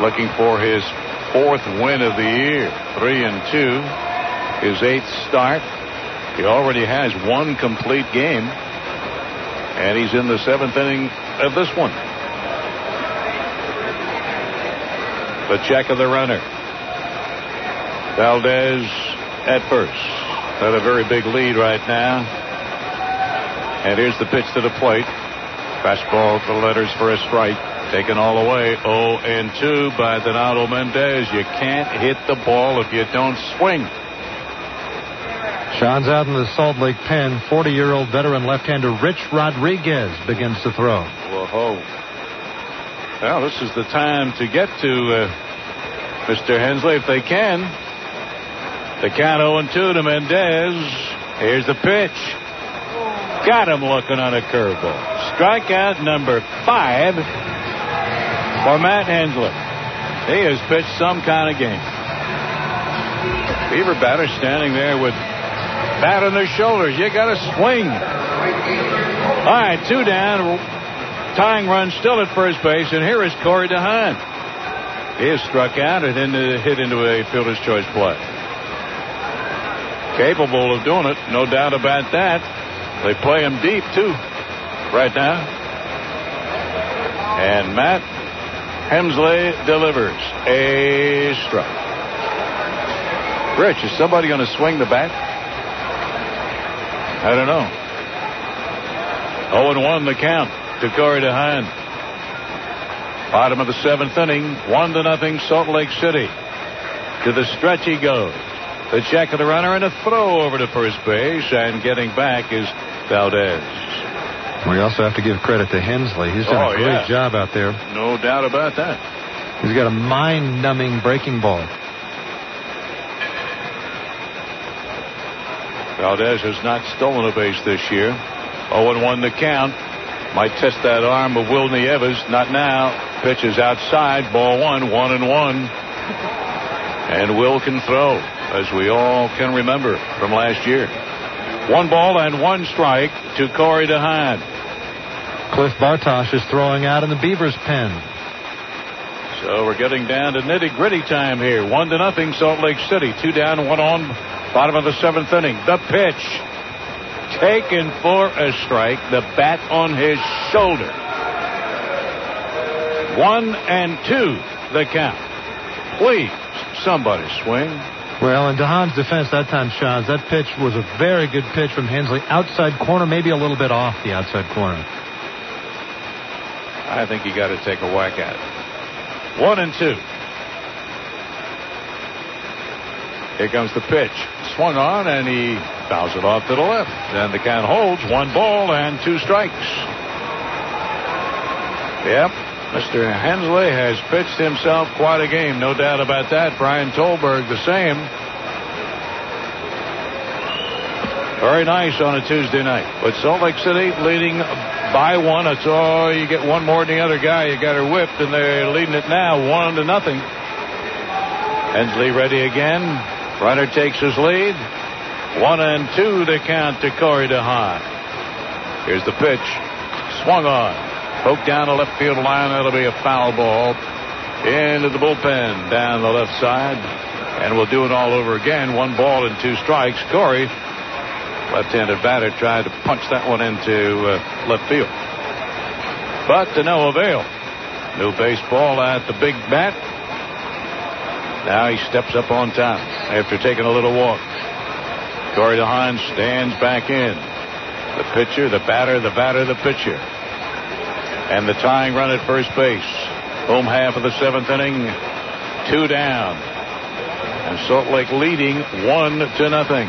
Looking for his 4th win of the year. 3-2. His 8th start. He already has 1 complete game. And he's in the 7th inning of this one. The check of the runner. Valdez at first. Got a very big lead right now. And here's the pitch to the plate. Fastball to the letters for a strike. Taken all the way. 0-2 by Donaldo Mendez. You can't hit the ball if you don't swing.
Sean's out in the Salt Lake pen. 40-year-old veteran left-hander Rich Rodriguez begins to throw.
Whoa. Well, this is the time to get to Mr. Hensley if they can. The count 0-2 to Mendez. Here's the pitch. Got him looking on a curveball. Strikeout number 5 for Matt Hensley. He has pitched some kind of game. Beaver batter standing there with bat on their shoulders. You got to swing. All right, 2 down. Tying run still at first base, and here is Corey DeHaan. He is struck out and then hit into a fielder's choice play. Capable of doing it, no doubt about that. They play him deep, too, right now. And Matt Hensley delivers a strike. Rich, is somebody going to swing the bat? I don't know. 0-1 the count to Corey DeHaan. Bottom of the 7th inning, 1-0 Salt Lake City. To the stretch he goes. The check of the runner and a throw over to first base, and getting back is Valdez.
We also have to give credit to Hensley. He's done a great job out there.
No doubt about that.
He's got a mind-numbing breaking ball.
Valdez has not stolen a base this year. 0-1 the count. Might test that arm of Wilney Evans. Not now. Pitches outside. Ball 1, 1-1. And Will can throw, as we all can remember from last year. 1 ball and 1 strike to Corey DeHaan.
Cliff Bartosh is throwing out in the Beavers pen.
So we're getting down to nitty-gritty time here. 1-0 Salt Lake City. 2 down, 1 on. Bottom of the 7th inning. The pitch. Taken for a strike. The bat on his shoulder. 1-2 the count. Please, somebody swing.
Well, in DeHaan's defense that time, Sean, that pitch was a very good pitch from Hensley. Outside corner, maybe a little bit off the outside corner.
I think you got to take a whack at it. 1-2. Here comes the pitch. Swung on, and he fouls it off to the left. And the count holds. 1 ball and 2 strikes. Yep. Mr. Hensley has pitched himself quite a game. No doubt about that. Brian Tolberg the same. Very nice on a Tuesday night. But Salt Lake City leading by 1. It's you get one more than the other guy. You got her whipped, and they're leading it now 1-0. Hensley ready again. Runner takes his lead. 1-2 to count to Corey DeHaan. Here's the pitch. Swung on. Poked down the left field line. That'll be a foul ball into the bullpen down the left side. And we'll do it all over again. 1 ball and 2 strikes. Corey, left-handed batter, tried to punch that one into left field. But to no avail. New baseball at the big bat. Now he steps up on time after taking a little walk. Corey DeHaan stands back in. The pitcher, the batter, the pitcher. And the tying run at first base. Home half of the 7th inning. 2 down. And Salt Lake leading 1-0.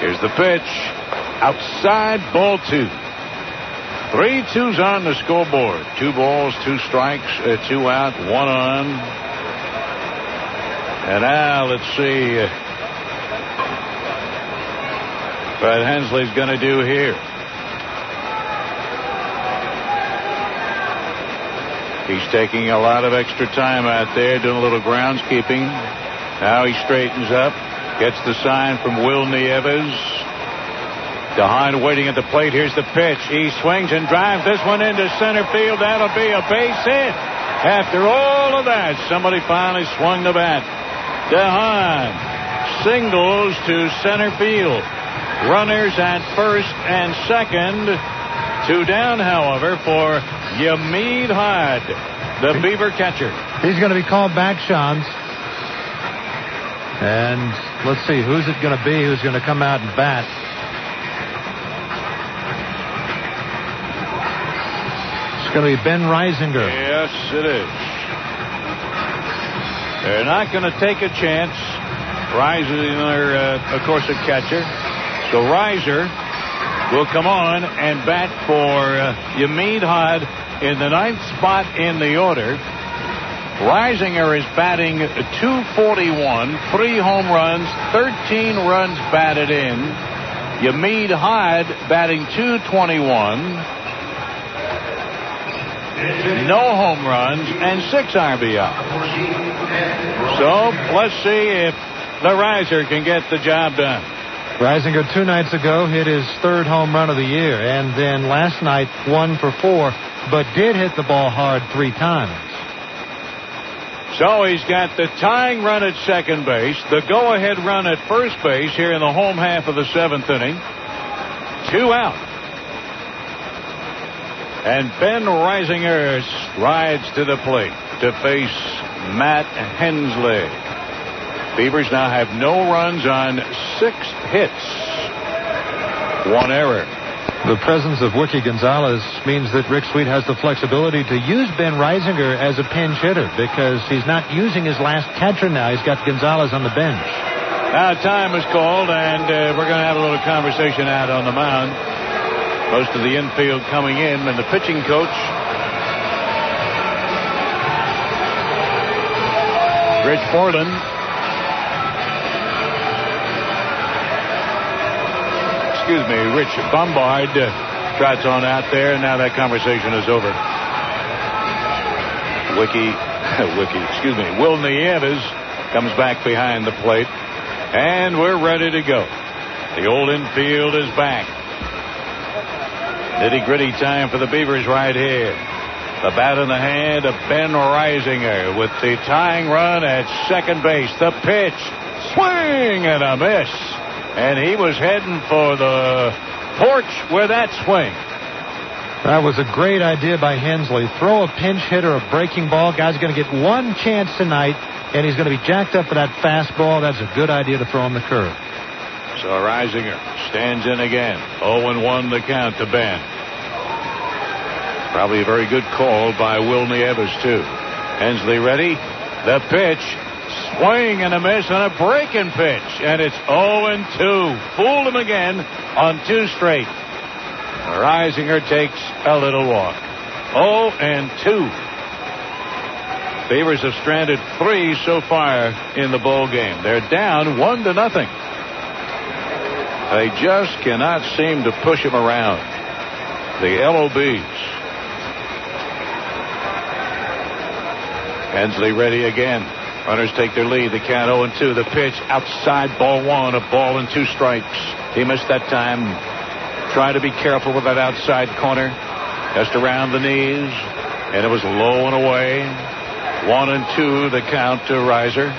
Here's the pitch. Outside, ball 2. 3 2s on the scoreboard. 2 balls, 2 strikes, 2 out, 1 on. And now let's see what Hensley's going to do here. He's taking a lot of extra time out there, doing a little groundskeeping. Now he straightens up, gets the sign from Will Nieves. DeHaan waiting at the plate. Here's the pitch. He swings and drives this one into center field. That'll be a base hit. After all of that, somebody finally swung the bat. DeHaan singles to center field. Runners at first and second. 2 down, however, for Yamid Hyde, the Beaver catcher.
He's going to be called back, Sean. And let's see, who's it going to be who's going to come out and bat? It's going to be Ben Reisinger.
Yes, it is. They're not going to take a chance. Reisinger, of course, a catcher. So Reiser will come on and bat for Yamid Hyde in the 9th spot in the order. Reisinger is batting .241, 3 home runs, 13 runs batted in. Yamid Hyde batting .221, no home runs, and 6 RBIs. So let's see if the Reiser can get the job done.
Reisinger 2 nights ago hit his 3rd home run of the year, and then last night 1 for 4, but did hit the ball hard 3 times.
So he's got the tying run at second base, the go-ahead run at first base here in the home half of the 7th inning. 2 out. And Ben Reisinger rides to the plate to face Matt Hensley. Beavers now have no runs on 6 hits. 1 error.
The presence of Wiki Gonzalez means that Rick Sweet has the flexibility to use Ben Reisinger as a pinch hitter because he's not using his last catcher now. He's got Gonzalez on the bench.
Now time is called, and we're going to have a little conversation out on the mound. Most of the infield coming in, and the pitching coach, Rich Borland, Rich Bombard trots on out there, and now that conversation is over. Will Nieves comes back behind the plate, and we're ready to go. The old infield is back. Nitty-gritty time for the Beavers right here. The bat in the hand of Ben Reisinger with the tying run at second base. The pitch, swing and a miss. And he was heading for the porch with that swing.
That was a great idea by Hensley. Throw a pinch hitter a breaking ball. Guy's going to get 1 chance tonight and he's going to be jacked up for that fastball. That's a good idea to throw him the curve.
So Reisinger stands in again. 0-1 the count to Ben. Probably a very good call by Will Nieves, too. Hensley ready. The pitch. Swing and a miss on a breaking pitch. And it's 0-2. Fooled him again on 2 straight. Reisinger takes a little walk. 0-2. Beavers have stranded 3 so far in the ball game. They're down 1-0. They just cannot seem to push him around. The LOBs. Hensley ready again. Runners take their lead. The count 0-2. The pitch outside, ball 1. A ball and 2 strikes. He missed that time. Try to be careful with that outside corner. Just around the knees. And it was low and away. 1-2 the count to Reiser.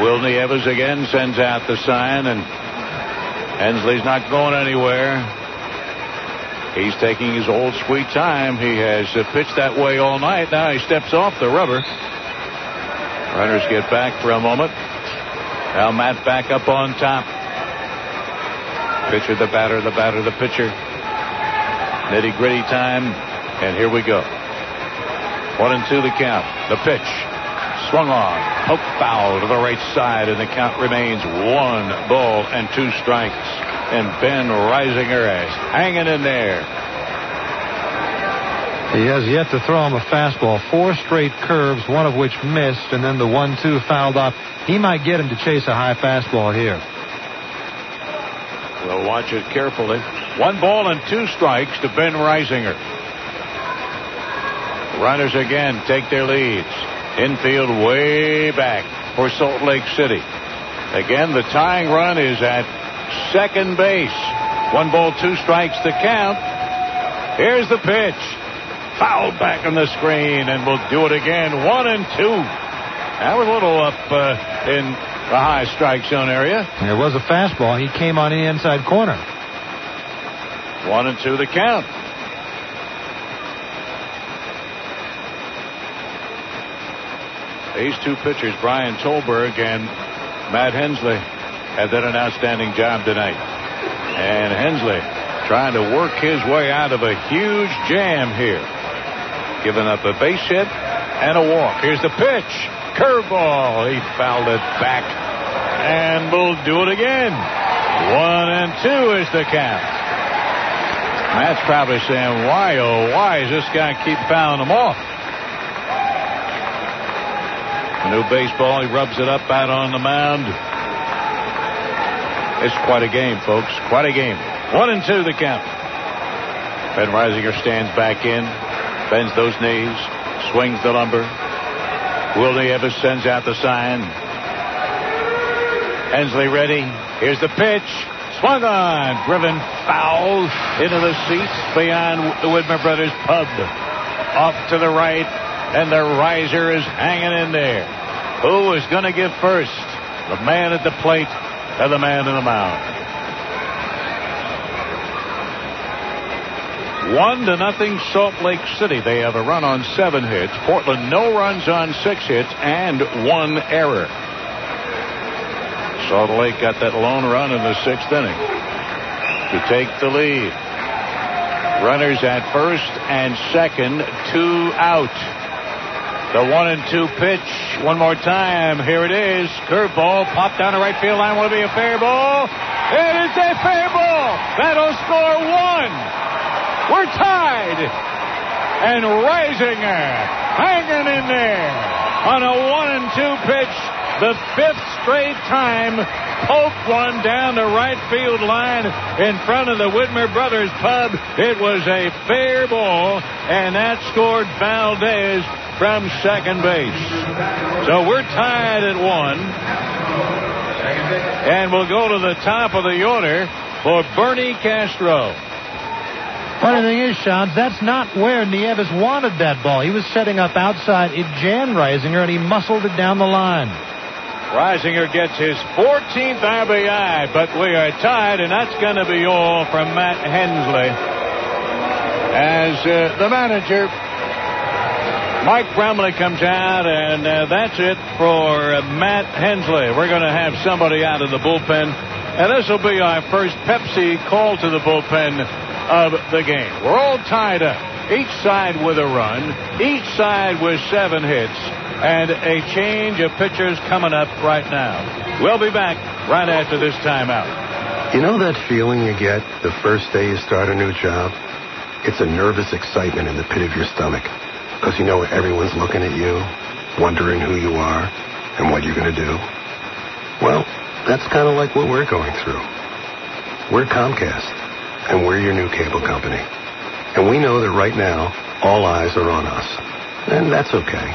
Will Nieves again sends out the sign, and Hensley's not going anywhere. He's taking his old sweet time. He has pitched that way all night. Now he steps off the rubber. Runners get back for a moment. Now Matt back up on top. Pitcher, the batter, the batter, the pitcher. Nitty-gritty time, and here we go. 1-2 the count. The pitch. Swung on. Poke foul to the right side, and the count remains 1 ball and 2 strikes. And Ben Reisinger is hanging in there.
He has yet to throw him a fastball. 4 straight curves, one of which missed, and then the 1-2 fouled off. He might get him to chase a high fastball here.
We'll watch it carefully. 1 ball and 2 strikes to Ben Reisinger. Runners again take their leads. Infield way back for Salt Lake City. Again, the tying run is at second base. 1 ball, 2 strikes to count. Here's the pitch. Fouled back on the screen, and we'll do it again. 1-2. That was a little up in the high strike zone area.
There was a fastball. He came on the inside corner.
1-2 the count. These 2 pitchers, Brian Tolberg and Matt Hensley, have done an outstanding job tonight. And Hensley trying to work his way out of a huge jam here. Giving up a base hit and a walk. Here's the pitch. Curveball. He fouled it back. And we'll do it again. 1-2 is the count. Matt's probably saying, why, oh, why does this guy keep fouling them off? A new baseball. He rubs it up out on the mound. It's quite a game, folks. Quite a game. 1-2 the count. Ben Reisinger stands back in. Bends those knees. Swings the lumber. Will Nieves sends out the sign. Hensley ready. Here's the pitch. Swung on. Driven foul into the seats beyond the Widmer Brothers pub. Off to the right. And the riser is hanging in there. Who is going to give first? The man at the plate or the man in the mound? 1-0 Salt Lake City. They have a run on 7 hits. Portland no runs on 6 hits and 1 error. Salt Lake got that lone run in the 6th inning to take the lead. Runners at first and second, 2 out. The 1-2 pitch. One more time. Here it is. Curveball. Popped down the right field line. Will it be a fair ball? It is a fair ball. That'll score 1. We're tied. And Reisinger hanging in there on a 1-2 pitch. The 5th straight time. Poked one down the right field line in front of the Widmer Brothers pub. It was a fair ball, and that scored Valdez from second base. So we're tied at 1. And we'll go to the top of the order for Bernie Castro.
Funny thing is, Sean, that's not where Nieves wanted that ball. He was setting up outside. It jammed Reisinger, and he muscled it down the line.
Reisinger gets his 14th RBI, but we are tied, and that's going to be all from Matt Hensley. As the manager Mike Brumley comes out, and that's it for Matt Hensley. We're going to have somebody out of the bullpen, and this will be our first Pepsi call to the bullpen of the game. We're all tied up, each side with a run, each side with 7 hits, and a change of pitchers coming up right now. We'll be back right after this timeout.
You know that feeling you get the first day you start a new job? It's a nervous excitement in the pit of your stomach, because you know everyone's looking at you, wondering who you are and what you're going to do. Well, that's kind of like what we're going through. We're Comcast, and we're your new cable company. And we know that right now, all eyes are on us. And that's okay.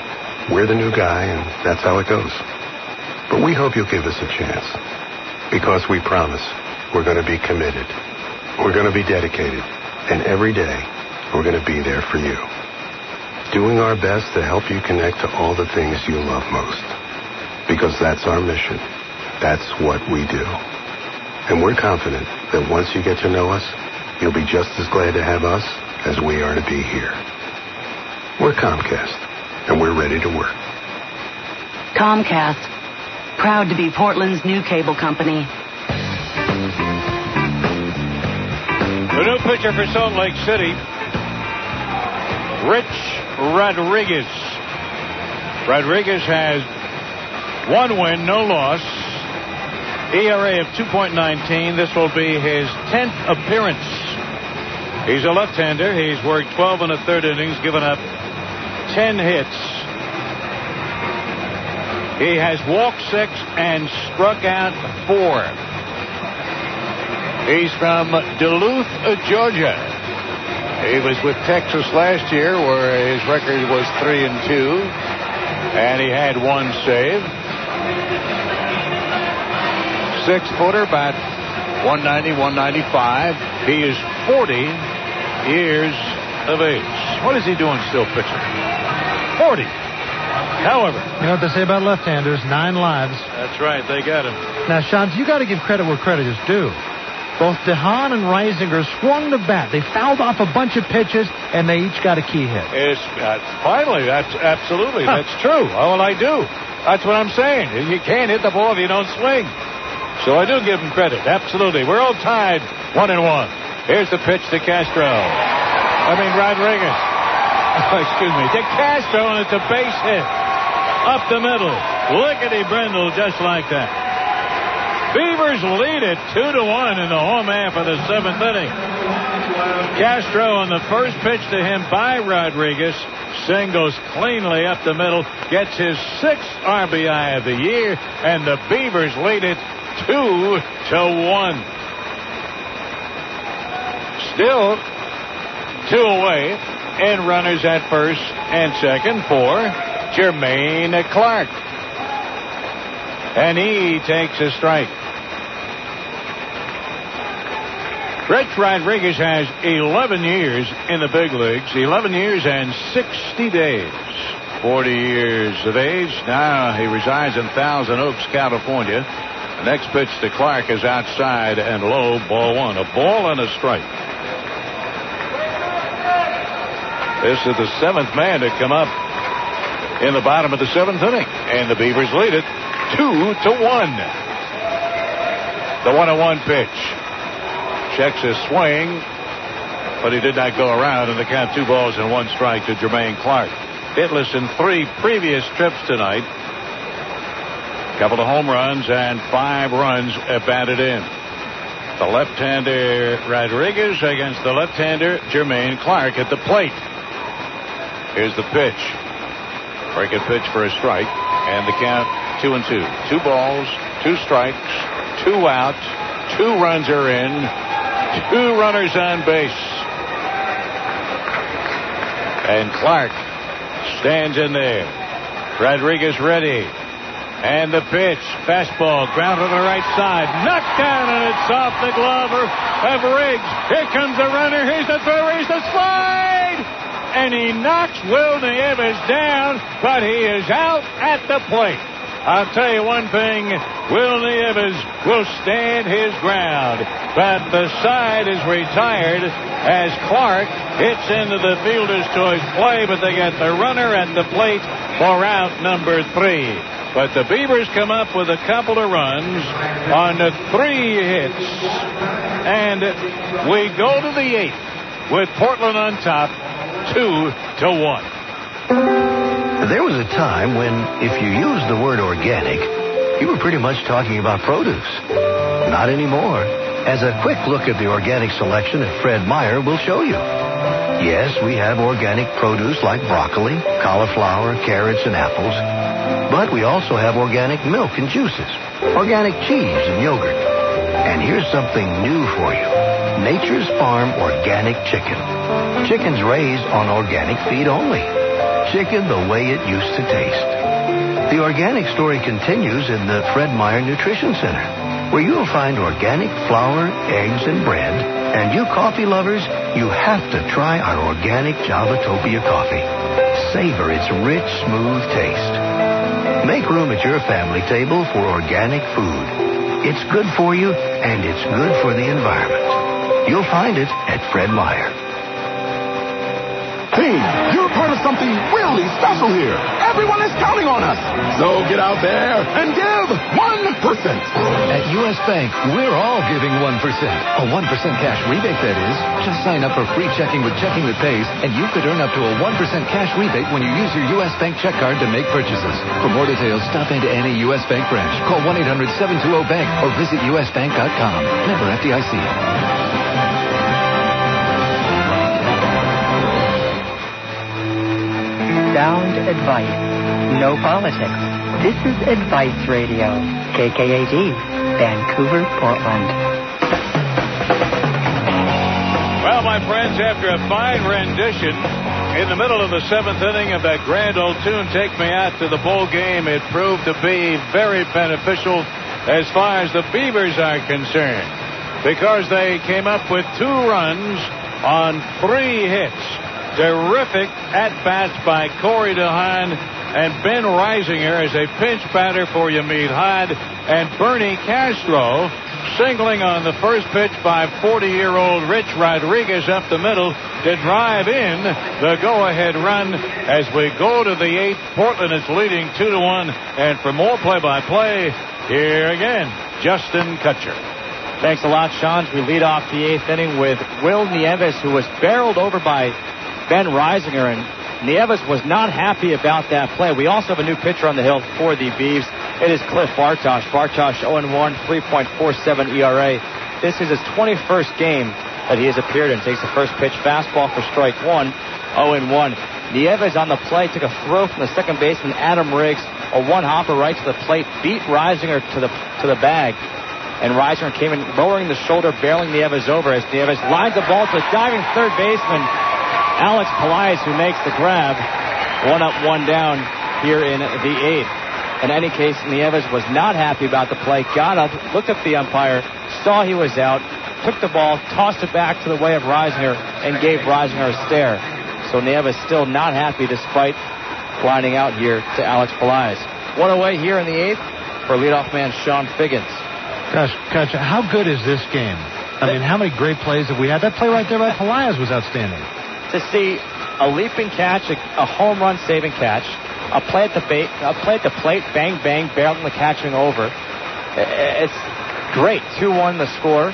We're the new guy, and that's how it goes. But we hope you'll give us a chance, because we promise we're going to be committed. We're going to be dedicated. And every day, we're going to be there for you, doing our best to help you connect to all the things you love most. Because that's our mission. That's what we do. And we're confident that once you get to know us, you'll be just as glad to have us as we are to be here. We're Comcast, and we're ready to work.
Comcast, proud to be Portland's new cable company.
The new pitcher for Salt Lake City, Rich Rodriguez. Rodriguez has 1 win, no loss. ERA of 2.19. This will be his 10th appearance. He's a left-hander. He's worked 12 1/3 innings, given up 10 hits. He has walked 6 and struck out 4. He's from Duluth, Georgia. He was with Texas last year, where his record was 3-2, and he had 1 save. 6-footer, about 190, 195. He is 40 years of age. What is he doing still pitching? 40. However,
you know what they say about left-handers? 9 lives.
That's right. They got him.
Now, Sean, you got to give credit where credit is due. Both DeHaan and Reisinger swung the bat. They fouled off a bunch of pitches, and they each got a key hit.
Finally, that's absolutely. That's true. All I do. That's what I'm saying. You can't hit the ball if you don't swing. So I do give him credit. Absolutely. We're all tied 1-1. Here's the pitch to Rodriguez. Excuse me. To Castro, and it's a base hit. Up the middle. Lickety-brindle, just like that. Beavers lead it 2-1 in the home half of the 7th inning. Castro on the first pitch to him by Rodriguez singles cleanly up the middle, gets his 6th RBI of the year, and the Beavers lead it 2-1. Still 2 away, and runners at first and second for Jermaine Clark. And he takes a strike. Rich Rodriguez has 11 years in the big leagues, 11 years and 60 days. 40 years of age. Now he resides in Thousand Oaks, California. The next pitch to Clark is outside and low, ball 1. A ball and a strike. This is the 7th man to come up in the bottom of the 7th inning. And the Beavers lead it 2-1. The 1-1 pitch. Checks his swing, but he did not go around, and the count 2 balls and 1 strike to Jermaine Clark. Hitless in 3 previous trips tonight. A couple of home runs and 5 runs batted in. The left-hander Rodriguez against the left-hander Jermaine Clark at the plate. Here's the pitch. Breaking pitch for a strike, and the count 2-2. 2 balls, 2 strikes, 2 out, 2 runs are in. 2 runners on base. And Clark stands in there. Rodriguez ready. And the pitch. Fastball. Ground to the right side. Knocked down, and it's off the glove of Riggs. Here comes the runner. Here's the throw. Here's the slide. And he knocks Will Nieves down, but he is out at the plate. I'll tell you one thing, Will Nieves will stand his ground. But the side is retired as Clark hits into the fielder's choice play, but they got the runner at the plate for out number 3. But the Beavers come up with a couple of runs on 3 hits. And we go to the 8th with Portland on top, 2-1.
There was a time when if you used the word organic, you were pretty much talking about produce. Not anymore, as a quick look at the organic selection at Fred Meyer will show you. Yes, we have organic produce like broccoli, cauliflower, carrots, and apples. But we also have organic milk and juices, organic cheese and yogurt. And here's something new for you. Nature's Farm Organic Chicken. Chickens raised on organic feed only. Chicken the way it used to taste. The organic story continues in the Fred Meyer Nutrition Center, where you'll find organic flour, eggs, and bread. And you coffee lovers, you have to try our organic Javatopia coffee. Savor its rich, smooth taste. Make room at your family table for organic food. It's good for you, and it's good for the environment. You'll find it at Fred Meyer.
Hey, you're part of something really special here. Everyone is counting on us. So get out there and give 1%.
At U.S. Bank, we're all giving 1%. A 1% cash rebate, that is. Just sign up for free checking with Checking That Pays, and you could earn up to a 1% cash rebate when you use your U.S. Bank check card to make purchases. For more details, stop into any U.S. Bank branch. Call 1-800-720-BANK or visit usbank.com. Member FDIC.
Sound advice. No politics. This is Advice Radio. KKAD, Vancouver, Portland.
Well, my friends, after a fine rendition in the middle of the 7th inning of that grand old tune, Take Me Out to the Bowl Game, it proved to be very beneficial as far as the Beavers are concerned, because they came up with 2 runs on 3 hits. Terrific at-bats by Corey DeHaan and Ben Reisinger as a pinch batter for Yamid Haad, and Bernie Castro singling on the first pitch by 40-year-old Rich Rodriguez up the middle to drive in the go-ahead run. As we go to the 8th, Portland is leading 2-1. And for more play-by-play, here again, Justin Kutcher.
Thanks a lot, Sean. We lead off the 8th inning with Will Nieves, who was barreled over by Ben Reisinger, and Nieves was not happy about that play. We also have a new pitcher on the hill for the Beavs. It is Cliff Bartosh. Bartosh 0-1, 3.47 ERA. This is his 21st game that he has appeared in. Takes the first pitch, fastball for strike 1, 0-1. Nieves on the play took a throw from the second baseman Adam Riggs, a one-hopper right to the plate, beat Reisinger to the bag. And Reisinger came in lowering the shoulder, barreling Nieves over as Nieves lines the ball to the diving third baseman Alex Pelaez, who makes the grab. 1 up, 1 down here in the 8th. In any case, Nieves was not happy about the play, got up, looked at the umpire, saw he was out, took the ball, tossed it back to the way of Reisinger, and gave Reisinger a stare. So Nieves still not happy despite lining out here to Alex Pelaez. 1 away here in the 8th for leadoff man Sean Figgins.
Gosh, Coach, how good is this game? I mean, how many great plays have we had? That play right there by Pelaez was outstanding.
To see a leaping catch, a home run saving catch, a play at the plate, bang, bang, barreling the catching over. It's great. 2-1 the score.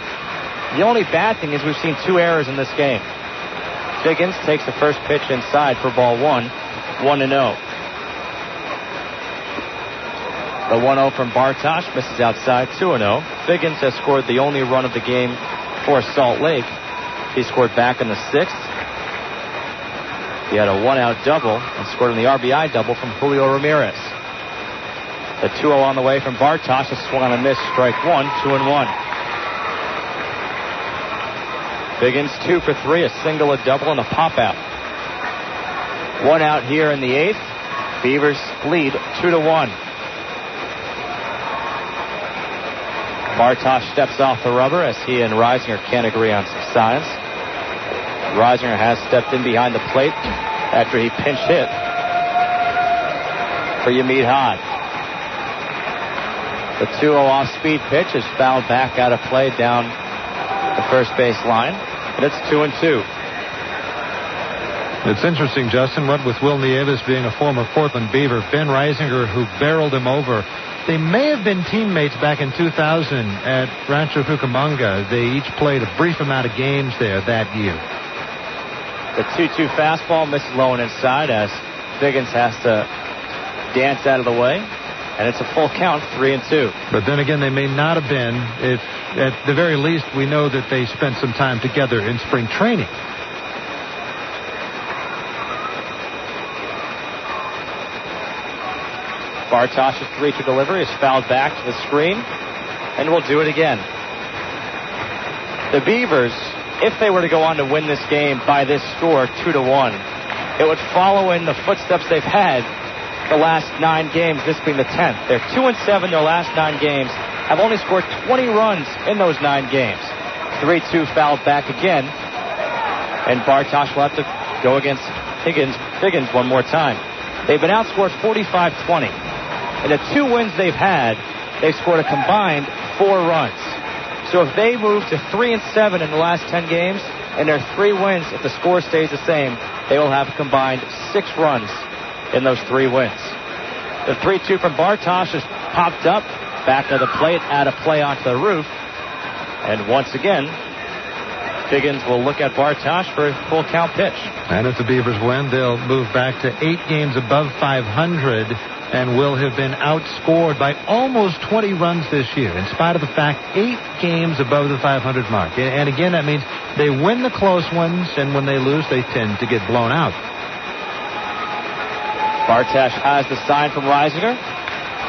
The only bad thing is we've seen 2 errors in this game. Figgins takes the first pitch inside for ball 1, 1-0. The 1-0 from Bartosh misses outside, 2-0. Figgins has scored the only run of the game for Salt Lake. He scored back in the 6th. He had a 1-out double and scored on the RBI double from Julio Ramirez. The 2-0 on the way from Bartosh. A swung on a miss, strike 1, 2-1. Figgins 2 for 3, a single, a double, and a pop out. 1 out here in the 8th. Beavers lead 2-1. Bartosh steps off the rubber as he and Reisinger can't agree on some signs. Reisinger has stepped in behind the plate after he pinch hit for Yamid Haad. The 2-0 off-speed pitch is fouled back out of play down the first base line, and it's 2-2.
It's interesting, Justin, what with Will Nieves being a former Portland Beaver, Ben Reisinger, who barreled him over. They may have been teammates back in 2000 at Rancho Cucamonga. They each played a brief amount of games there that year.
The 2-2 fastball misses low and inside as Figgins has to dance out of the way, and it's a full count, 3-2.
But then again, they may not have been. If at the very least, we know that they spent some time together in spring training.
Bartosh's 3-2 delivery is fouled back to the screen, and we'll do it again. The Beavers, if they were to go on to win this game by this score, 2-1, it would follow in the footsteps they've had the last 9 games, this being the 10th. They're 2-7 their last 9 games, have only scored 20 runs in those 9 games. 3-2 fouled back again, and Bartosh will have to go against Figgins one more time. They've been outscored 45-20. In the 2 wins they've had, they've scored a combined 4 runs. So if they move to 3-7 in the last 10 games, and their 3 wins, if the score stays the same, they will have combined 6 runs in those 3 wins. The 3-2 from Bartosh is popped up, back of the plate, out of play onto the roof. And once again, Figgins will look at Bartosh for a full count pitch.
And if the Beavers win, they'll move back to 8 games above 500 and will have been outscored by almost 20 runs this year, in spite of the fact 8 games above the 500 mark. And again, that means they win the close ones, and when they lose, they tend to get blown out.
Bartosh has the sign from Reisinger.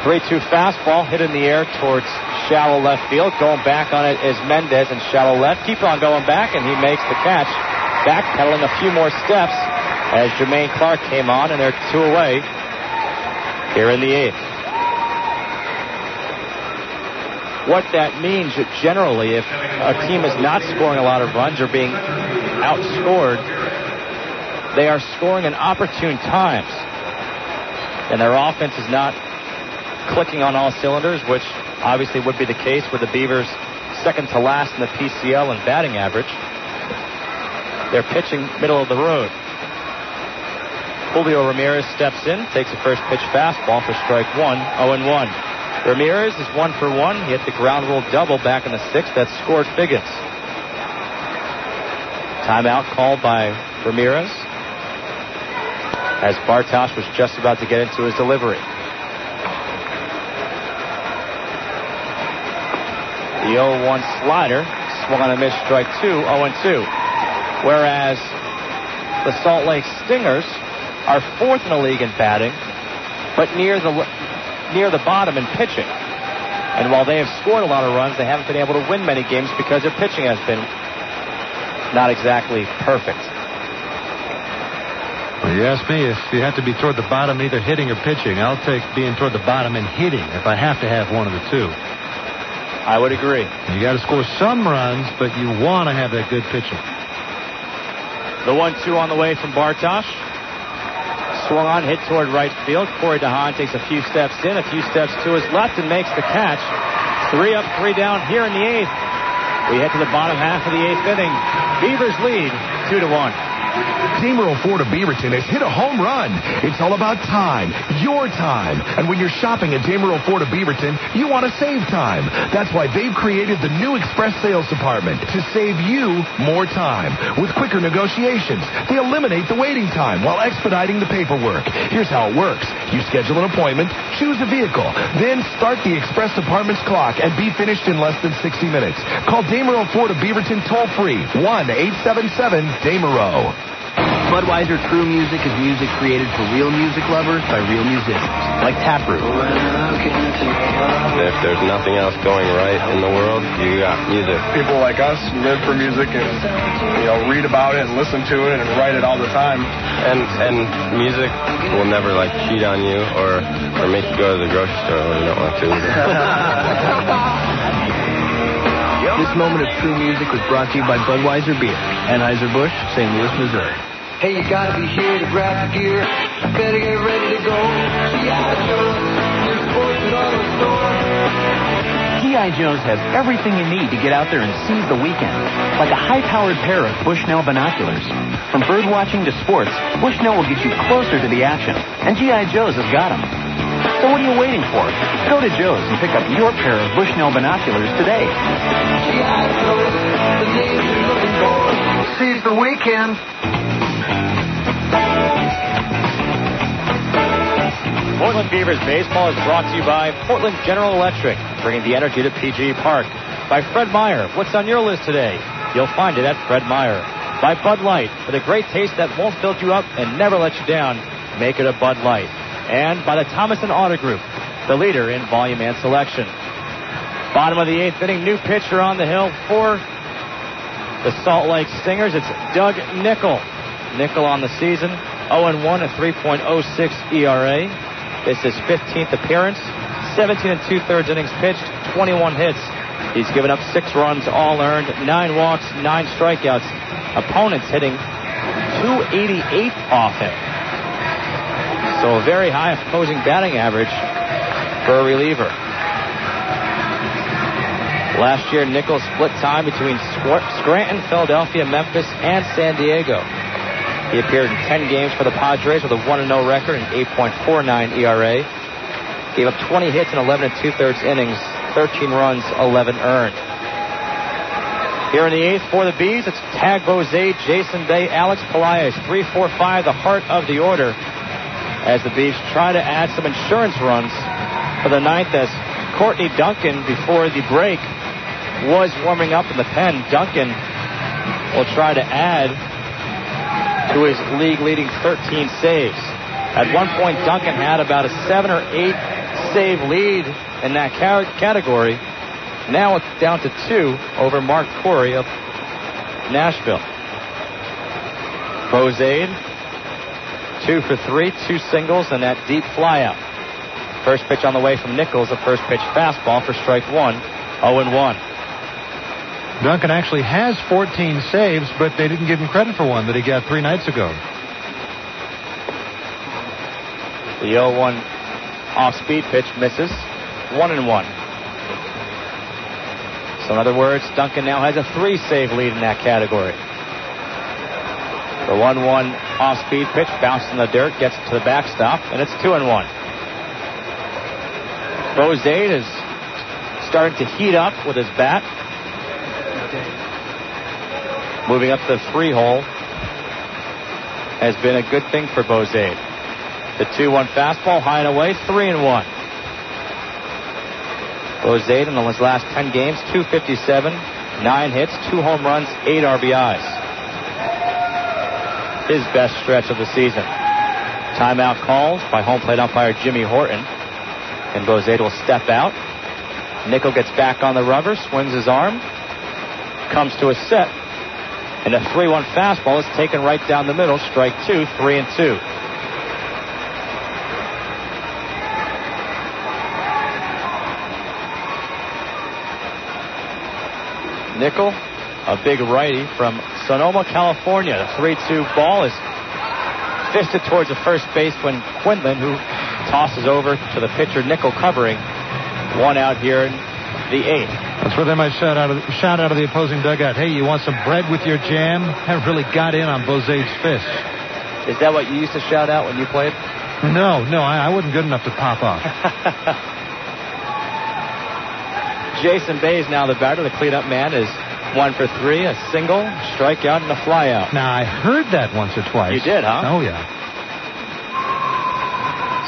3-2 fastball hit in the air towards shallow left field. Going back on it is Mendez in shallow left. Keep on going back, and he makes the catch. Backpedaling a few more steps as Jermaine Clark came on, and they're 2 away here in the 8th. What that means generally, if a team is not scoring a lot of runs or being outscored, they are scoring in opportune times. And their offense is not clicking on all cylinders, which obviously would be the case with the Beavers second to last in the PCL in batting average. They're pitching middle of the road. Julio Ramirez steps in, takes a first pitch fastball for strike 1, 0-1. Ramirez is 1 for 1. He hit the ground rule double back in the 6th that scored Figgins. Timeout called by Ramirez as Bartosh was just about to get into his delivery. The 0-1 slider swung on a missed strike 2, 0-2. Whereas the Salt Lake Stingers are 4th in the league in batting, but near the bottom in pitching. And while they have scored a lot of runs, they haven't been able to win many games because their pitching has been not exactly perfect.
Well, you ask me, if you have to be toward the bottom, either hitting or pitching, I'll take being toward the bottom and hitting if I have to have one of the 2.
I would agree.
You got to score some runs, but you want to have that good pitching.
The 1-2 on the way from Bartosh. Swung on, hit toward right field. Corey DeHaan takes a few steps in, a few steps to his left, and makes the catch. 3 up, 3 down here in the 8th. We head to the bottom half of the 8th inning. Beavers lead 2-1.
Dameril Ford of Beaverton has hit a home run. It's all about time, your time. And when you're shopping at Dameril Ford of Beaverton, you want to save time. That's why they've created the new Express Sales Department to save you more time. With quicker negotiations, they eliminate the waiting time while expediting the paperwork. Here's how it works. You schedule an appointment, choose a vehicle, then start the Express Department's clock and be finished in less than 60 minutes. Call Dameril Ford of Beaverton toll-free, 1-877-DAMERO.
Budweiser True Music is music created for real music lovers by real musicians, like Taproot.
If there's nothing else going right in the world, you got music.
People like us live for music and, read about it and listen to it and write it all the time.
And music will never, cheat on you or make you go to the grocery store when you don't want to.
This moment of true music was brought to you by Budweiser Beer, Anheuser-Busch, St. Louis, Missouri.
Hey, you gotta be here to grab the gear. Better get ready to go. G.I. Joe, your sports auto store.
G.I. Joe's has everything you need to get out there and seize the weekend. Like a high-powered pair of Bushnell binoculars. From bird watching to sports, Bushnell will get you closer to the action. And G.I. Joe's has got them. So what are you waiting for? Go to Joe's and pick up your pair of Bushnell binoculars today.
G.I. Joe's, the name you're looking for. Seize the weekend.
Portland Beavers baseball is brought to you by Portland General Electric, bringing the energy to PGE Park. By Fred Meyer, what's on your list today? You'll find it at Fred Meyer. By Bud Light, with a great taste that won't build you up and never let you down, make it a Bud Light. And by the Thomason Auto Group, the leader in volume and selection. Bottom of the 8th inning, new pitcher on the hill for the Salt Lake Stingers. It's Doug Nickel. Nickel on the season, 0-1 at 3.06 ERA. This is 15th appearance, 17 2/3 innings pitched, 21 hits. He's given up 6 runs, all earned, 9 walks, 9 strikeouts. Opponents hitting .288 off him. So a very high opposing batting average for a reliever. Last year, Nichols split time between Scranton, Philadelphia, Memphis, and San Diego. He appeared in 10 games for the Padres with a 1-0 record and 8.49 ERA. Gave up 20 hits in 11 2/3 innings, 13 runs, 11 earned. Here in the 8th for the Bees, it's Tag Bozade, Jason Bay, Alex Pelaez, 3, 4, 5, the heart of the order, as the Bees try to add some insurance runs for the 9th, as Courtney Duncan, before the break, was warming up in the pen. Duncan will try to add to his league-leading 13 saves. At one point, Duncan had about a 7 or 8 save lead in that category. Now it's down to 2 over Mark Corey of Nashville. Bozade, 2 for 3, 2 singles, and that deep flyout. First pitch on the way from Nichols, the first pitch fastball for strike 1, 0-1.
Duncan actually has 14 saves, but they didn't give him credit for one that he got 3 nights ago.
The 0-1 off-speed pitch misses, 1-1. So in other words, Duncan now has a 3-save lead in that category. The 1-1 off-speed pitch bounces in the dirt, gets it to the backstop, and it's 2-1. Bozade is starting to heat up with his bat. Moving up the 3-hole has been a good thing for Bozade. The 2-1 fastball high and away, 3-1. Bozade in his last 10 games, .257, 9 hits, 2 home runs, 8 RBIs. His best stretch of the season. Timeout calls by home plate umpire Jimmy Horton. And Bozade will step out. Nickel gets back on the rubber, swings his arm, comes to a set. And a 3-1 fastball is taken right down the middle. Strike 2, 3-2. Nickel, a big righty from Sonoma, California. The 3-2 ball is fisted towards the first baseman Quinlan, who tosses over to the pitcher Nickel covering. 1 out here in the 8th.
That's where they might shout out of the opposing dugout, hey, you want some bread with your jam? Haven't really got in on Bozade's fist.
Is that what you used to shout out when you played?
No, I wasn't good enough to pop off.
Jason Bay is now the batter. The cleanup man is 1 for 3, a single, strikeout, and a flyout.
Now, I heard that once or twice.
You did, huh?
Oh, yeah.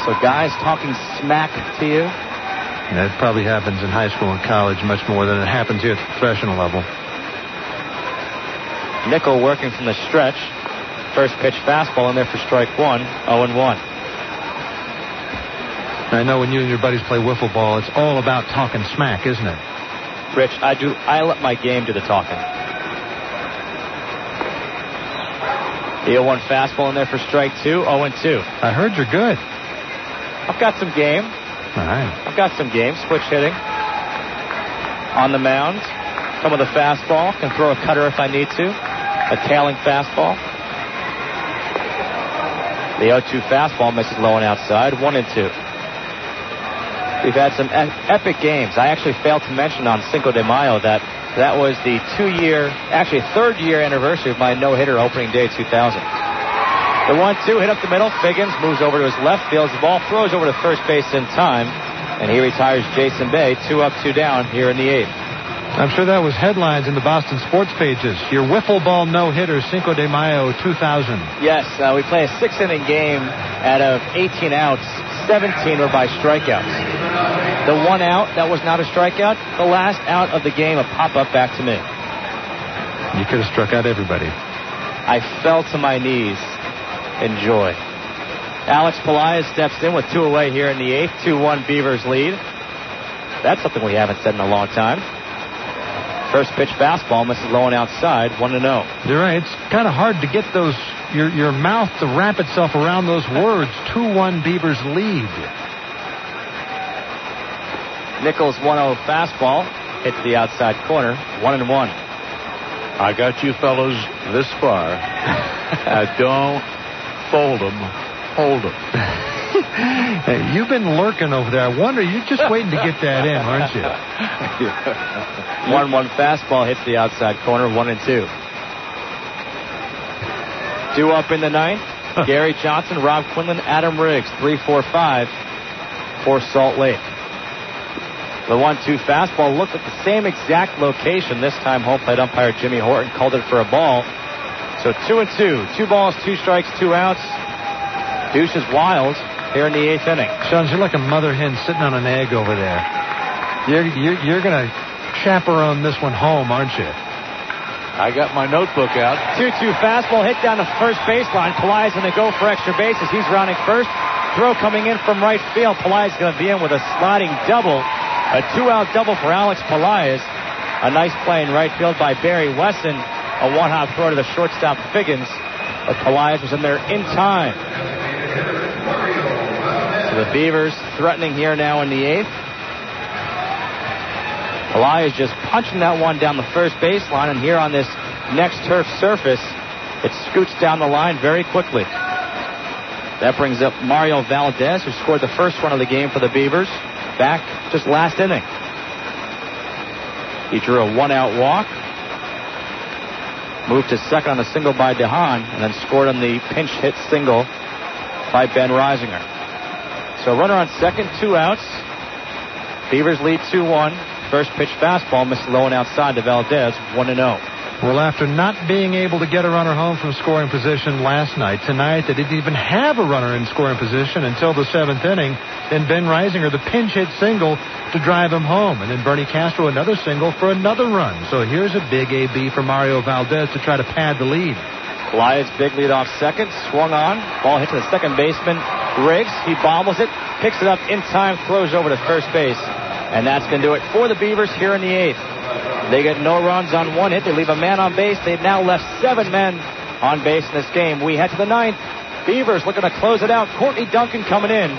So guys talking smack to you?
That probably happens in high school and college much more than it happens here at the professional level.
Nickel working from the stretch. First pitch fastball in there for strike 1, 0-1.
I know when you and your buddies play wiffle ball, it's all about talking smack, isn't it?
Rich, I let my game do the talking. The 0-1 fastball in there for strike 2, 0-2.
I heard you're good.
I've got some game.
All right.
I've got some game. Switch hitting. On the mound. Come with a fastball. Can throw a cutter if I need to. A tailing fastball. The 0-2 fastball misses low and outside. 1-2. We've had some epic games. I actually failed to mention on Cinco de Mayo that was the third year anniversary of my no-hitter opening day 2000. The 1-2 hit up the middle. Figgins moves over to his left, fields the ball, throws over to first base in time, and he retires Jason Bay. 2 up, 2 down here in the 8th.
I'm sure that was headlines in the Boston sports pages. Your wiffle ball no-hitter, Cinco de Mayo 2000.
Yes, we play a 6-inning game out of 18 outs. 17 were by strikeouts. The 1 out that was not a strikeout, the last out of the game, a pop-up back to me.
You could have struck out everybody.
I fell to my knees in joy. Alex Pelaez steps in with 2 away here in the 8th. 2-1 Beavers lead. That's something we haven't said in a long time. First pitch fastball misses low and outside. 1-0.
You're right. It's kind of hard to get those your mouth to wrap itself around those words. 2-1 Beavers lead.
Nichols 1-0 fastball hits the outside corner. 1-1.
I got you fellows this far. Don't fold them. Hold them.
Hey, you've been lurking over there. I wonder, you're just waiting to get that in, aren't you?
1-1 fastball hits the outside corner. 1-2. 2 up in the 9th. Gary Johnson, Rob Quinlan, Adam Riggs. 3-4-5 for Salt Lake. The 1-2 fastball looked at the same exact location. This time, home plate umpire Jimmy Horton called it for a ball. So 2-2. 2 balls, 2 strikes, 2 outs. Deuce is wild here in the 8th inning.
Sons, you're like a mother hen sitting on an egg over there. You're going to chaperone this one home, aren't you?
I got my notebook out.
2-2 fastball hit down the first baseline. Pelaez going to go for extra bases. He's rounding first. Throw coming in from right field. Pelaez going to be in with a sliding double. A 2-out double for Alex Pelaez. A nice play in right field by Barry Wesson. A 1-hop throw to the shortstop Figgins. But Pelaez was in there in time. So the Beavers threatening here now in the 8th. Pelaez just punching that one down the first baseline, and here on this next turf surface, it scoots down the line very quickly. That brings up Mario Valdez, who scored the first run of the game for the Beavers, back just last inning. He drew a 1-out walk, moved to second on a single by DeHaan, and then scored on the pinch hit single by Ben Reisinger. So runner on second, 2 outs. Beavers lead 2-1. First pitch fastball missed low and outside to Valdez. 1-0.
Well, after not being able to get a runner home from scoring position last night, tonight they didn't even have a runner in scoring position until the 7th inning. Then Ben Reisinger, the pinch hit single to drive him home. And then Bernie Castro, another single for another run. So here's a big AB for Mario Valdez to try to pad the lead.
Elias big lead off second, swung on, ball hit to the second baseman, Riggs. He bobbles it, picks it up in time, throws over to first base. And that's going to do it for the Beavers here in the 8th. They get no runs on 1 hit. They leave a man on base. They've now left 7 men on base in this game. We head to the 9th. Beavers looking to close it out. Courtney Duncan coming in.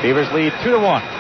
Beavers lead 2-1.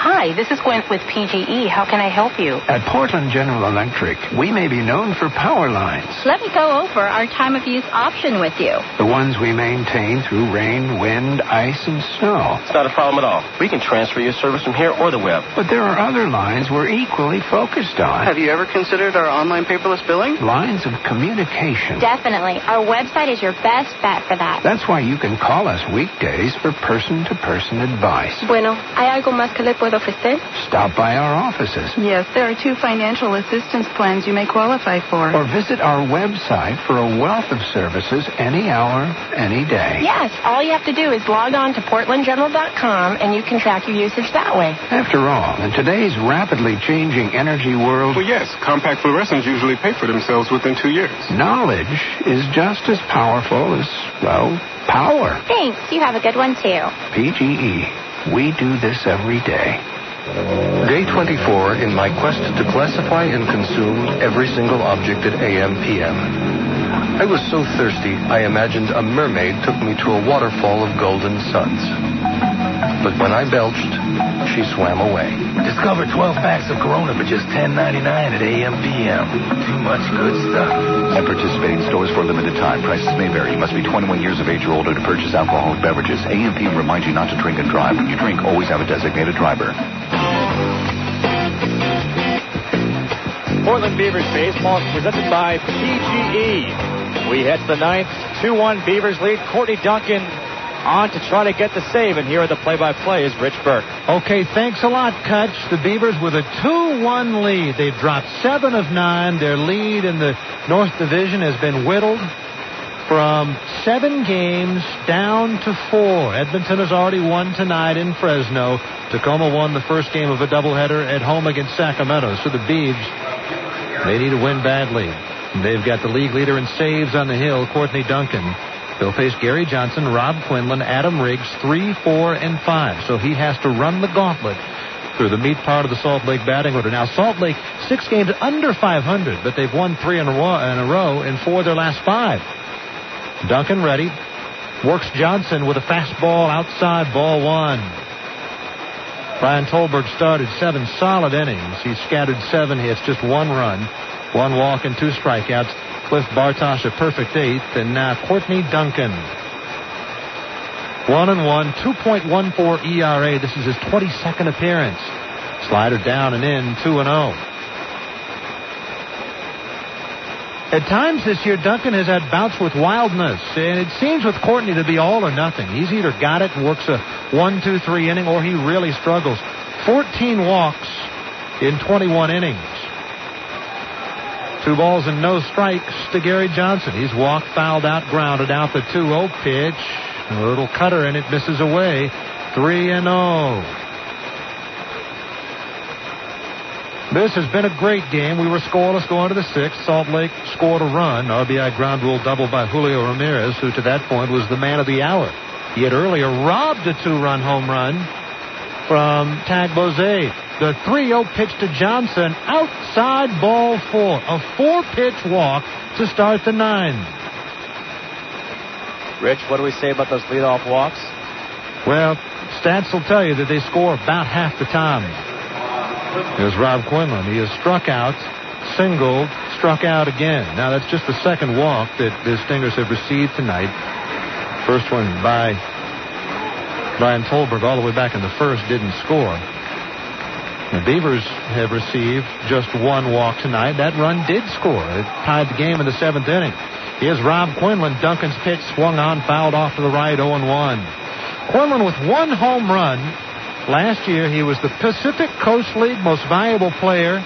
Hi, this is Gwen with PGE. How can I help you?
At Portland General Electric, we may be known for power lines.
Let me go over our time of use option with you.
The ones we maintain through rain, wind, ice, and snow.
It's not a problem at all. We can transfer your service from here or the web.
But there are other lines we're equally focused on.
Have you ever considered our online paperless billing?
Lines of communication.
Definitely. Our website is your best bet for that.
That's why you can call us weekdays for person-to-person advice.
Bueno, ¿hay algo más que le puedo ofrecer?
Stop by our offices.
Yes, there are 2 financial assistance plans you may qualify for.
Or visit our website for a wealth of services any hour, any day.
Yes, all you have to do is log on to portlandjournal.com and you can track your usage that way.
After all, in today's rapidly changing energy world...
Well, yes, compact fluorescents usually pay for themselves within 2 years.
Knowledge is just as powerful as, well, power.
Thanks. You have a good one, too.
PGE. We do this every day.
Day 24 in my quest to classify and consume every single object at AM/PM. I was so thirsty, I imagined a mermaid took me to a waterfall of golden suns. But when I belched, she swam away.
Discover 12 packs of Corona for just $10.99 at AM/PM. Too much good stuff.
At participating stores for a limited time. Prices may vary. You must be 21 years of age or older to purchase alcoholic beverages. AM/PM reminds you not to drink and drive. When you drink, always have a designated driver.
Portland Beavers baseball is presented by PGE. We head to the ninth. 2-1 Beavers lead. Courtney Duncan on to try to get the save, and here are the play-by-play is Rich Burke.
Okay, thanks a lot, Kutch. The Beavers with a 2-1 lead. They've dropped 7 of 9. Their lead in the North Division has been whittled from 7 games down to 4. Edmonton has already won tonight in Fresno. Tacoma won the first game of a doubleheader at home against Sacramento. So the Beavs, they need to win badly. They've got the league leader in saves on the hill, Courtney Duncan. They'll face Gary Johnson, Rob Quinlan, Adam Riggs, 3, 4, and 5. So he has to run the gauntlet through the meat part of the Salt Lake batting order. Now, Salt Lake, 6 games under 500, but they've won 3 in a row and 4 of their last 5. Duncan ready. Works Johnson with a fastball outside, ball 1. Brian Tolberg started 7 solid innings. He scattered 7 hits, just 1 run, 1 walk, and 2 strikeouts. Cliff Bartosh a perfect 8th, and now Courtney Duncan. 1-1, 2.14 ERA. This is his 22nd appearance. Slider down and in, 2-0. At times this year, Duncan has had bouts with wildness, and it seems with Courtney to be all or nothing. He's either got it and works a 1-2-3 inning, or he really struggles. 14 walks in 21 innings. 2 balls and no strikes to Gary Johnson. He's walked, fouled out, grounded out the 2-0 pitch. A little cutter, and it misses away. 3-0. This has been a great game. We were scoreless going to the 6th. Salt Lake scored a run. RBI ground rule double by Julio Ramirez, who to that point was the man of the hour. He had earlier robbed a 2-run home run from Tag Bose. The 3-0 pitch to Johnson, outside, ball 4. A 4-pitch walk to start the 9th.
Rich, what do we say about those leadoff walks?
Well, stats will tell you that they score about half the time. Here's Rob Quinlan. He has struck out, singled, struck out again. Now, that's just the second walk that the Stingers have received tonight. First one by Brian Tolberg all the way back in the first, didn't score. The Beavers have received just 1 walk tonight. That run did score. It tied the game in the 7th inning. Here's Rob Quinlan. Duncan's pitch swung on, fouled off to the right, 0-1. Quinlan with 1 home run. Last year, he was the Pacific Coast League most valuable player.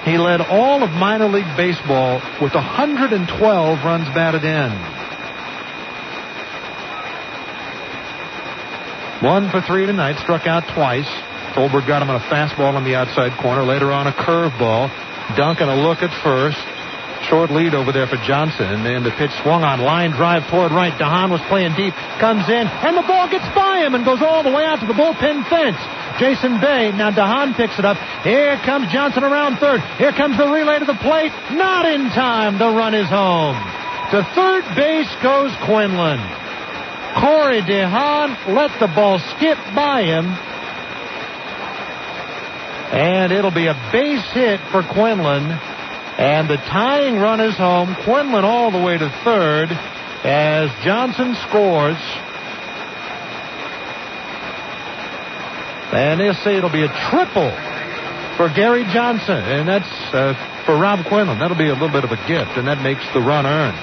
He led all of minor league baseball with 112 runs batted in. 1 for 3 tonight, struck out twice. Tolberg got him on a fastball on the outside corner. Later on, a curveball. Duncan a look at first. Short lead over there for Johnson. And the pitch swung on, line drive toward right. DeHaan was playing deep. Comes in, and the ball gets by him and goes all the way out to the bullpen fence. Jason Bay. Now DeHaan picks it up. Here comes Johnson around third. Here comes the relay to the plate. Not in time. The run is home. To third base goes Quinlan. Corey DeHaan let the ball skip by him. And it'll be a base hit for Quinlan. And the tying run is home. Quinlan all the way to third as Johnson scores. And they'll say it'll be a triple for Gary Johnson. And that's for Rob Quinlan. That'll be a little bit of a gift, and that makes the run earned.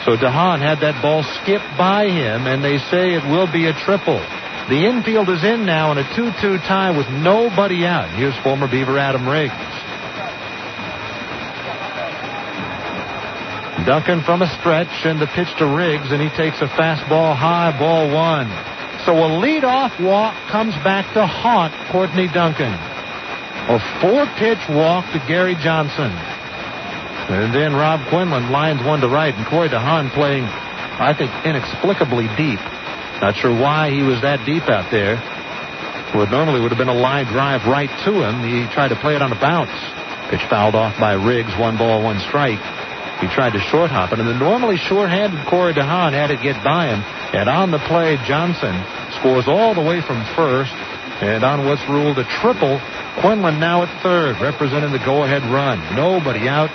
So DeHaan had that ball skip by him, and they say it will be a triple. The infield is in now in a 2-2 tie with nobody out. Here's former Beaver Adam Riggs. Duncan from a stretch, and the pitch to Riggs, and he takes a fastball high, ball 1. So a leadoff walk comes back to haunt Courtney Duncan. A 4-pitch walk to Gary Johnson. And then Rob Quinlan lines one to right, and Corey DeHaan playing, I think, inexplicably deep. Not sure why he was that deep out there. What normally would have been a line drive right to him. He tried to play it on a bounce. Pitch fouled off by Riggs, 1 ball, 1 strike. He tried to short hop it, and the normally short-handed Corey DeHaan had it get by him. And on the play, Johnson scores all the way from first. And on what's ruled a triple, Quinlan now at third, representing the go-ahead run. Nobody out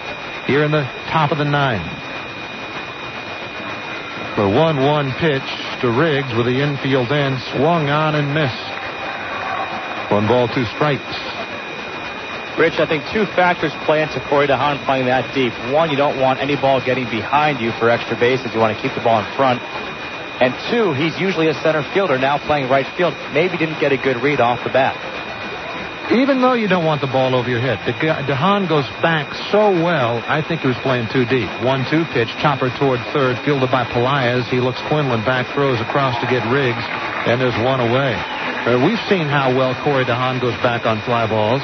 here in the top of the ninth. The 1-1 pitch to Riggs with the infield end, swung on and missed. 1 ball, 2 strikes.
Rich, I think 2 factors play into Corey DeHaan playing that deep. 1, you don't want any ball getting behind you for extra bases. You want to keep the ball in front. And 2, he's usually a center fielder, now playing right field. Maybe didn't get a good read off the bat.
Even though you don't want the ball over your head, DeHaan goes back so well, I think he was playing too deep. 1-2 pitch, chopper toward third, fielded by Pelaez. He looks Quinlan back, throws across to get Riggs, and there's 1 away. We've seen how well Corey DeHaan goes back on fly balls.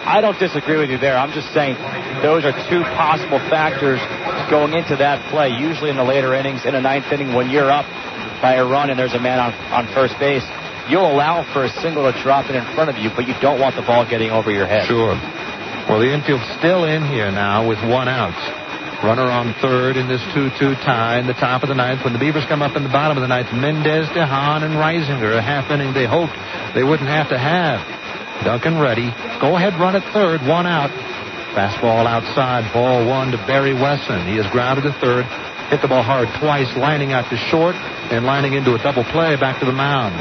I don't disagree with you there. I'm just saying those are 2 possible factors going into that play. Usually in the later innings, in the 9th inning, when you're up by a run and there's a man on first base, you'll allow for a single to drop in front of you, but you don't want the ball getting over your head.
Sure. Well, the infield's still in here now with 1 out. Runner on third in this 2-2 tie in the top of the 9th. When the Beavers come up in the bottom of the 9th, Mendez, DeHaan, and Reisinger, a half inning they hoped they wouldn't have to have. Duncan ready. Go ahead run at third, 1 out. Fastball outside, ball 1 to Barry Wesson. He is grounded to third. Hit the ball hard twice, lining out to short and lining into a double play back to the mound.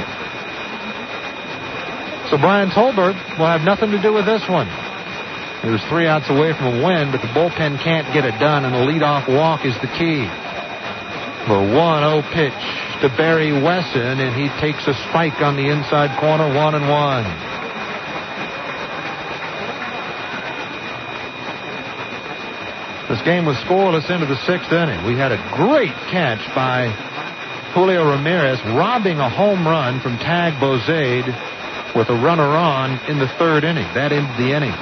So Brian Tolberg will have nothing to do with this one. He was 3 outs away from a win, but the bullpen can't get it done, and the leadoff walk is the key. The 1-0 pitch to Barry Wesson, and he takes a strike on the inside corner, 1-1. This game was scoreless into the 6th inning. We had a great catch by Julio Ramirez, robbing a home run from Tag Bozade with a runner on in the 3rd inning. That ended the inning.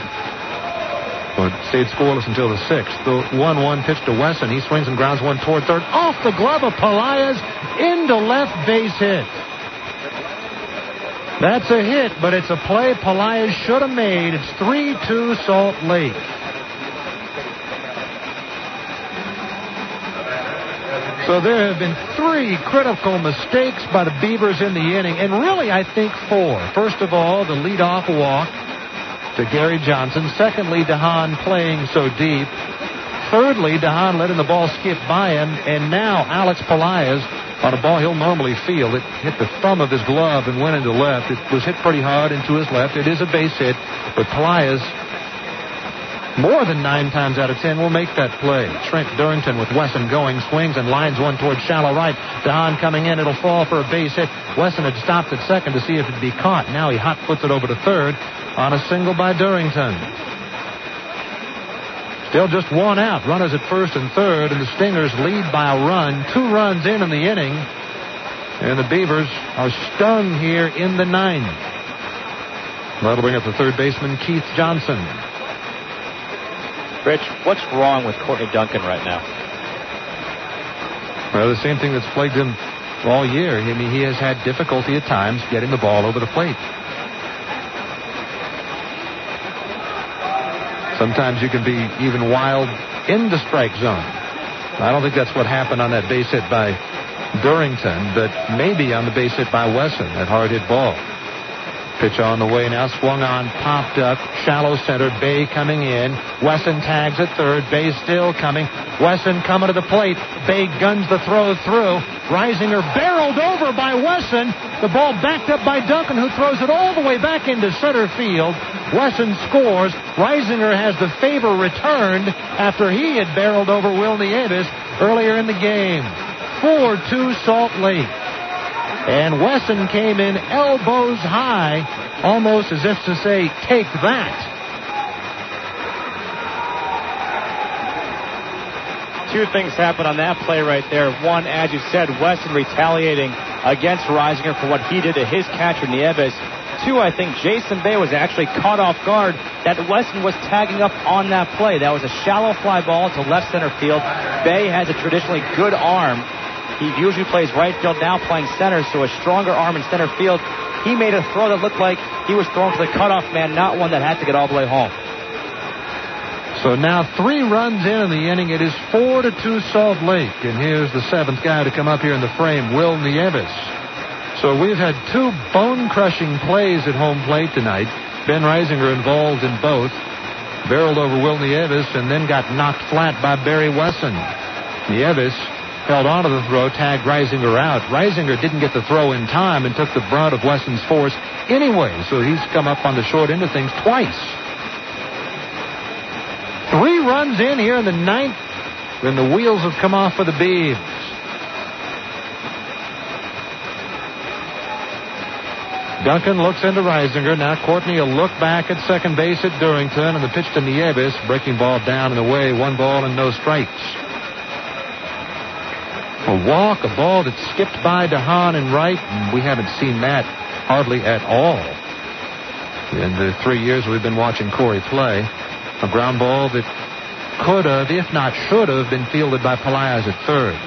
Well, it stayed scoreless until the 6th. The 1-1 pitch to Wesson. He swings and grounds 1 toward third. Off the glove of Pelaez into left, base hit. That's a hit, but it's a play Pelaez should have made. It's 3-2 Salt Lake. So there have been 3 critical mistakes by the Beavers in the inning, and really I think 4. First of all, the leadoff walk to Gary Johnson. Secondly, DeHaan playing so deep. Thirdly, DeHaan letting the ball skip by him, and now Alex Pelaez on a ball he'll normally field. It hit the thumb of his glove and went into left. It was hit pretty hard into his left. It is a base hit, but Pelaez, more than 9 times out of 10, will make that play. Trent Durrington with Wesson going, swings and lines 1 toward shallow right. DeHaan coming in. It'll fall for a base hit. Wesson had stopped at second to see if it'd be caught. Now he hot puts it over to third on a single by Durrington. Still just 1 out. Runners at first and third, and the Stingers lead by a run. 2 runs in the inning, and the Beavers are stung here in the 9th. That'll bring up the third baseman, Keith Johnson.
Rich, what's wrong with Courtney Duncan right now?
Well, the same thing that's plagued him all year. I mean, he has had difficulty at times getting the ball over the plate. Sometimes you can be even wild in the strike zone. I don't think that's what happened on that base hit by Durrington, but maybe on the base hit by Wesson, that hard hit ball. Pitch on the way now, swung on, popped up, shallow center, Bay coming in. Wesson tags at third, Bay still coming. Wesson coming to the plate. Bay guns the throw through. Reisinger barreled over by Wesson. The ball backed up by Duncan, who throws it all the way back into center field. Wesson scores. Reisinger has the favor returned after he had barreled over Will Nieves earlier in the game. 4-2 Salt Lake. And Wesson came in elbows high, almost as if to say, take that.
2 things happened on that play right there. 1, as you said, Wesson retaliating against Reisinger for what he did to his catcher, Nieves. 2, I think Jason Bay was actually caught off guard that Wesson was tagging up on that play. That was a shallow fly ball to left center field. Bay has a traditionally good arm. He usually plays right field, now playing center, so a stronger arm in center field. He made a throw that looked like he was throwing to the cutoff man, not one that had to get all the way home.
So now 3 runs in the inning. It is 4-2 Salt Lake. And here's the 7th guy to come up here in the frame, Will Nieves. So we've had 2 bone-crushing plays at home plate tonight. Ben Reisinger involved in both. Barreled over Will Nieves and then got knocked flat by Barry Wesson. Nieves held onto the throw, tagged Reisinger out. Reisinger didn't get the throw in time and took the brunt of Wesson's force anyway. So he's come up on the short end of things twice. 3 runs in here in the 9th. Then the wheels have come off for the Beavs. Duncan looks into Reisinger. Now Courtney will look back at second base at Durrington, and the pitch to Nieves. Breaking ball down and away. 1 ball and no strikes. A walk, a ball that skipped by DeHaan and right, and we haven't seen that hardly at all in the 3 years we've been watching Corey play. A ground ball that could have, if not should have, been fielded by Pelaez at third.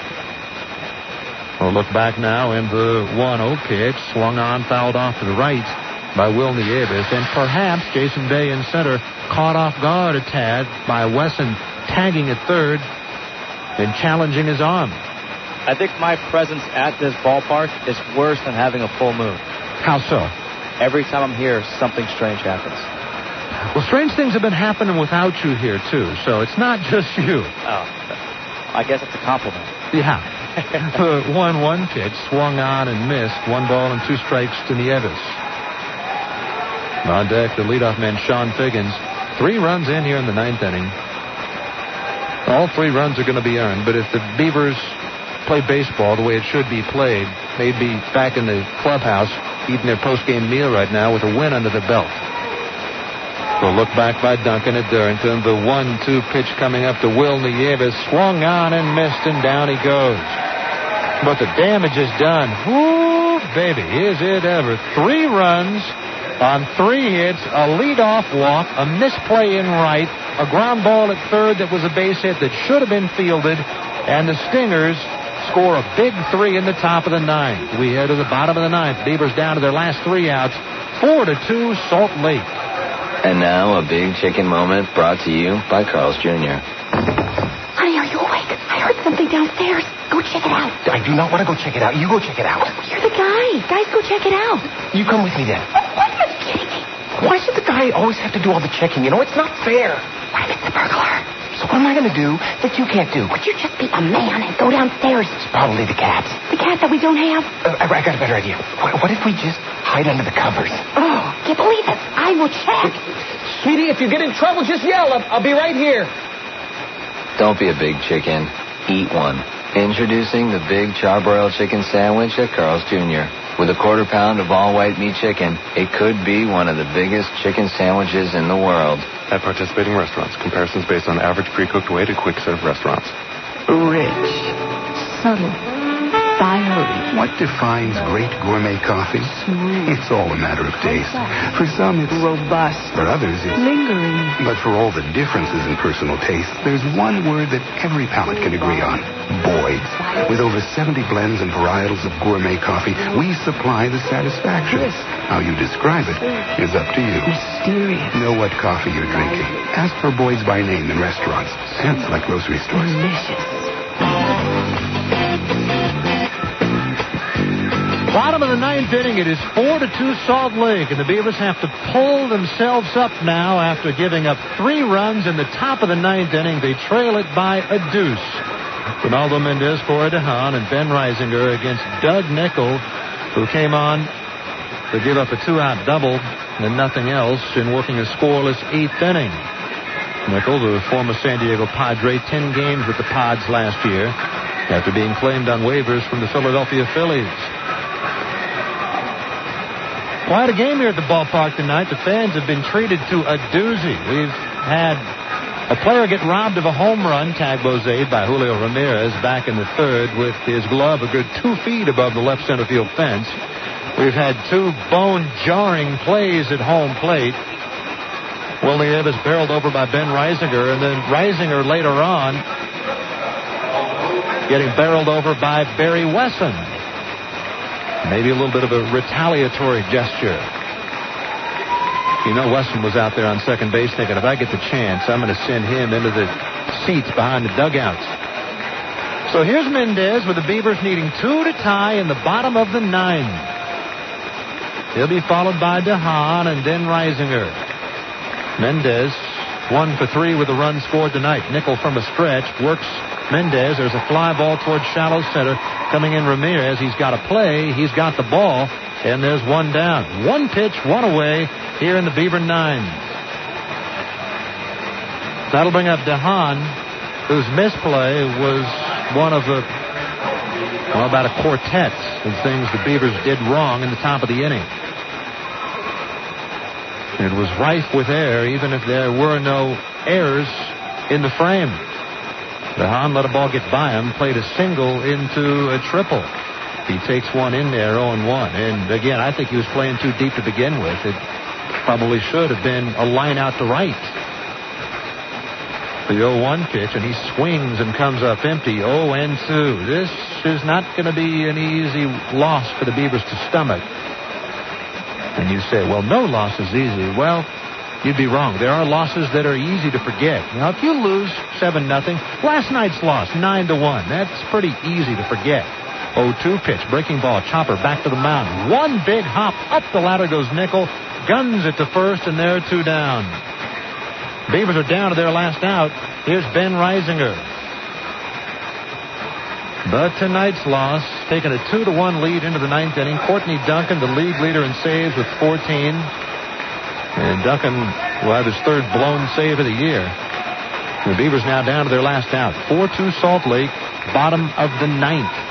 We'll look back now in the 1-0 pitch. Swung on, fouled off to the right by Will Nieves. And perhaps Jason Bay in center caught off guard a tad by Wesson tagging at third and challenging his arm.
I think my presence at this ballpark is worse than having a full moon.
How so?
Every time I'm here, something strange happens.
Well, strange things have been happening without you here, too, so it's not just you.
Oh, I guess it's a compliment.
Yeah. The 1-1 pitch swung on and missed. 1 ball and 2 strikes to Nieves. On deck, the leadoff man, Sean Figgins. 3 runs in here in the 9th inning. All 3 runs are going to be earned, but if the Beavers play baseball the way it should be played, they'd be back in the clubhouse eating their post-game meal right now with a win under their belt. So look back by Duncan at Durrington. The 1-2 pitch coming up to Will Nieves. Swung on and missed, and down he goes. But the damage is done. Woo, baby, is it ever. 3 runs on 3 hits, a leadoff walk, a misplay in right, a ground ball at third that was a base hit that should have been fielded, and the Stingers score a big 3 in the top of the 9th. We head to the bottom of the 9th. Beavers down to their last 3 outs. 4-2 Salt Lake.
And now a big chicken moment brought to you by Carl's Jr.
Honey, are you awake? I heard something downstairs. Go check it out.
I do not want to go check it out. You go check it out.
You're the guy. Guys, go check it out.
You come with me then.
What? Are you kidding me?
Why should the guy always have to do all the checking? You know, it's not fair.
What if it's a burglar?
So what am I going to do that you can't do?
Would you just be a man and go downstairs?
It's probably the cats.
The cats that we don't have?
I got a better idea. What if we just hide under the covers?
Oh, can't believe it. I will check.
Sweetie, if you get in trouble, just yell. I'll be right here.
Don't be a big chicken. Eat one. Introducing the Big Charbroiled Chicken Sandwich at Carl's Jr. With a 1/4 pound of all-white meat chicken, it could be one of the biggest chicken sandwiches in the world.
At participating restaurants, comparisons based on average pre-cooked weight at quick-serve restaurants.
Rich, subtle, fiery.
What defines great gourmet coffee? It's all a matter of taste. For some, it's
robust.
For others, it's
lingering.
But for all the differences in personal taste, there's one word that every palate can agree on: Boyd's. With over 70 blends and varietals of gourmet coffee, we supply the satisfaction. How you describe it is up to you.
Mysterious.
Know what coffee you're drinking. Ask for Boyd's by name in restaurants. Scents like grocery stores.
Delicious.
Bottom of the 9th inning, it is 4-2 Salt Lake, and the Beavers have to pull themselves up now after giving up 3 runs in the top of the 9th inning. They trail it by a deuce. Ronaldo Mendez, Corey DeHaan, and Ben Reisinger against Doug Nickel, who came on to give up a 2-out double and nothing else in working a scoreless 8th inning. Nickel, the former San Diego Padre, 10 games with the Pods last year after being claimed on waivers from the Philadelphia Phillies. Quite a game here at the ballpark tonight. The fans have been treated to a doozy. We've had a player get robbed of a home run, tag Bozade by Julio Ramirez back in the 3rd with his glove a good 2 feet above the left center field fence. We've had 2 bone-jarring plays at home plate. Will Nieves barreled over by Ben Reisinger, and then Reisinger later on getting barreled over by Barry Wesson. Maybe a little bit of a retaliatory gesture. You know, Weston was out there on second base thinking, if I get the chance, I'm going to send him into the seats behind the dugouts. So here's Mendez with the Beavers needing 2 to tie in the bottom of the 9th. He'll be followed by DeHaan and then Reisinger. Mendez 1 for 3 with a run scored tonight. Nickel from a stretch works Mendez. There's a fly ball towards shallow center. Coming in Ramirez. He's got a play. He's got the ball. And there's one down. 1 pitch, 1 away here in the Beaver 9. That'll bring up DeHaan, whose misplay was one of about a quartet of things the Beavers did wrong in the top of the inning. It was rife with air, even if there were no errors in the frame. DeHaan let a ball get by him, played a single into a triple. He takes one in there, 0-1. And again, I think he was playing too deep to begin with. It probably should have been a line out to right. The 0-1 pitch, and he swings and comes up empty, 0-2. This is not going to be an easy loss for the Beavers to stomach. And you say, well, no loss is easy. Well, you'd be wrong. There are losses that are easy to forget. Now, if you lose 7-0, last night's loss, 9-1, that's pretty easy to forget. 0-2 pitch, breaking ball, chopper back to the mound. One big hop, up the ladder goes Nickel, guns it to first, and there are 2 down. Beavers are down to their last out. Here's Ben Reisinger. But tonight's loss, taking a 2-1 lead into the 9th inning. Courtney Duncan, the league leader in saves with 14. And Duncan will have his 3rd blown save of the year. The Beavers now down to their last out. 4-2 Salt Lake, bottom of the 9th.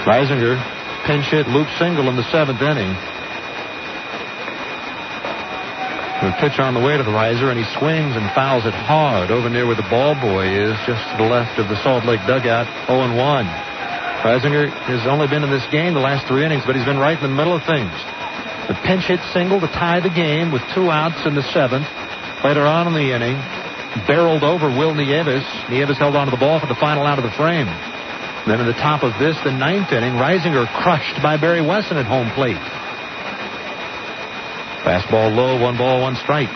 Reisinger, pinch hit, loop single in the 7th inning. The pitch on the way to the riser, and he swings and fouls it hard over near where the ball boy is, just to the left of the Salt Lake dugout, 0-1. Reisinger has only been in this game the last 3 innings, but he's been right in the middle of things. The pinch hit single to tie the game with 2 outs in the 7th. Later on in the inning, barreled over Will Nieves. Nieves held onto the ball for the final out of the frame. Then at the top of this, the 9th inning, Reisinger crushed by Barry Wesson at home plate. Fastball low, 1 ball, 1 strike.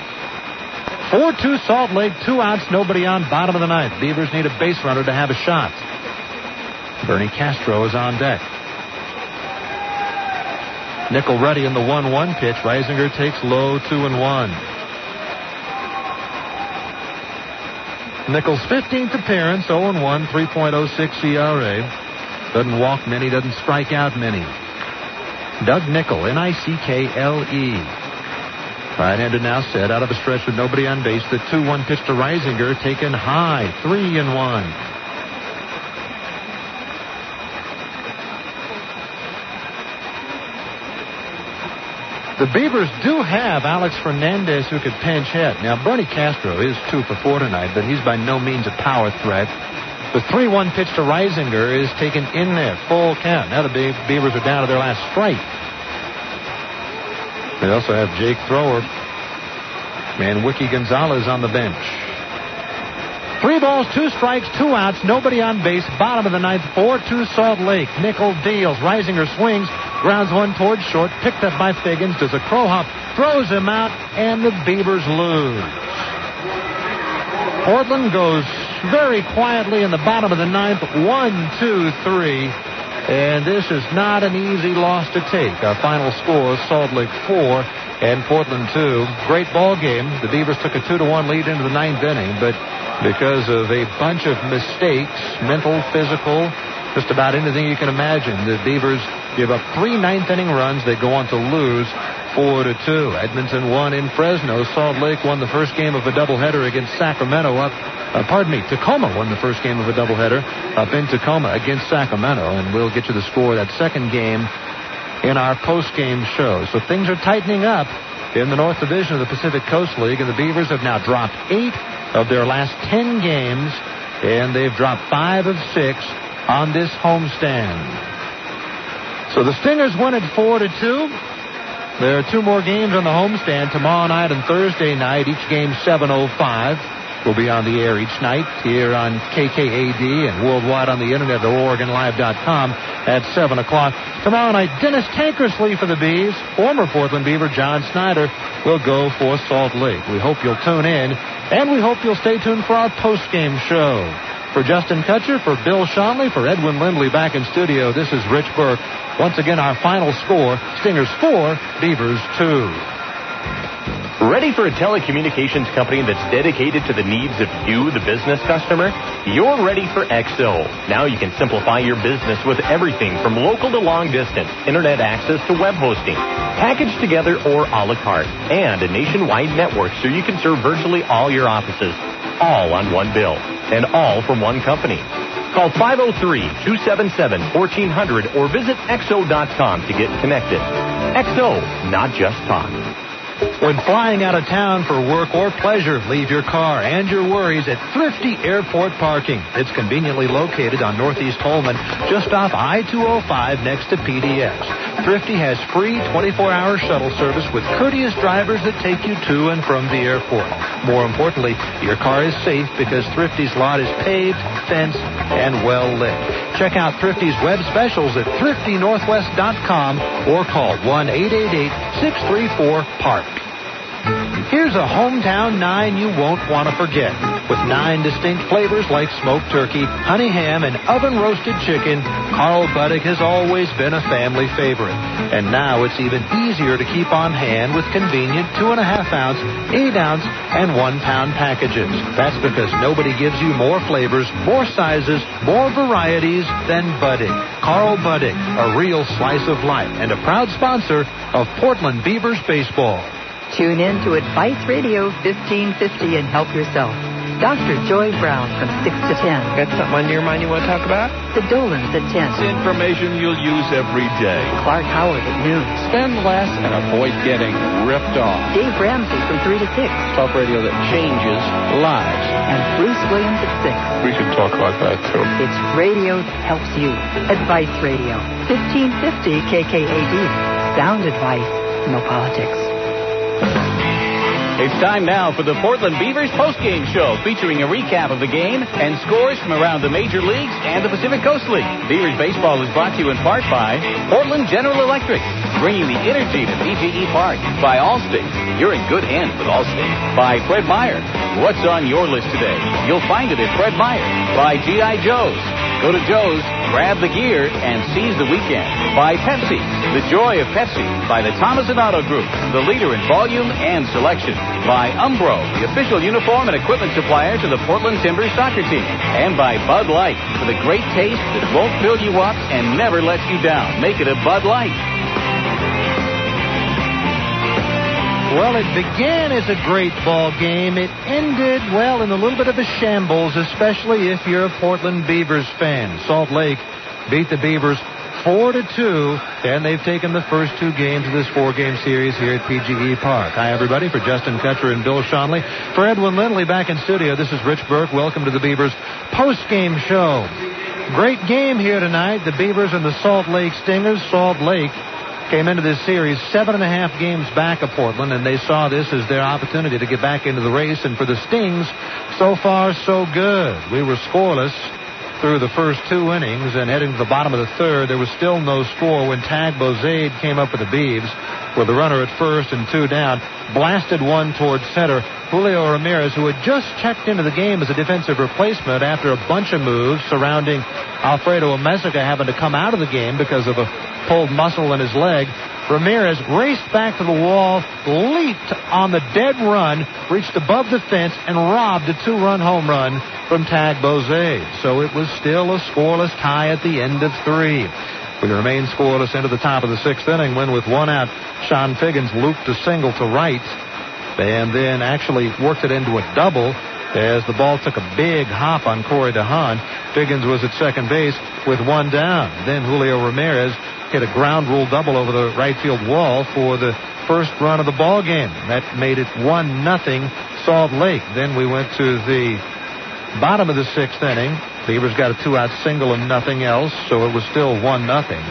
4-2 Salt Lake, 2 outs, nobody on, bottom of the 9th. Beavers need a base runner to have a shot. Bernie Castro is on deck. Nickel ready in the 1-1 pitch. Reisinger takes low, 2-1. Nickel's 15th appearance, 0-1, 3.06 ERA. Doesn't walk many, doesn't strike out many. Doug Nickel, Nickle. Right-handed now set out of a stretch with nobody on base. The 2-1 pitch to Reisinger taken high, 3-1. The Beavers do have Alex Fernandez who could pinch hit. Now, Bernie Castro is 2 for 4 tonight, but he's by no means a power threat. The 3-1 pitch to Reisinger is taken in there, full count. Now the Beavers are down to their last strike. They also have Jake Thrower and Wiki Gonzalez on the bench. 3 balls, 2 strikes, 2 outs, nobody on base. Bottom of the 9th, 4-2 Salt Lake. Nickel deals. Reisinger swings, grounds one towards short, picked up by Figgins, does a crow hop, throws him out, and the Beavers lose. Portland goes very quietly in the bottom of the 9th, 1-2-3. And this is not an easy loss to take. Our final score, Salt Lake 4 and Portland 2. Great ball game. The Beavers took a 2-1 lead into the 9th inning, but because of a bunch of mistakes, mental, physical, just about anything you can imagine, the Beavers give up 3 9th-inning runs. They go on to lose 4-2. Edmonton won in Fresno. Salt Lake won the first game of a doubleheader against Sacramento Tacoma won the first game of a doubleheader up in Tacoma against Sacramento, and we'll get you the score of that second game in our post-game show. So things are tightening up in the North Division of the Pacific Coast League, and the Beavers have now dropped 8 of their last 10 games, and they've dropped 5 of 6 on this homestand. So the Stingers win at 4-2. There are 2 more games on the homestand tomorrow night and Thursday night, each game 7:05. We'll be on the air each night here on KKAD and worldwide on the internet at OregonLive.com at 7 o'clock. Tomorrow night, Dennis Tankersley for the Bees. Former Portland Beaver John Snyder will go for Salt Lake. We hope you'll tune in, and we hope you'll stay tuned for our post-game show. For Justin Kutcher, for Bill Schonely, for Edwin Lindley back in studio, this is Rich Burke. Once again, our final score, Stingers 4, Beavers 2.
Ready for a telecommunications company that's dedicated to the needs of you, the business customer? You're ready for XO. Now you can simplify your business with everything from local to long distance, internet access to web hosting, packaged together or a la carte, and a nationwide network so you can serve virtually all your offices, all on one bill, and all from one company. Call 503-277-1400 or visit XO.com to get connected. XO, not just talk.
When flying out of town for work or pleasure, leave your car and your worries at Thrifty Airport Parking. It's conveniently located on Northeast Holman, just off I-205 next to PDX. Thrifty has free 24-hour shuttle service with courteous drivers that take you to and from the airport. More importantly, your car is safe because Thrifty's lot is paved, fenced, and well lit. Check out Thrifty's web specials at thriftynorthwest.com or call 1-888-634-PARK. Here's a hometown 9 you won't want to forget. With 9 distinct flavors like smoked turkey, honey ham, and oven-roasted chicken, Carl Buddig has always been a family favorite. And now it's even easier to keep on hand with convenient 2.5-ounce, 8-ounce, and 1-pound packages. That's because nobody gives you more flavors, more sizes, more varieties than Buddig. Carl Buddig, a real slice of life and a proud sponsor of Portland Beavers baseball.
Tune in to Advice Radio 1550 and help yourself. Dr. Joy Brown from 6 to 10.
Got something on your mind you want to talk about?
The Dolans at 10.
It's information you'll use every day.
Clark Howard at noon.
Spend less and avoid getting ripped off.
Dave Ramsey from 3 to 6.
Talk radio that changes lives.
And Bruce Williams at 6.
We should talk like that, too.
It's radio that helps you. Advice Radio 1550 KKAD. Sound advice, no politics.
It's time now for the Portland Beavers postgame show, featuring a recap of the game and scores from around the major leagues and the Pacific Coast League. Beavers baseball is brought to you in part by Portland General Electric, bringing the energy to PGE Park. By Allstate, you're in good hands with Allstate. By Fred Meyer, what's on your list today? You'll find it at Fred Meyer. By G.I. Joe's, go to Joe's, grab the gear, and seize the weekend. By Pepsi, the joy of Pepsi. By the Thomas & Auto Group, the leader in volume and selection. By Umbro, the official uniform and equipment supplier to the Portland Timbers soccer team. And by Bud Light, for the great taste that won't fill you up and never lets you down. Make it a Bud Light.
Well, it began as a great ball game. It ended, well, in a little bit of a shambles, especially if you're a Portland Beavers fan. Salt Lake beat the Beavers 4-2, and they've taken the first 2 games of this 4-game series here at PGE Park. Hi, everybody. For Justin Kutcher and Bill Schonely. For Edwin Lindley back in studio, this is Rich Burke. Welcome to the Beavers post-game show. Great game here tonight. The Beavers and the Salt Lake Stingers. Salt Lake came into this series 7.5 games back of Portland, and they saw this as their opportunity to get back into the race. And for the Stings, so far, so good. We were scoreless through the first 2 innings, and heading to the bottom of the 3rd, there was still no score when Tag Bozade came up with the Beavs with a runner at first and 2 down, blasted one towards center. Julio Ramirez, who had just checked into the game as a defensive replacement after a bunch of moves surrounding Alfredo Amezaga having to come out of the game because of a pulled muscle in his leg, Ramirez raced back to the wall, leaped on the dead run, reached above the fence, and robbed a 2-run home run from Tag Bozade. So it was still a scoreless tie at the end of 3. We remain scoreless into the top of the 6th inning when, with 1 out, Sean Figgins looped a single to right and then actually worked it into a double as the ball took a big hop on Corey DeHaan. Figgins was at second base with 1 down. Then Julio Ramirez hit a ground rule double over the right field wall for the first run of the ball game. That made it 1-0 Salt Lake. Then we went to the bottom of the 6th inning. Beavers got a 2-out single and nothing else, so it was still 1-0.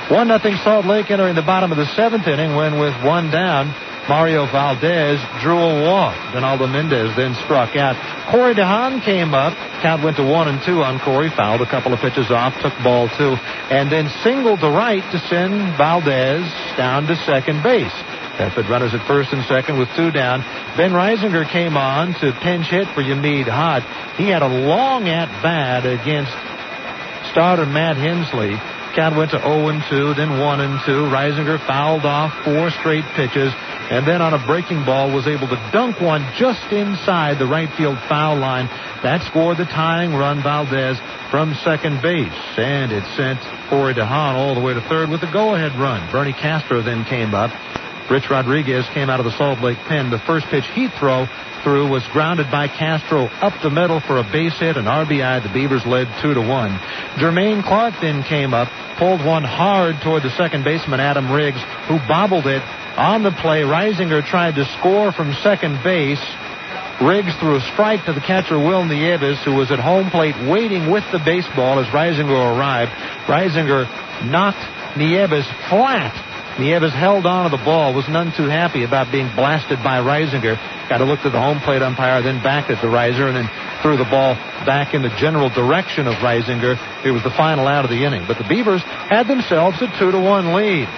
1-0 Salt Lake entering the bottom of the 7th inning when, with 1 down, Mario Valdez drew a walk. Donaldo Mendez then struck out. Corey DeHaan came up. Count went to 1-2 on Corey. Fouled a couple of pitches off. Took ball 2. And then singled to right to send Valdez down to second base. That put runners at first and second with 2 down. Ben Reisinger came on to pinch hit for Yamid Hott. He had a long at-bat against starter Matt Hensley. Count went to 0-2, then 1-2. Reisinger fouled off 4 straight pitches, and then on a breaking ball was able to dunk one just inside the right field foul line. That scored the tying run. Valdez from second base, and it sent Corey DeHaan all the way to third with the go-ahead run. Bernie Castro then came up. Rich Rodriguez came out of the Salt Lake pen. The first pitch he threw was grounded by Castro up the middle for a base hit, an RBI. The Beavers led 2-1. Jermaine Clark then came up, pulled one hard toward the second baseman, Adam Riggs, who bobbled it on the play. Reisinger tried to score from second base. Riggs threw a strike to the catcher, Will Nieves, who was at home plate waiting with the baseball as Reisinger arrived. Reisinger knocked Nieves flat. Nieves held on to the ball, was none too happy about being blasted by Reisinger. Got to look to the home plate umpire, then back at the riser, and then threw the ball back in the general direction of Reisinger. It was the final out of the inning. But the Beavers had themselves a 2-1 lead.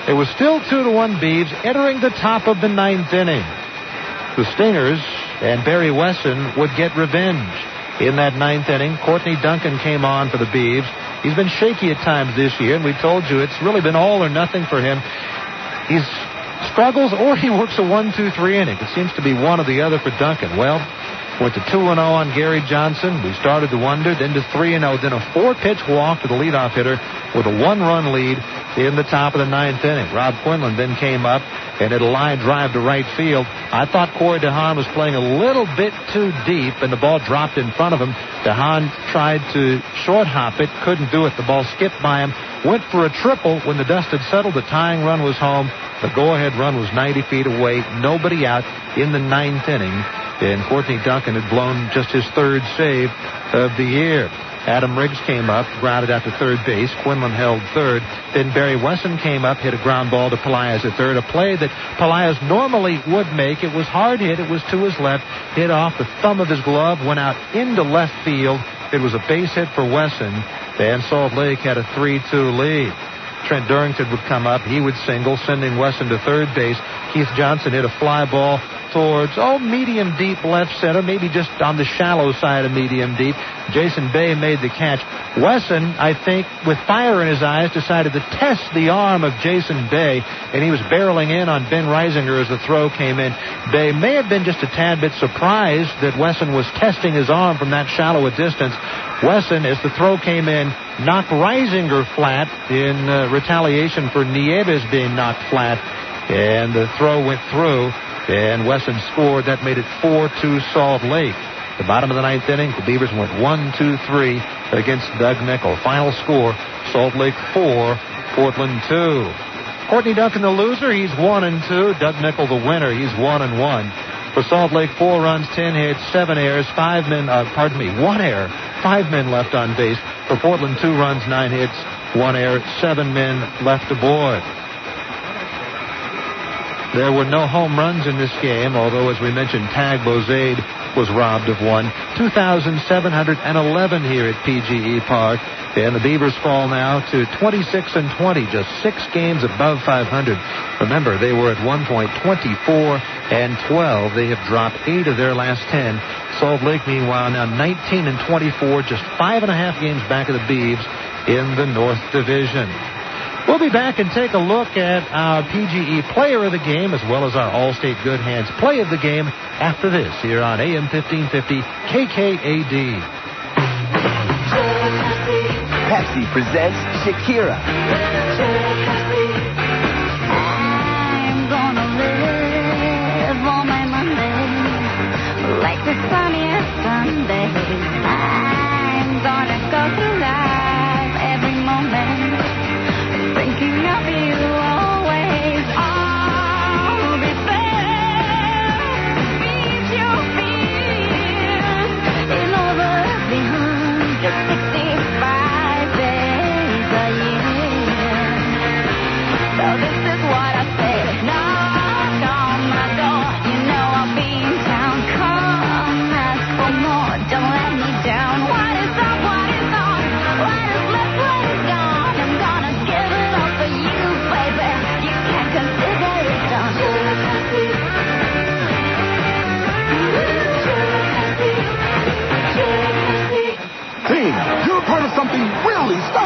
It was still 2-1 Beavs entering the top of the 9th inning. The Stingers and Barry Wesson would get revenge. In that 9th inning, Courtney Duncan came on for the Beavs. He's been shaky at times this year, and we told you it's really been all or nothing for him. He struggles or he works a 1-2-3 inning. It seems to be one or the other for Duncan. Well, went to 2-0 on Gary Johnson. We started to wonder, then to 3-0, then a 4-pitch walk to the leadoff hitter with a 1-run lead in the top of the 9th inning. Rob Quinlan then came up and hit a line drive to right field. I thought Corey DeHaan was playing a little bit too deep, and the ball dropped in front of him. DeHaan tried to short hop it, couldn't do it. The ball skipped by him, went for a triple. When the dust had settled, the tying run was home. The go-ahead run was 90 feet away, nobody out in the 9th inning, and Courtney Duncan had blown just his 3rd save of the year. Adam Riggs came up, grounded out to third base. Quinlan held third. Then Barry Wesson came up, hit a ground ball to Pelaez at third, a play that Pelaez normally would make. It was hard hit. It was to his left, hit off the thumb of his glove, went out into left field. It was a base hit for Wesson, and Salt Lake had a 3-2 lead. Trent Durrington would come up. He would single, sending Wesson to third base. Keith Johnson hit a fly ball towards, medium deep left center, maybe just on the shallow side of medium deep. Jason Bay made the catch. Wesson, I think, with fire in his eyes, decided to test the arm of Jason Bay, and he was barreling in on Ben Reisinger as the throw came in. Bay may have been just a tad bit surprised that Wesson was testing his arm from that shallow a distance. Wesson, as the throw came in, knocked Reisinger flat in retaliation for Nieves being knocked flat, and the throw went through, and Wesson scored. That made it 4-2 Salt Lake. The bottom of the 9th inning, the Beavers went 1-2-3 against Doug Nickel. Final score, Salt Lake 4, Portland 2. Courtney Duncan the loser, he's 1-2. Doug Nickel the winner, he's 1-1. For Salt Lake, 4 runs, 10 hits, 7 errors, 1 error, 5 men left on base. For Portland, 2 runs, 9 hits, 1 error, 7 men left aboard. There were no home runs in this game, although, as we mentioned, Tag Bozade was robbed of one. 2,711 here at PGE Park. And the Beavers fall now to 26-20, just 6 games above 500. Remember, they were at one point 24-12. They have dropped 8 of their last 10. Salt Lake, meanwhile, now 19-24, just 5.5 games back of the Beavs in the North Division. We'll be back and take a look at our PGE Player of the Game as well as our All-State Good Hands Play of the Game after this here on AM 1550 KKAD.
Pepsi presents Shakira.
I'm gonna live on my Monday like the sunniest Sunday. I'm gonna go through life every moment thinking of you always. I'll be there to beat your fears in over 365 days a year.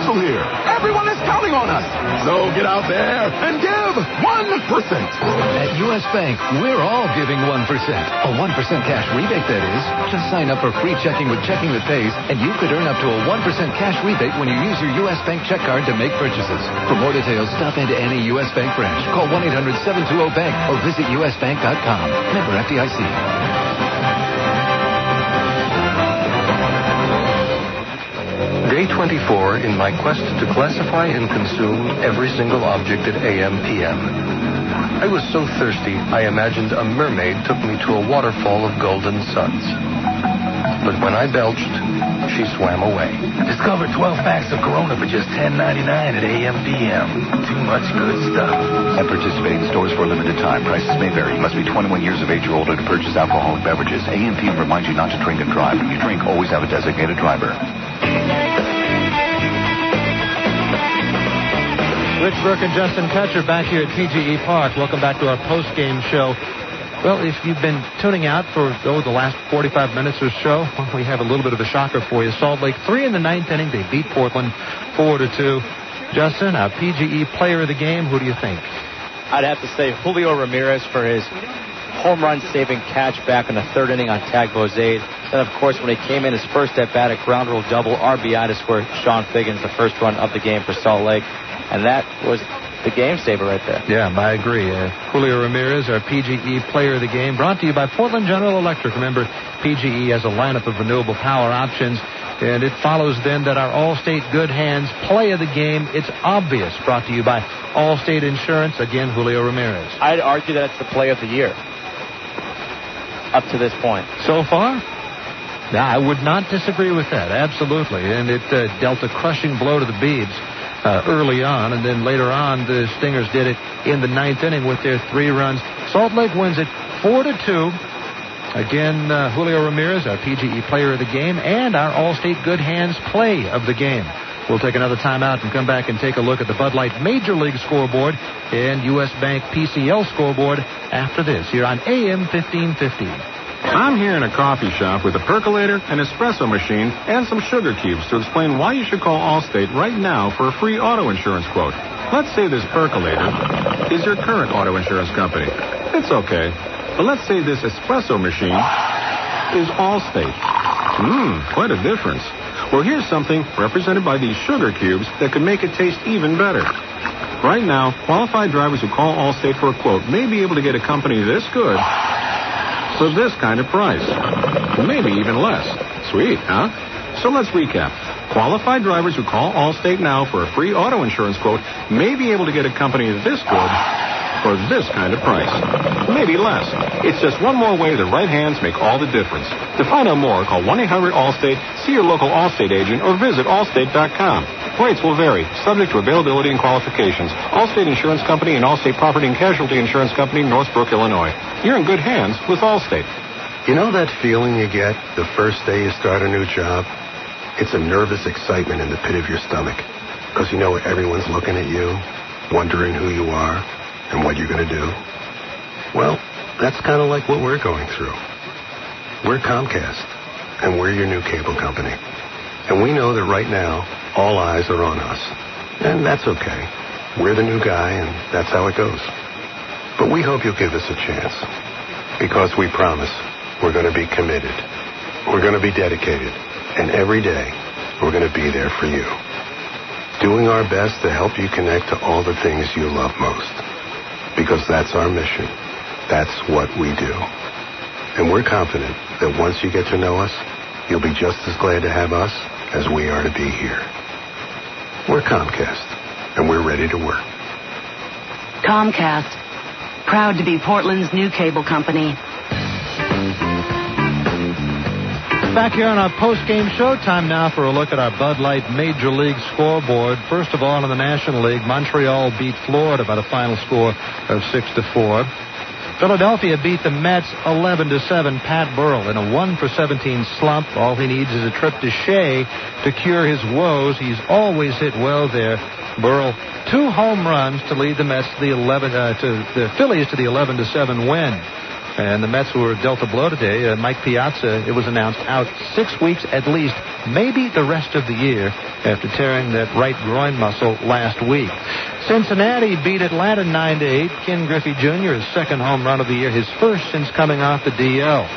special here. Everyone is counting on us. So get out there and give 1%.
At U.S. Bank, we're all giving 1%. A 1% cash rebate, that is. Just sign up for free checking with Checking That Pays, and you could earn up to a 1% cash rebate when you use your U.S. Bank check card to make purchases. For more details, stop into any U.S. Bank branch. Call 1-800-720-BANK or visit usbank.com. Member FDIC.
Day 24 in my quest to classify and consume every single object at AM/PM. I was so thirsty, I imagined a mermaid took me to a waterfall of golden suns. But when I belched, she swam away.
Discover 12 packs of Corona for just $10.99 at AM/PM. Too much good stuff.
At participating stores for a limited time. Prices may vary. Must be 21 years of age or older to purchase alcoholic beverages. AM/PM reminds you not to drink and drive. When you drink, always have a designated driver.
Rich Burke and Justin Kutcher back here at PGE Park. Welcome back to our post-game show. Well, if you've been tuning out for the last 45 minutes or so, we have a little bit of a shocker for you. Salt Lake 3 in the ninth inning. They beat Portland 4-2. Justin, our PGE player of the game, who do you think?
I'd have to say Julio Ramirez for his home run saving catch back in the third inning on Tagbo's aid. Then, of course, when he came in his first at-bat at ground rule double, RBI to score Sean Figgins, the first run of the game for Salt Lake. And that was the game saver right there.
Yeah, I agree. Julio Ramirez, our PGE player of the game, brought to you by Portland General Electric. Remember, PGE has a lineup of renewable power options, and it follows then that our Allstate Good Hands play of the game, it's obvious, brought to you by Allstate Insurance. Again, Julio Ramirez.
I'd argue that it's the play of the year up to this point.
So far? Yeah, I would not disagree with that, absolutely. And it dealt a crushing blow to the Beavs early on, and then later on the Stingers did it in the ninth inning with their 3 runs. Salt Lake wins it 4-2. Again, Julio Ramirez, our PGE player of the game, and our Allstate Good Hands play of the game. We'll take another timeout and come back and take a look at the Bud Light Major League scoreboard and U.S. Bank PCL scoreboard after this here on AM 1550.
I'm here in a coffee shop with a percolator, an espresso machine, and some sugar cubes to explain why you should call Allstate right now for a free auto insurance quote. Let's say this percolator is your current auto insurance company. It's okay. But let's say this espresso machine is Allstate. Quite a difference. Well, here's something represented by these sugar cubes that could make it taste even better. Right now, qualified drivers who call Allstate for a quote may be able to get a company this good for this kind of price. Maybe even less. Sweet, huh? So let's recap. Qualified drivers who call Allstate now for a free auto insurance quote may be able to get a company this good for this kind of price. Maybe less. It's just one more way the right hands make all the difference. To find out more, call 1-800-ALLSTATE, see your local Allstate agent, or visit allstate.com. Rates will vary, subject to availability and qualifications. Allstate Insurance Company and Allstate Property and Casualty Insurance Company, Northbrook, Illinois. You're in good hands with Allstate.
You know that feeling you get the first day you start a new job? It's a nervous excitement in the pit of your stomach, because you know everyone's looking at you, wondering who you are and what you're going to do. Well, that's kind of like what we're going through. We're Comcast, and we're your new cable company. And we know that right now, all eyes are on us. And that's okay. We're the new guy, and that's how it goes. But we hope you'll give us a chance, because we promise we're going to be committed. We're going to be dedicated. And every day, we're going to be there for you, doing our best to help you connect to all the things you love most. Because that's our mission. That's what we do. And we're confident that once you get to know us, you'll be just as glad to have us as we are to be here. We're Comcast, and we're ready to work.
Comcast, proud to be Portland's new cable company.
Back here on our post-game show, time now for a look at our Bud Light Major League scoreboard. First of all, in the National League, Montreal beat Florida by the final score of 6-4. Philadelphia beat the Mets 11-7. Pat Burrell in a 1-for-17 slump. All he needs is a trip to Shea to cure his woes. He's always hit well there. Burrell, 2 home runs to lead the Mets to the Phillies to the 11-7 win. And the Mets were dealt a blow today. Mike Piazza, it was announced, out 6 weeks at least, maybe the rest of the year, after tearing that right groin muscle last week. Cincinnati beat Atlanta 9-8. Ken Griffey Jr., his second home run of the year, his first since coming off the DL.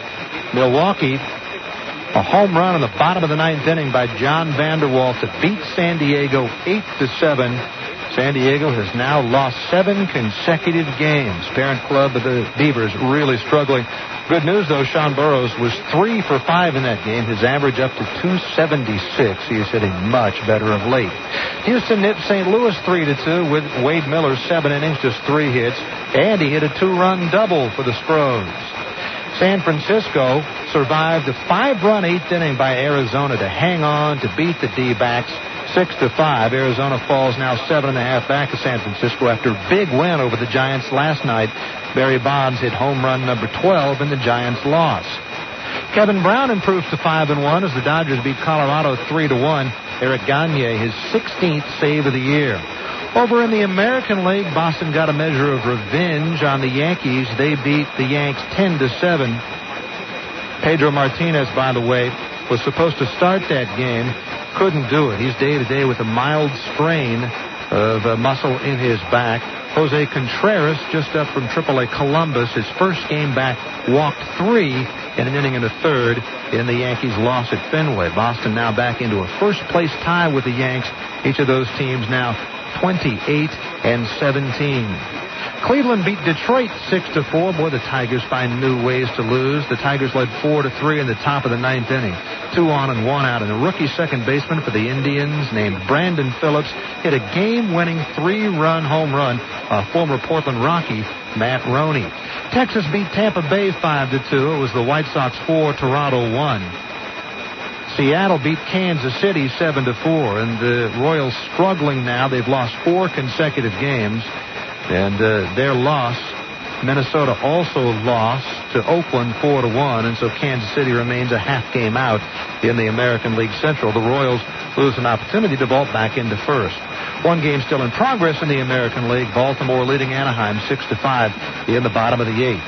Milwaukee, a home run in the bottom of the ninth inning by John Vanderwall to beat San Diego 8-7. San Diego has now lost 7 consecutive games. Parent club of the Beavers really struggling. Good news, though, Sean Burroughs was 3 for 5 in that game. His average up to 276. He is hitting much better of late. Houston nipped St. Louis 3-2 with Wade Miller 7 innings, just 3 hits. And he hit a 2-run double for the Stros. San Francisco survived a 5-run 8th inning by Arizona to hang on to beat the D-backs 6-5. Arizona falls now 7.5 back to San Francisco after a big win over the Giants last night. Barry Bonds hit home run number 12 in the Giants' loss. Kevin Brown improves to 5-1 as the Dodgers beat Colorado 3-1. Eric Gagne, his 16th save of the year. Over in the American League, Boston got a measure of revenge on the Yankees. They beat the Yanks 10-7. Pedro Martinez, by the way, was supposed to start that game. Couldn't do it. He's day-to-day with a mild strain of a muscle in his back. Jose Contreras, just up from AAA Columbus, his first game back, walked 3 in an inning and a third in the Yankees' loss at Fenway. Boston now back into a first-place tie with the Yanks. Each of those teams now 28-17. Cleveland beat Detroit 6-4. Boy, the Tigers find new ways to lose. The Tigers led 4-3 in the top of the ninth inning. 2 on and 1 out. And a rookie second baseman for the Indians named Brandon Phillips hit a game-winning 3-run home run. Former Portland Rocky Matt Roney. Texas beat Tampa Bay 5-2. It was the White Sox 4, Toronto 1. Seattle beat Kansas City 7-4, and the Royals struggling now. They've lost 4 consecutive games, and their loss, Minnesota also lost to Oakland 4-1, and so Kansas City remains a half game out in the American League Central. The Royals lose an opportunity to vault back into first. One game still in progress in the American League. Baltimore leading Anaheim 6-5 in the bottom of the 8th.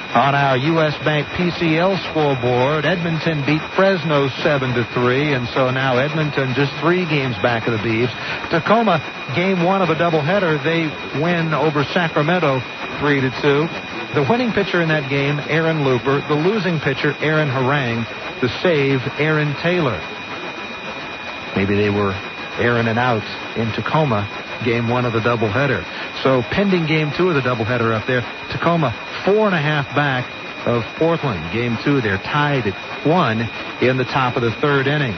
On our U.S. Bank PCL scoreboard, Edmonton beat Fresno 7-3, and so now Edmonton just 3 games back of the Beavs. Tacoma, game 1 of a doubleheader, they win over Sacramento 3-2. The winning pitcher in that game, Aaron Looper. The losing pitcher, Aaron Harang. The save, Aaron Taylor. Maybe they were Aaron and out in Tacoma, game 1 of the doubleheader. So pending game 2 of the doubleheader up there, Tacoma 4.5 back of Portland. Game 2, they're tied at 1 in the top of the 3rd inning.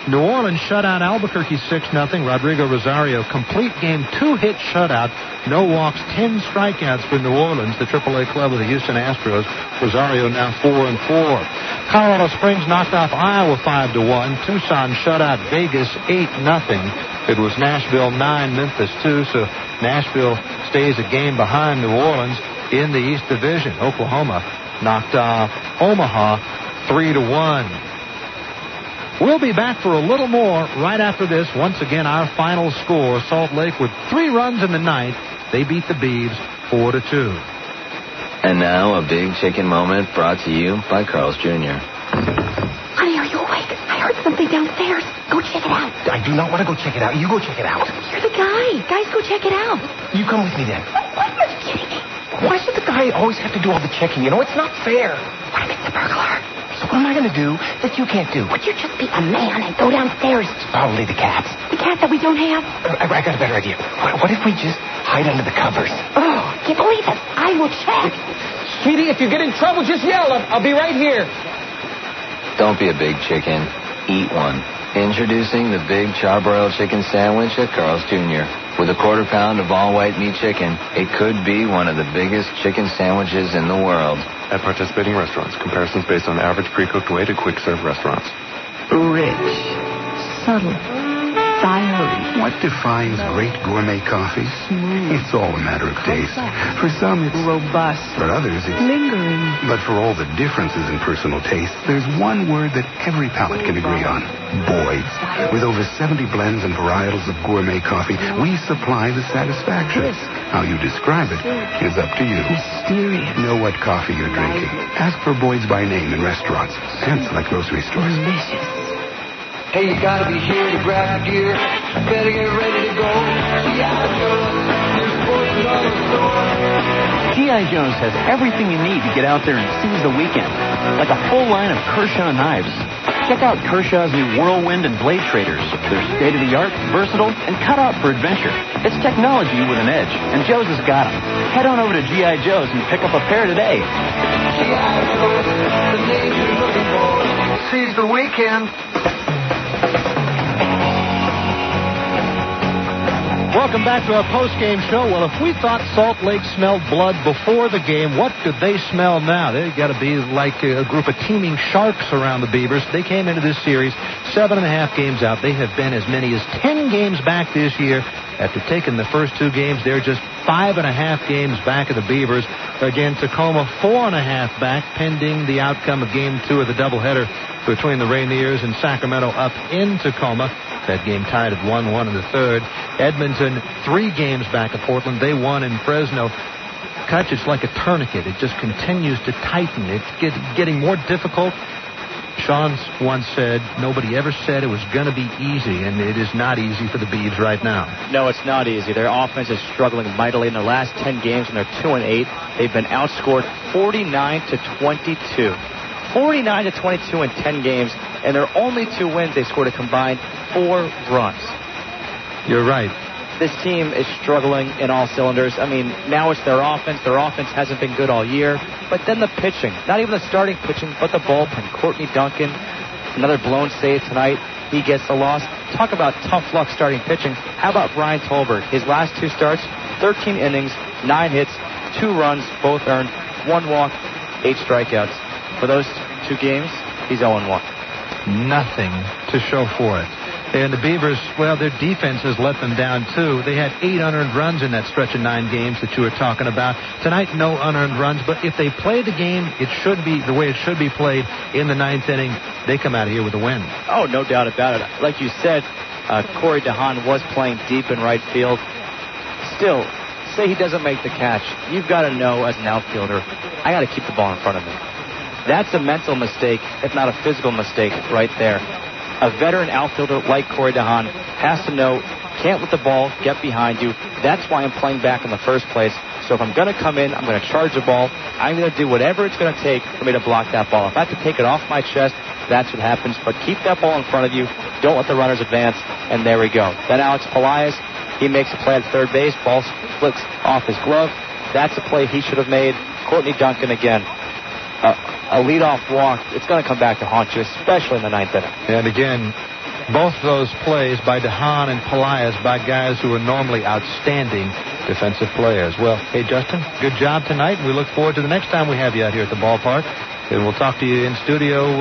New Orleans shut out Albuquerque 6-0. Rodrigo Rosario, complete game 2-hit shutout. No walks, 10 strikeouts for New Orleans, the AAA club of the Houston Astros. Rosario now 4-4. Colorado Springs knocked off Iowa 5-1. Tucson shut out Vegas 8-0. It was Nashville 9, Memphis 2, so Nashville stays a game behind New Orleans in the East Division. Oklahoma knocked off Omaha 3-1. We'll be back for a little more right after this. Once again, our final score, Salt Lake with 3 runs in the 9th. They beat the Beavs 4-2.
And now a big chicken moment brought to you by Carl's Jr.
Honey, are you awake? I heard something downstairs. Go check it out.
I do not want to go check it out. You go check it out.
You're the guy. Guys, go check it out.
You come with me then.
What? Are you kidding me?
Why should the guy always have to do all the checking? You know, it's not fair.
What if it's the burglar?
So what am I going to do that you can't do?
Would you just be a man and go downstairs?
It's probably the cats.
The cat that we don't have?
I got a better idea. What if we just hide under the covers?
Oh, can't believe it. I will check.
Sweetie, if you get in trouble, just yell. I'll be right here.
Don't be a big chicken. Eat one. Introducing the Big Charbroiled Chicken Sandwich at Carl's Jr. With a 1/4 pound of all-white meat chicken, it could be one of the biggest chicken sandwiches in the world.
At participating restaurants, comparisons based on average pre-cooked weight at quick-serve restaurants.
Rich, subtle,
fiery.
What defines great gourmet coffees? It's all a matter of taste. For some, it's
robust.
For others, it's
lingering.
But for all the differences in personal taste, there's one word that every palate can agree on. Boyd's. With over 70 blends and varietals of gourmet coffee, we supply the satisfaction. How you describe it is up to you.
Mysterious.
Know what coffee you're drinking. Ask for Boyd's by name in restaurants and select grocery stores.
Delicious.
Hey, you gotta be here to grab the gear. Better get ready to go. G.I. Joe's, your $40 store.
G.I. Joe's has everything you need to get out there and seize the weekend. Like a full line of Kershaw knives. Check out Kershaw's new Whirlwind and Blade Traders. They're state-of-the-art, versatile, and cut out for adventure. It's technology with an edge, and Joe's has got them. Head on over to G.I. Joe's and pick up a pair today.
G.I. Joe's, the name you're looking for. Seize the weekend.
Welcome back to our post-game show. Well, if we thought Salt Lake smelled blood before the game, what could they smell now? They've got to be like a group of teeming sharks around the Beavers. They came into this series 7.5 games out. They have been as many as 10 games back this year. After taking the first 2 games, they're just 5.5 games back of the Beavers. Again, Tacoma 4.5 back, pending the outcome of Game 2 of the doubleheader between the Rainiers and Sacramento up in Tacoma. That game tied at 1-1 in the third. Edmonton 3 games back of Portland. They won in Fresno. Kutch, it's like a tourniquet. It just continues to tighten. It's getting more difficult. Sean once said, nobody ever said it was going to be easy, and it is not easy for the Beavs right now.
No, it's not easy. Their offense is struggling mightily in their last 10 games, and they're 2-8. They've been outscored 49-22. 49-22 in 10 games, and their only 2 wins, they scored a combined 4 runs.
You're right.
This team is struggling in all cylinders. I mean, now it's their offense. Their offense hasn't been good all year. But then the pitching, not even the starting pitching, but the bullpen. Courtney Duncan, another blown save tonight. He gets the loss. Talk about tough luck starting pitching. How about Brian Tolberg? His last 2 starts, 13 innings, 9 hits, 2 runs, both earned, 1 walk, 8 strikeouts. For those 2 games, he's 0-1.
Nothing to show for it. And the Beavers, well, their defense has let them down, too. They had 8 unearned runs in that stretch of 9 games that you were talking about. Tonight, no unearned runs, but if they play the game, it should be the way it should be played in the 9th inning. They come out of here with a win.
Oh, no doubt about it. Like you said, Corey DeHaan was playing deep in right field. Still, say he doesn't make the catch. You've got to know as an outfielder, I got to keep the ball in front of me. That's a mental mistake, if not a physical mistake, right there. A veteran outfielder like Corey DeHaan has to know, can't let the ball get behind you. That's why I'm playing back in the first place. So if I'm going to come in, I'm going to charge the ball. I'm going to do whatever it's going to take for me to block that ball. If I have to take it off my chest, that's what happens. But keep that ball in front of you. Don't let the runners advance. And there we go. Then Alex Pelaez, he makes a play at third base. Ball flicks off his glove. That's a play he should have made. Courtney Duncan again. A leadoff walk, it's going to come back to haunt you, especially in the 9th inning.
And again, both those plays by DeHaan and Pelaez by guys who are normally outstanding defensive players. Well, hey, Justin, good job tonight. We look forward to the next time we have you out here at the ballpark. And we'll talk to you in studio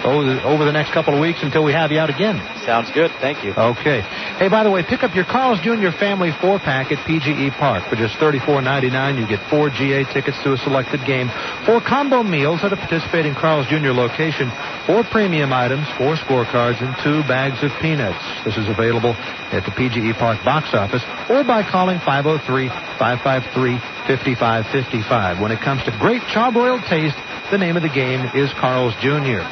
over the next couple of weeks until we have you out again.
Sounds good. Thank you.
Okay. Hey, by the way, pick up your Carl's Jr. Family 4-pack at PGE Park. For just $34.99, you get 4 GA tickets to a selected game, 4 combo meals at a participating Carl's Jr. location, 4 premium items, 4 scorecards, and 2 bags of peanuts. This is available at the PGE Park box office or by calling 503-553-5555. When it comes to great charbroiled taste, the name of the game is Carl's Jr.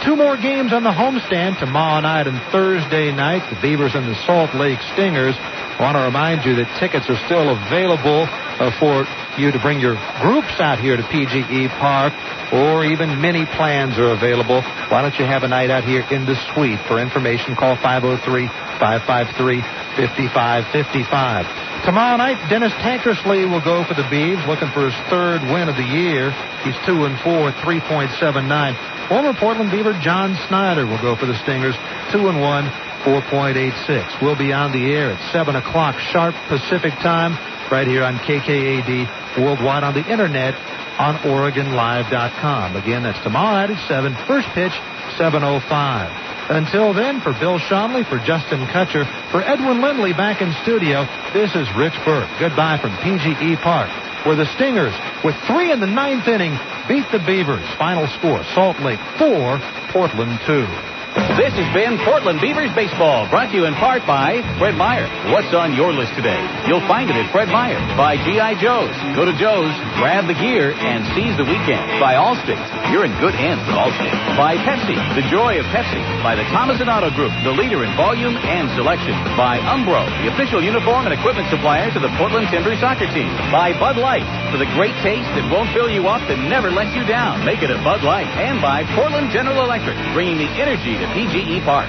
2 more games on the homestand tomorrow night and Thursday night. The Beavers and the Salt Lake Stingers. I want to remind you that tickets are still available for you to bring your groups out here to PGE Park, or even mini plans are available. Why don't you have a night out here in the suite? For information, call 503-553-5555. Tomorrow night, Dennis Tankersley will go for the Beavs, looking for his 3rd win of the year. He's 2-4, 3.79. Former Portland Beaver John Snyder will go for the Stingers, 2-1, 4.86. We'll be on the air at 7 o'clock sharp Pacific time right here on KKAD, worldwide on the internet, on OregonLive.com. Again, that's tomorrow night at 7. First pitch, 7:05. Until then, for Bill Schonley, for Justin Kutcher, for Edwin Lindley back in studio, this is Rich Burke. Goodbye from PGE Park, where the Stingers, with 3 in the 9th inning, beat the Beavers. Final score, Salt Lake 4, Portland 2.
This has been Portland Beavers Baseball, brought to you in part by Fred Meyer. What's on your list today? You'll find it at Fred Meyer. By G.I. Joe's. Go to Joe's, grab the gear, and seize the weekend. By Allstate. You're in good hands with Allstate. By Pepsi. The joy of Pepsi. By the Thomas & Auto Group, the leader in volume and selection. By Umbro, the official uniform and equipment supplier to the Portland Timbers soccer team. By Bud Light, for the great taste that won't fill you up and never lets you down. Make it a Bud Light. And by Portland General Electric, bringing the energy to PGE Park.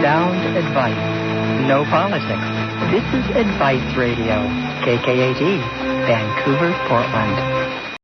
Sound advice. No politics. This is Advice Radio. KKAD, Vancouver, Portland.